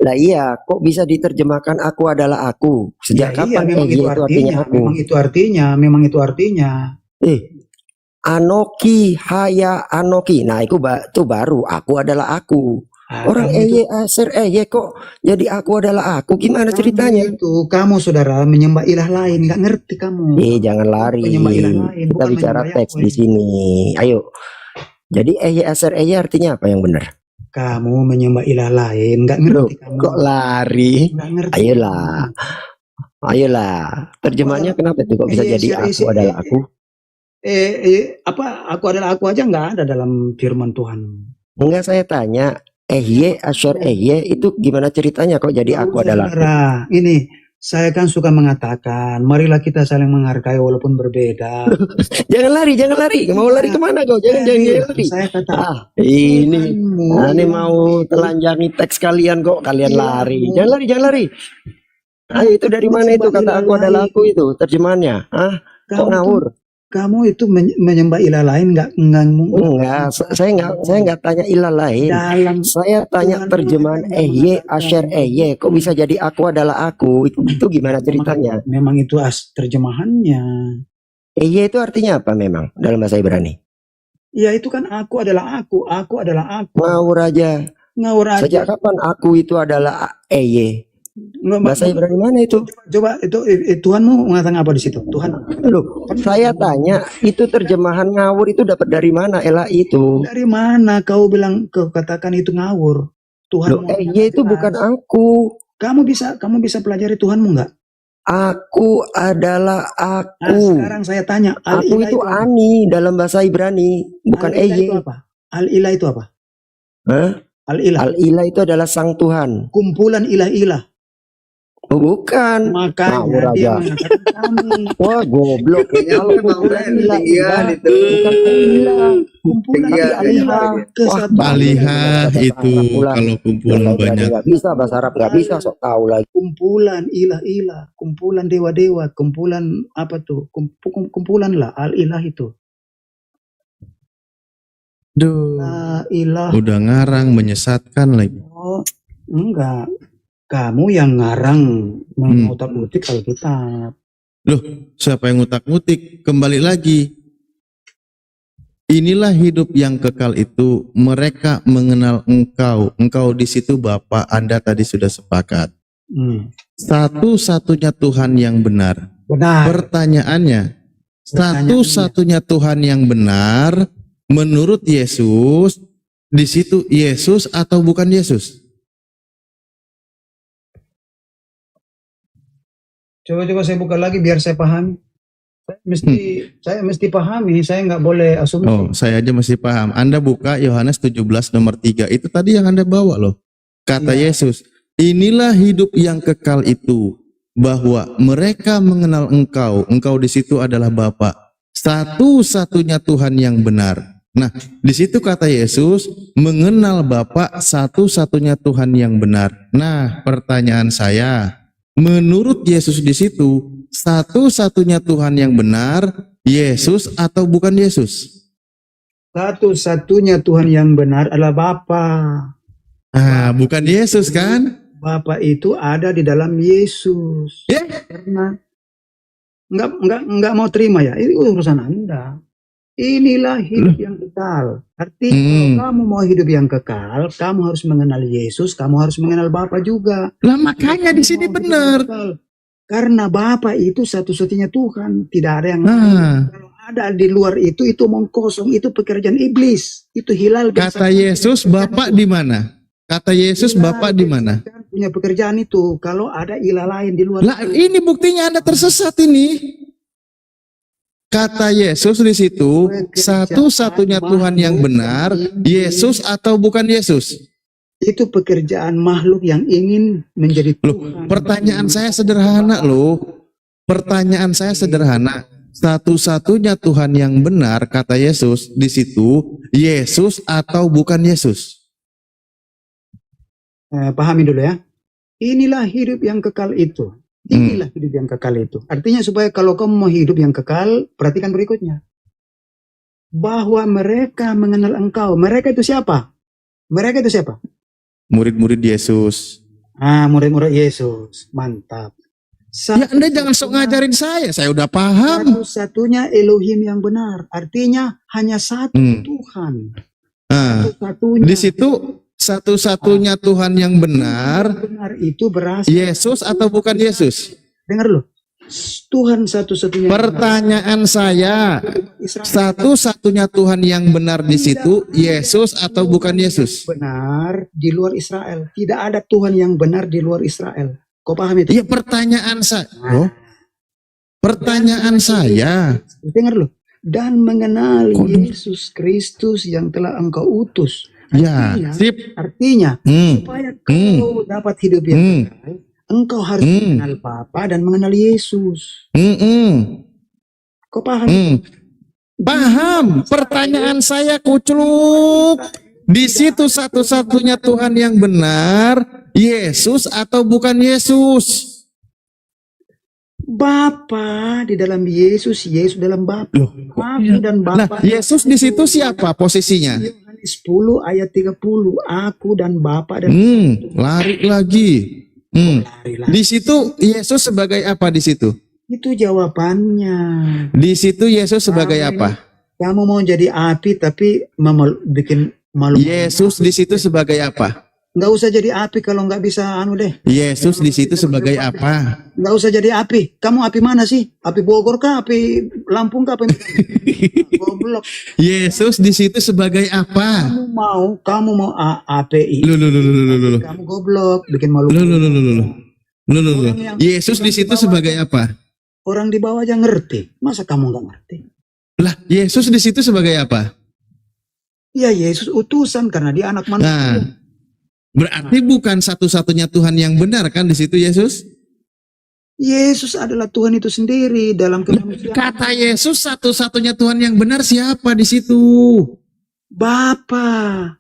Lah iya, kok bisa diterjemahkan aku adalah aku? Sejak kapan itu artinya aku? Memang itu artinya. Anoki, haya anoki. Nah, itu baru aku adalah aku. Orang Asher kok jadi aku adalah aku? Gimana ceritanya? Itu kamu saudara menyembah ilah lain, nggak ngerti kamu. Jangan lari. Kita bicara teks di sini. Ayo. Jadi Asher artinya apa yang benar? Kamu menyembah ilah lain, nggak ngerti kamu. Kok lari? Ayolah. Terjemahnya kenapa tuh kok bisa jadi aku adalah aku? Aku adalah aku aja nggak ada dalam firman Tuhan. Enggak, saya tanya. Asher itu gimana ceritanya kok jadi aku adalah aku? Ini saya kan suka mengatakan, marilah kita saling menghargai walaupun berbeda. Jangan lari. Mau lari kemana kau? Jangan lari. Saya kata, ini mau telanjangi teks kalian kok kalian lari. Jangan lari. Itu dari mana itu kata aku adalah aku itu terjemahannya? Kok ngawur? Kamu itu menyembah ilah lain Enggak, saya enggak tanya ilah lain. Saya tanya terjemahan Ehye Asher Ehye. Kok bisa jadi aku adalah aku? Itu gimana ceritanya? Memang itu terjemahannya. Ehye itu artinya apa memang dalam bahasa Ibrani? Ya itu kan aku adalah aku adalah aku. Ngawur aja. Sejak kapan aku itu adalah Ehye? Bahasa Ibrani mana itu? Coba itu Tuhanmu mengatakan apa di situ? Tuhan. Loh, saya tanya itu terjemahan ngawur itu dapat dari mana Ela itu? Dari mana kau bilang katakan itu ngawur? Tuhan. Loh, itu bukan aku. Kamu bisa pelajari Tuhanmu enggak? Aku adalah aku. Sekarang saya tanya, aku itu Ani dalam bahasa Ibrani, bukan Ehye. Al-Ilah itu apa? Hah? Al-Ilah. Al-Ilah itu adalah sang Tuhan. Kumpulan ilah-ilah. Oh, bukan. Makanya dia mengatakan kami. Wah, goblok. Kalau kumpulan ilah itu bukan ilah. Kumpulan ilah. Alihah itu kalau kumpulan banyak. Nggak bisa bahasa Arab, nggak bisa sok tahu lagi. Kumpulan ilah-ilah, kumpulan dewa-dewa, kumpulan apa tuh? Kumpulan lah al-ilah itu. Duh. Ilah. Udah ngarang menyesatkan lagi. Oh, enggak. Kamu yang ngarang mengutak-utik Alkitab. Loh, siapa yang ngutak-ngutik? Kembali lagi. Inilah hidup yang kekal itu, mereka mengenal Engkau. Engkau di situ Bapa, Anda tadi sudah sepakat. Satu-satunya Tuhan yang benar. Pertanyaannya, satu-satunya Tuhan yang benar menurut Yesus, di situ Yesus atau bukan Yesus? Coba saya buka lagi biar saya pahami. Saya mesti pahami, saya nggak boleh asumsi. Oh, saya aja mesti paham. Anda buka Yohanes 17 nomor 3. Itu tadi yang Anda bawa loh. Kata Yesus, inilah hidup yang kekal itu, bahwa mereka mengenal Engkau. Engkau di situ adalah Bapa. Satu-satunya Tuhan yang benar. Nah, di situ kata Yesus, mengenal Bapa, satu-satunya Tuhan yang benar. Nah, pertanyaan saya, menurut Yesus di situ, satu-satunya Tuhan yang benar, Yesus atau bukan Yesus? Satu-satunya Tuhan yang benar adalah Bapa. Bukan Yesus kan? Bapa itu ada di dalam Yesus. Karena nggak mau terima ya, ini urusan Anda. Inilah hidup yang kekal. Artinya kalau kamu mau hidup yang kekal, kamu harus mengenal Yesus, kamu harus mengenal Bapa juga. Lah makanya di sini benar. Karena Bapa itu satu-satunya Tuhan, tidak ada yang lain. Kalau ada di luar itu omong kosong, itu pekerjaan iblis, itu hilal. Kata Yesus, Bapa di mana? Kata Yesus, Bapa di mana? Punya pekerjaan itu. Kalau ada ilah lain di luar. Lah ini buktinya Anda tersesat ini. Kata Yesus di situ, satu-satunya Tuhan yang benar, Yesus atau bukan Yesus? Itu pekerjaan makhluk yang ingin menjadi Tuhan. Pertanyaan saya sederhana loh. Pertanyaan saya sederhana. Satu-satunya Tuhan yang benar, kata Yesus di situ, Yesus atau bukan Yesus? Pahami dulu ya. Inilah hidup yang kekal itu. Inilah hidup yang kekal itu. Artinya supaya kalau kamu mau hidup yang kekal, perhatikan berikutnya. Bahwa mereka mengenal Engkau. Mereka itu siapa? Mereka itu siapa? Murid-murid Yesus. Murid-murid Yesus. Mantap. Ya Anda jangan sok ngajarin saya udah paham. Satu-satunya Elohim yang benar. Artinya hanya satu Tuhan. Satu-satunya. Di situ satu-satunya Tuhan yang benar, itu berasal Yesus atau bukan Yesus? Dengar loh. Tuhan satu-satunya. Pertanyaan saya, satu-satunya Tuhan yang benar di situ, Yesus atau bukan Yesus? Benar di luar Israel. Tidak ada Tuhan yang benar di luar Israel. Kau paham itu? Iya, pertanyaan saya. Pertanyaan saya. Dengar loh. Dan mengenali Yesus Kristus yang telah Engkau utus. Artinya, supaya kau dapat hidup yang kekal, engkau harus mengenal Bapa dan mengenal Yesus. Kau paham? Paham. Pertanyaan saya kucluk. Di situ satu-satunya Tuhan yang benar, Yesus atau bukan Yesus? Bapa di dalam Yesus, Yesus dalam Bapa. Aku dan Nah, Bapa. Yesus di situ siapa posisinya? Yohanes 10 ayat 30. Aku dan Bapa dan Lari lagi. Di situ Yesus sebagai apa di situ? itu jawabannya. Di situ Yesus sebagai apa? Kamu mau jadi api tapi bikin malu. Yesus di situ sebagai apa? Nggak usah jadi api kalau nggak bisa anu deh. Yesus di situ sebagai apa? Nggak usah jadi api. Kamu api mana sih? Api Bogor kah? Api Lampung kah? Api goblok. Yesus di situ sebagai apa? Kamu mau API. Loh. Kamu goblok, bikin malu. Loh. Yesus di situ sebagai apa? Orang di bawah aja ngerti. Masa kamu nggak ngerti? Lah, Yesus di situ sebagai apa? Ya Yesus utusan karena dia anak manusia. Nah, berarti bukan satu-satunya Tuhan yang benar kan di situ Yesus? Yesus adalah Tuhan itu sendiri dalam kemanusiaan. Kata Yesus satu-satunya Tuhan yang benar siapa di situ? Bapa,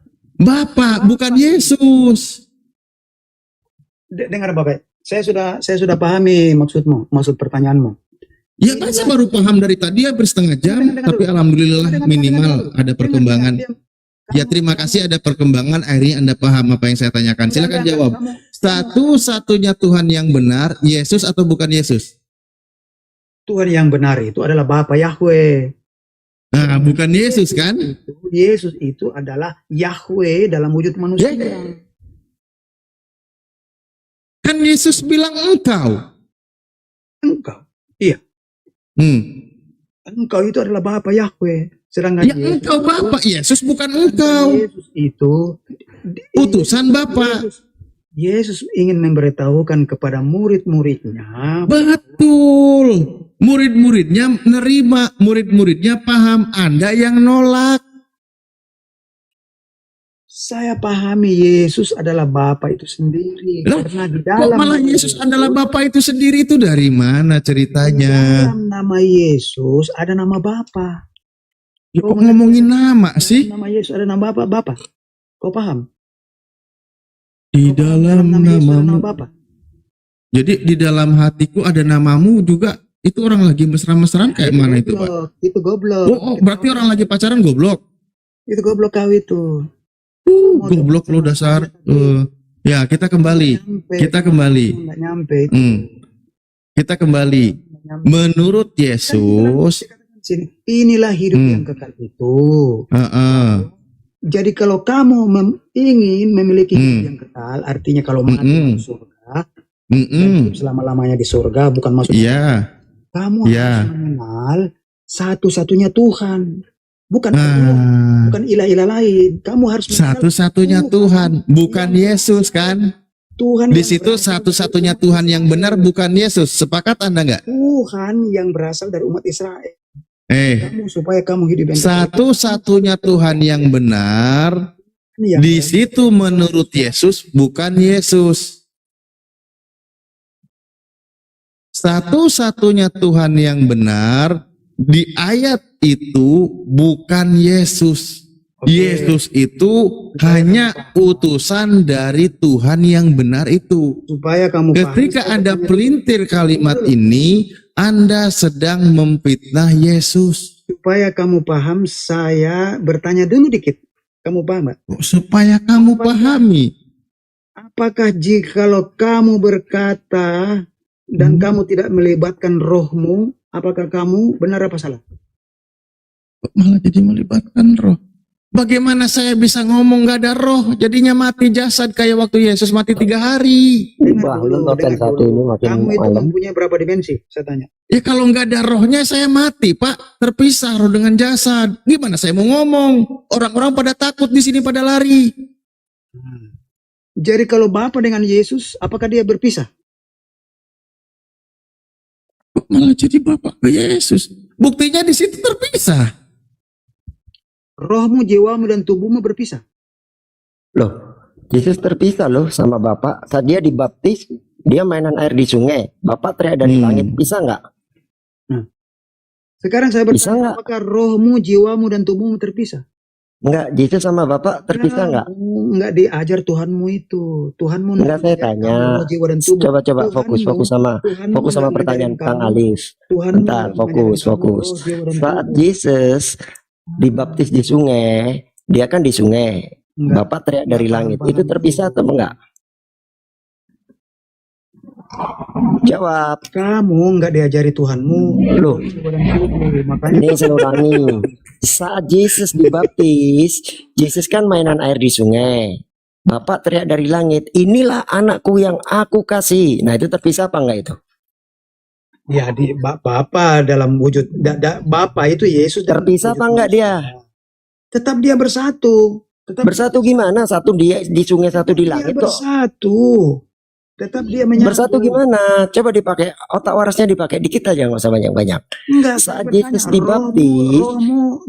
bukan Yesus. Dengar Bapak, saya sudah pahami maksud pertanyaanmu. Ya kan saya baru paham dari tadi hampir setengah jam, tapi alhamdulillah minimal ada perkembangan. Ya terima kasih ada perkembangan, akhirnya Anda paham apa yang saya tanyakan. Silakan jawab. Satu-satunya Tuhan yang benar, Yesus atau bukan Yesus? Tuhan yang benar itu adalah Bapa Yahweh. Nah, bukan Yesus kan? Yesus itu adalah Yahweh dalam wujud manusia. Kan Yesus bilang engkau. Iya. Engkau itu adalah Bapa Yahweh. Sedangkan ya Yesus, engkau Bapa. Yesus bukan engkau. Yesus itu utusan Bapa. Yesus ingin memberitahukan kepada murid-muridnya. Betul. Murid-muridnya menerima, murid-muridnya paham. Anda yang nolak. Saya pahami Yesus adalah Bapa itu sendiri. Karena di dalam kok malah Yesus adalah Bapa itu sendiri, itu dari mana ceritanya? Dalam nama Yesus ada nama Bapa. Ya, kok ngomongin nama sih? Nama Yesus ada nama Bapa. Kau paham? Di dalam namamu. Bapa. Jadi di dalam hatiku ada namamu juga. Itu orang lagi mesra-mesraan kayak mana itu, Pak? Itu goblok. Oh, berarti orang lagi pacaran goblok. Itu goblok kau itu. Goblok lo dasar. Ya, kita kembali. Kita kembali. Menurut Yesus, inilah hidup yang kekal itu. Jadi kalau kamu ingin memiliki hidup yang kekal, artinya kalau mati masuk surga, selama-lamanya di surga, bukan masuk surga. Kamu harus mengenal satu-satunya Tuhan. Bukan ilah-ilah lain. Kamu harus satu-satunya Tuhan, bukan Yesus kan? Tuhan di situ satu-satunya Tuhan yang benar bukan Yesus. Sepakat Anda nggak? Tuhan yang berasal dari umat Israel. Supaya kamu hidup yang satu-satunya Tuhan yang benar di situ menurut Yesus bukan Yesus. Satu-satunya Tuhan yang benar di ayat itu bukan Yesus. Yesus itu hanya utusan dari Tuhan yang benar itu. Supaya kamu ketika Anda pelintir kalimat ini, Anda sedang memfitnah Yesus. Supaya kamu paham, saya bertanya dulu dikit. Kamu paham? Supaya kamu pahami. Apakah jikalau kamu berkata dan kamu tidak melibatkan rohmu, apakah kamu benar apa salah? Malah jadi melibatkan roh. Bagaimana saya bisa ngomong gak ada roh? Jadinya mati jasad kayak waktu Yesus mati 3 hari. Kamu itu mempunyai berapa dimensi? Saya tanya. Ya kalau nggak ada rohnya saya mati, Pak. Terpisah roh dengan jasad. Gimana saya mau ngomong? Orang-orang pada takut di sini, pada lari. Jadi kalau Bapa dengan Yesus, apakah dia berpisah? Malah jadi Bapa ke Yesus. Buktinya di situ terpisah. Rohmu, jiwamu, dan tubuhmu berpisah. Loh, Yesus terpisah loh sama Bapak. Saat dia dibaptis, dia mainan air di sungai. Bapak teriak dari langit, bisa nggak? Sekarang saya bertanya, apakah rohmu, jiwamu, dan tubuhmu terpisah? Enggak, Yesus sama Bapak terpisah enggak? Enggak diajar Tuhanmu itu. Tuhanmu Enggak, saya tanya. Coba fokus sama pertanyaan Kang Alif. Bentar, fokus. Saat Yesus dibaptis di sungai, dia kan di sungai. Bapak teriak dari langit. Itu terpisah atau enggak? Jawab. Kamu nggak diajari Tuhanmu. Loh, ini saya ulangi. Saat Yesus dibaptis, Yesus kan mainan air di sungai. Bapak teriak dari langit, inilah anakku yang aku kasih. Nah, itu terpisah apa enggak itu? Ya, di Bapak dalam wujud Bapak itu Yesus. Terpisah apa enggak dia? Tetap dia bersatu. Bersatu gimana? Satu dia di sungai, satu di langit kok. Bersatu. Tetap dia menyatu. Bersatu gimana? Coba dipakai otak warasnya, dipakai dikit aja, nggak usah banyak-banyak. Saat Yesus dibaptis,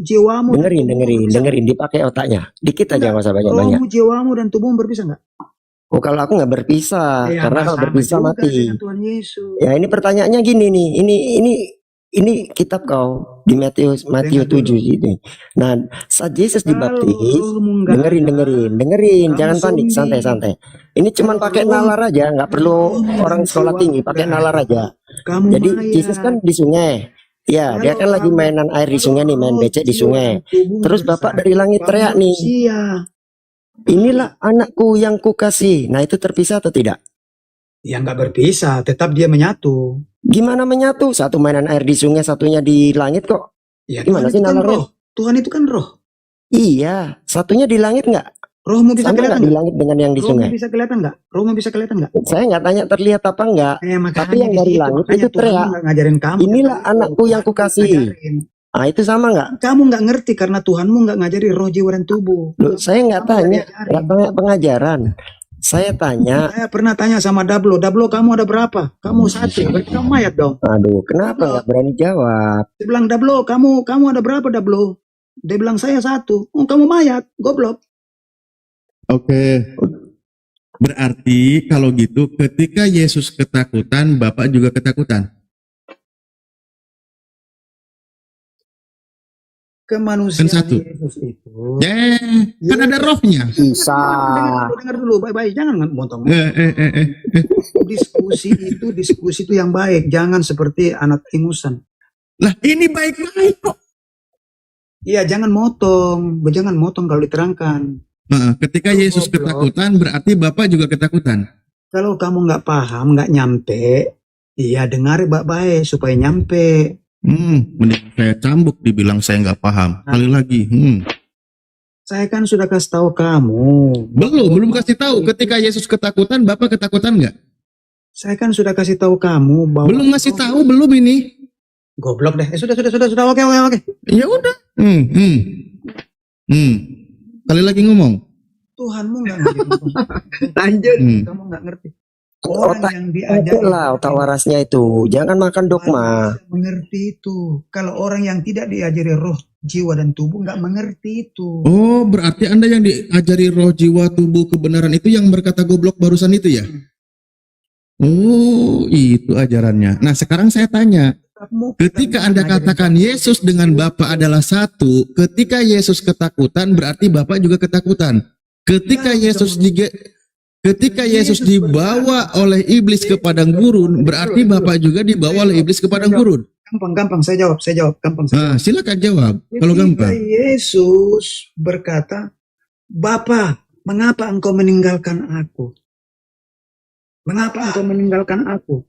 jiwamu, dengerin, dipakai otaknya, dikit aja, nggak usah banyak-banyak. Rohmu, jiwamu dan tubuhmu berpisah nggak? Oh, kalau aku nggak berpisah, Ya, karena kalau berpisah mati. Tuhan Yesus. Ya, ini pertanyaannya gini nih, ini kitab kau di Matius 7 gitu. Nah, saat Yesus dibaptis, dengerin, jangan panik, santai. Ini cuman pakai nalar aja, nggak perlu orang sekolah tinggi, pakai nalar aja. Jadi Yesus kan di sungai, ya dia kan lagi mainan air di sungai nih, main becek di sungai. Terus Bapak dari langit teriak nih, inilah anakku yang kukasih. Nah, itu terpisah atau tidak? Ya nggak berpisah, tetap dia menyatu. Gimana menyatu? Satu mainan air di sungai, satunya di langit kok. Ya, gimana sih nalarnya? Tuhan itu kan roh. Iya, satunya di langit nggak? Rohmu bisa kelihatan di langit dengan yang di sungai? Rohmu bisa kelihatan nggak? Rohmu bisa kelihatan nggak? Saya nggak tanya terlihat apa enggak. Tapi yang dari langit itu teriak, ngajarin kamu. Inilah anakku yang kukasih. Ah, itu sama nggak? Kamu nggak ngerti karena Tuhanmu nggak ngajari roh, jiwa, dan tubuh. Loh, saya nggak tanya pengajaran. Saya tanya. Saya pernah tanya sama Dablo, kamu ada berapa? Kamu satu, berarti kamu mayat dong. Aduh, kenapa nggak berani jawab? Dia bilang, Dablo, kamu ada berapa, Dablo? Dia bilang, saya satu. Oh, kamu mayat, goblok. Oke. Berarti kalau gitu ketika Yesus ketakutan, Bapak juga ketakutan. Kemanusiaan kan satu. Yesus itu. Kan ada rohnya. Bisa. Dengar dulu, baik-baik, jangan motong. Diskusi itu yang baik, jangan seperti anak ingusan. Lah, ini baik-baik kok. Iya, jangan motong kalau diterangkan. Nah, ketika Yesus ketakutan, berarti Bapak juga ketakutan. Kalau kamu nggak paham, nggak nyampe, iya dengar baik-baik supaya nyampe. Mending saya cambuk dibilang saya nggak paham. Kali lagi. Saya kan sudah kasih tahu kamu. Belum kasih tahu. Ketika Yesus ketakutan, Bapak ketakutan nggak? Saya kan sudah kasih tahu kamu bahwa. Belum ngasih tahu, belum ini. Goblok deh. Sudah. Oke. Ya udah. Kali lagi ngomong. Tuhanmu nggak ngerti. Lanjut. Kamu nggak ngerti. Orang yang diajari otak warasnya itu. Jangan makan dogma. Mengerti itu. Kalau orang yang tidak diajari roh, jiwa, dan tubuh nggak mengerti itu. Oh, berarti Anda yang diajari roh, jiwa, tubuh, kebenaran itu yang berkata goblok barusan itu ya? Oh, itu ajarannya. Nah, sekarang saya tanya. Ketika Anda katakan Yesus dengan Bapa adalah satu, ketika Yesus ketakutan berarti Bapa juga ketakutan. Ketika Yesus dibawa oleh iblis ke padang gurun, berarti Bapak juga dibawa oleh iblis ke padang gurun. Gampang, saya jawab. Nah, silakan jawab. Kalau gampang. Yesus berkata, Bapa, mengapa engkau meninggalkan aku? Mengapa engkau meninggalkan aku?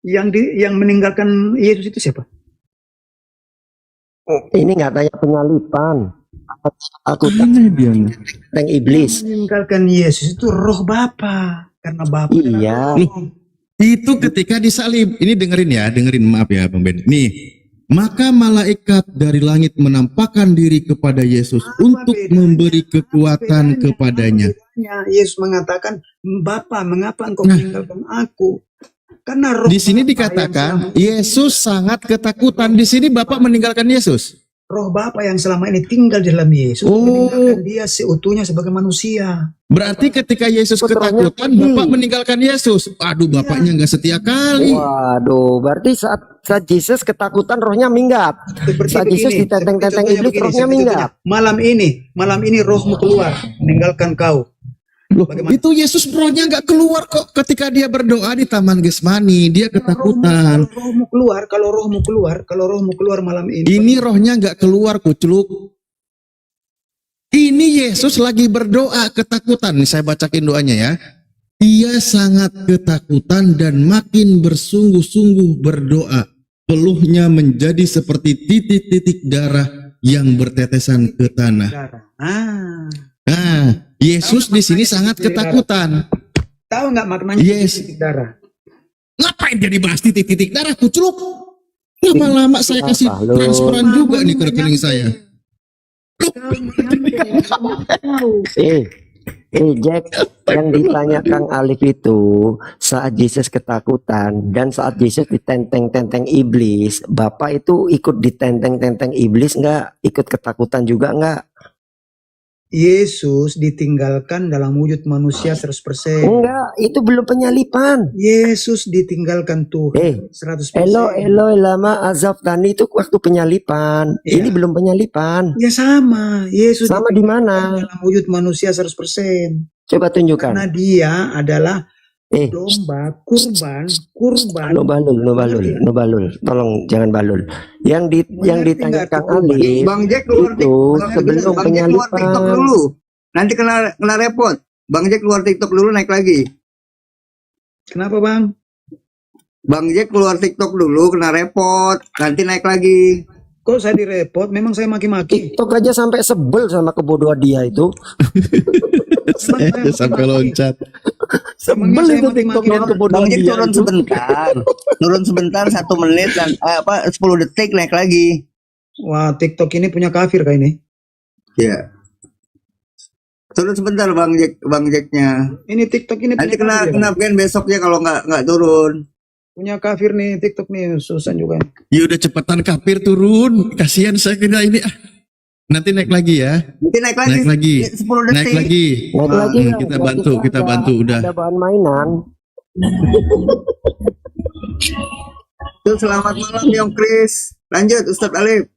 Yang meninggalkan Yesus itu siapa? Ini nggak tanya penyalipan. Aku tanya iblis. Meninggalkan Yesus itu roh Bapa, karena Bapa. Iya. Itu ketika disalib. Ini dengerin maaf ya Bang Ben. Nih, maka malaikat dari langit menampakkan diri kepada Yesus untuk memberi kekuatan kepadanya. Yesus mengatakan, Bapa, mengapa engkau meninggalkan aku? Karena roh di sini dikatakan Yesus sangat ketakutan. Di sini Bapak meninggalkan Yesus. roh Bapa yang selama ini tinggal di dalam Yesus meninggalkan dia seutuhnya sebagai manusia. Berarti ketika Yesus ketakutan, Bapak meninggalkan Yesus. Aduh, Bapaknya nggak setia kali. Waduh, berarti saat Yesus ketakutan rohnya minggat. Saat Yesus ditenteng-tenteng iblis rohnya minggat. Malam ini rohmu keluar meninggalkan kau. Loh, itu Yesus rohnya nggak keluar kok ketika dia berdoa di Taman Getsemani, dia ketakutan. Kalau rohmu keluar malam ini. Ini rohnya nggak keluar, Kucluk. Ini Yesus lagi berdoa ketakutan. Nih saya bacakin doanya ya. Ia sangat ketakutan dan makin bersungguh-sungguh berdoa. Peluhnya menjadi seperti titik-titik darah yang bertetesan ke tanah. Nah, Yesus di sini sangat ketakutan. Tahu nggak maknanya titik darah? Ngapain dia dibahas titik-titik darah, Kucluk? Lama-lama saya kasih transferan juga nih ke rekening saya. Jack, yang ditanya Kang Alif itu saat Yesus ketakutan dan saat Yesus ditenteng-tenteng iblis, Bapak itu ikut ditenteng-tenteng iblis nggak? Ikut ketakutan juga nggak? Yesus ditinggalkan dalam wujud manusia 100%. Enggak, itu belum penyalipan. Yesus ditinggalkan Tuhan 100%. Eloi lama azabtani itu waktu penyalipan. Ini belum penyalipan. Ya sama. Yesus sama di mana? Dalam wujud manusia 100%. Coba tunjukkan. Karena dia adalah domba, kurban. No balul. Tolong jangan balul. Yang ditanya Kang Ali Bang Jack keluar itu sebelum penyalipan. TikTok dulu. Nanti kena repot. Bang Jack keluar TikTok dulu, naik lagi. Kenapa Bang? Bang Jack keluar TikTok dulu, kena repot. Nanti naik lagi. Kok saya direpot? Memang saya maki-maki. TikTok aja sampai sebel sama kebodohan dia itu. Saya sampai loncat. Sebel itu TikTok dan kebodohan Bang Jack dia turun itu. sebentar. Turun sebentar 1 menit dan 10 detik naik lagi. Wah, TikTok ini punya kafir kayak ini. Iya. Turun sebentar Bang Jacknya. Ini TikTok ini Nanti punya kena ban besoknya kalau nggak turun. Punya kafir nih TikTok nih, susah juga. Ya udah cepetan kafir turun. Kasihan saya kena ini. Nanti naik lagi ya. Nanti naik lagi. 10 detik. Naik lagi. Kita bantu udah. Ada bahan mainan. Tuh, selamat malam Yong Chris. Lanjut Ustadz Alif.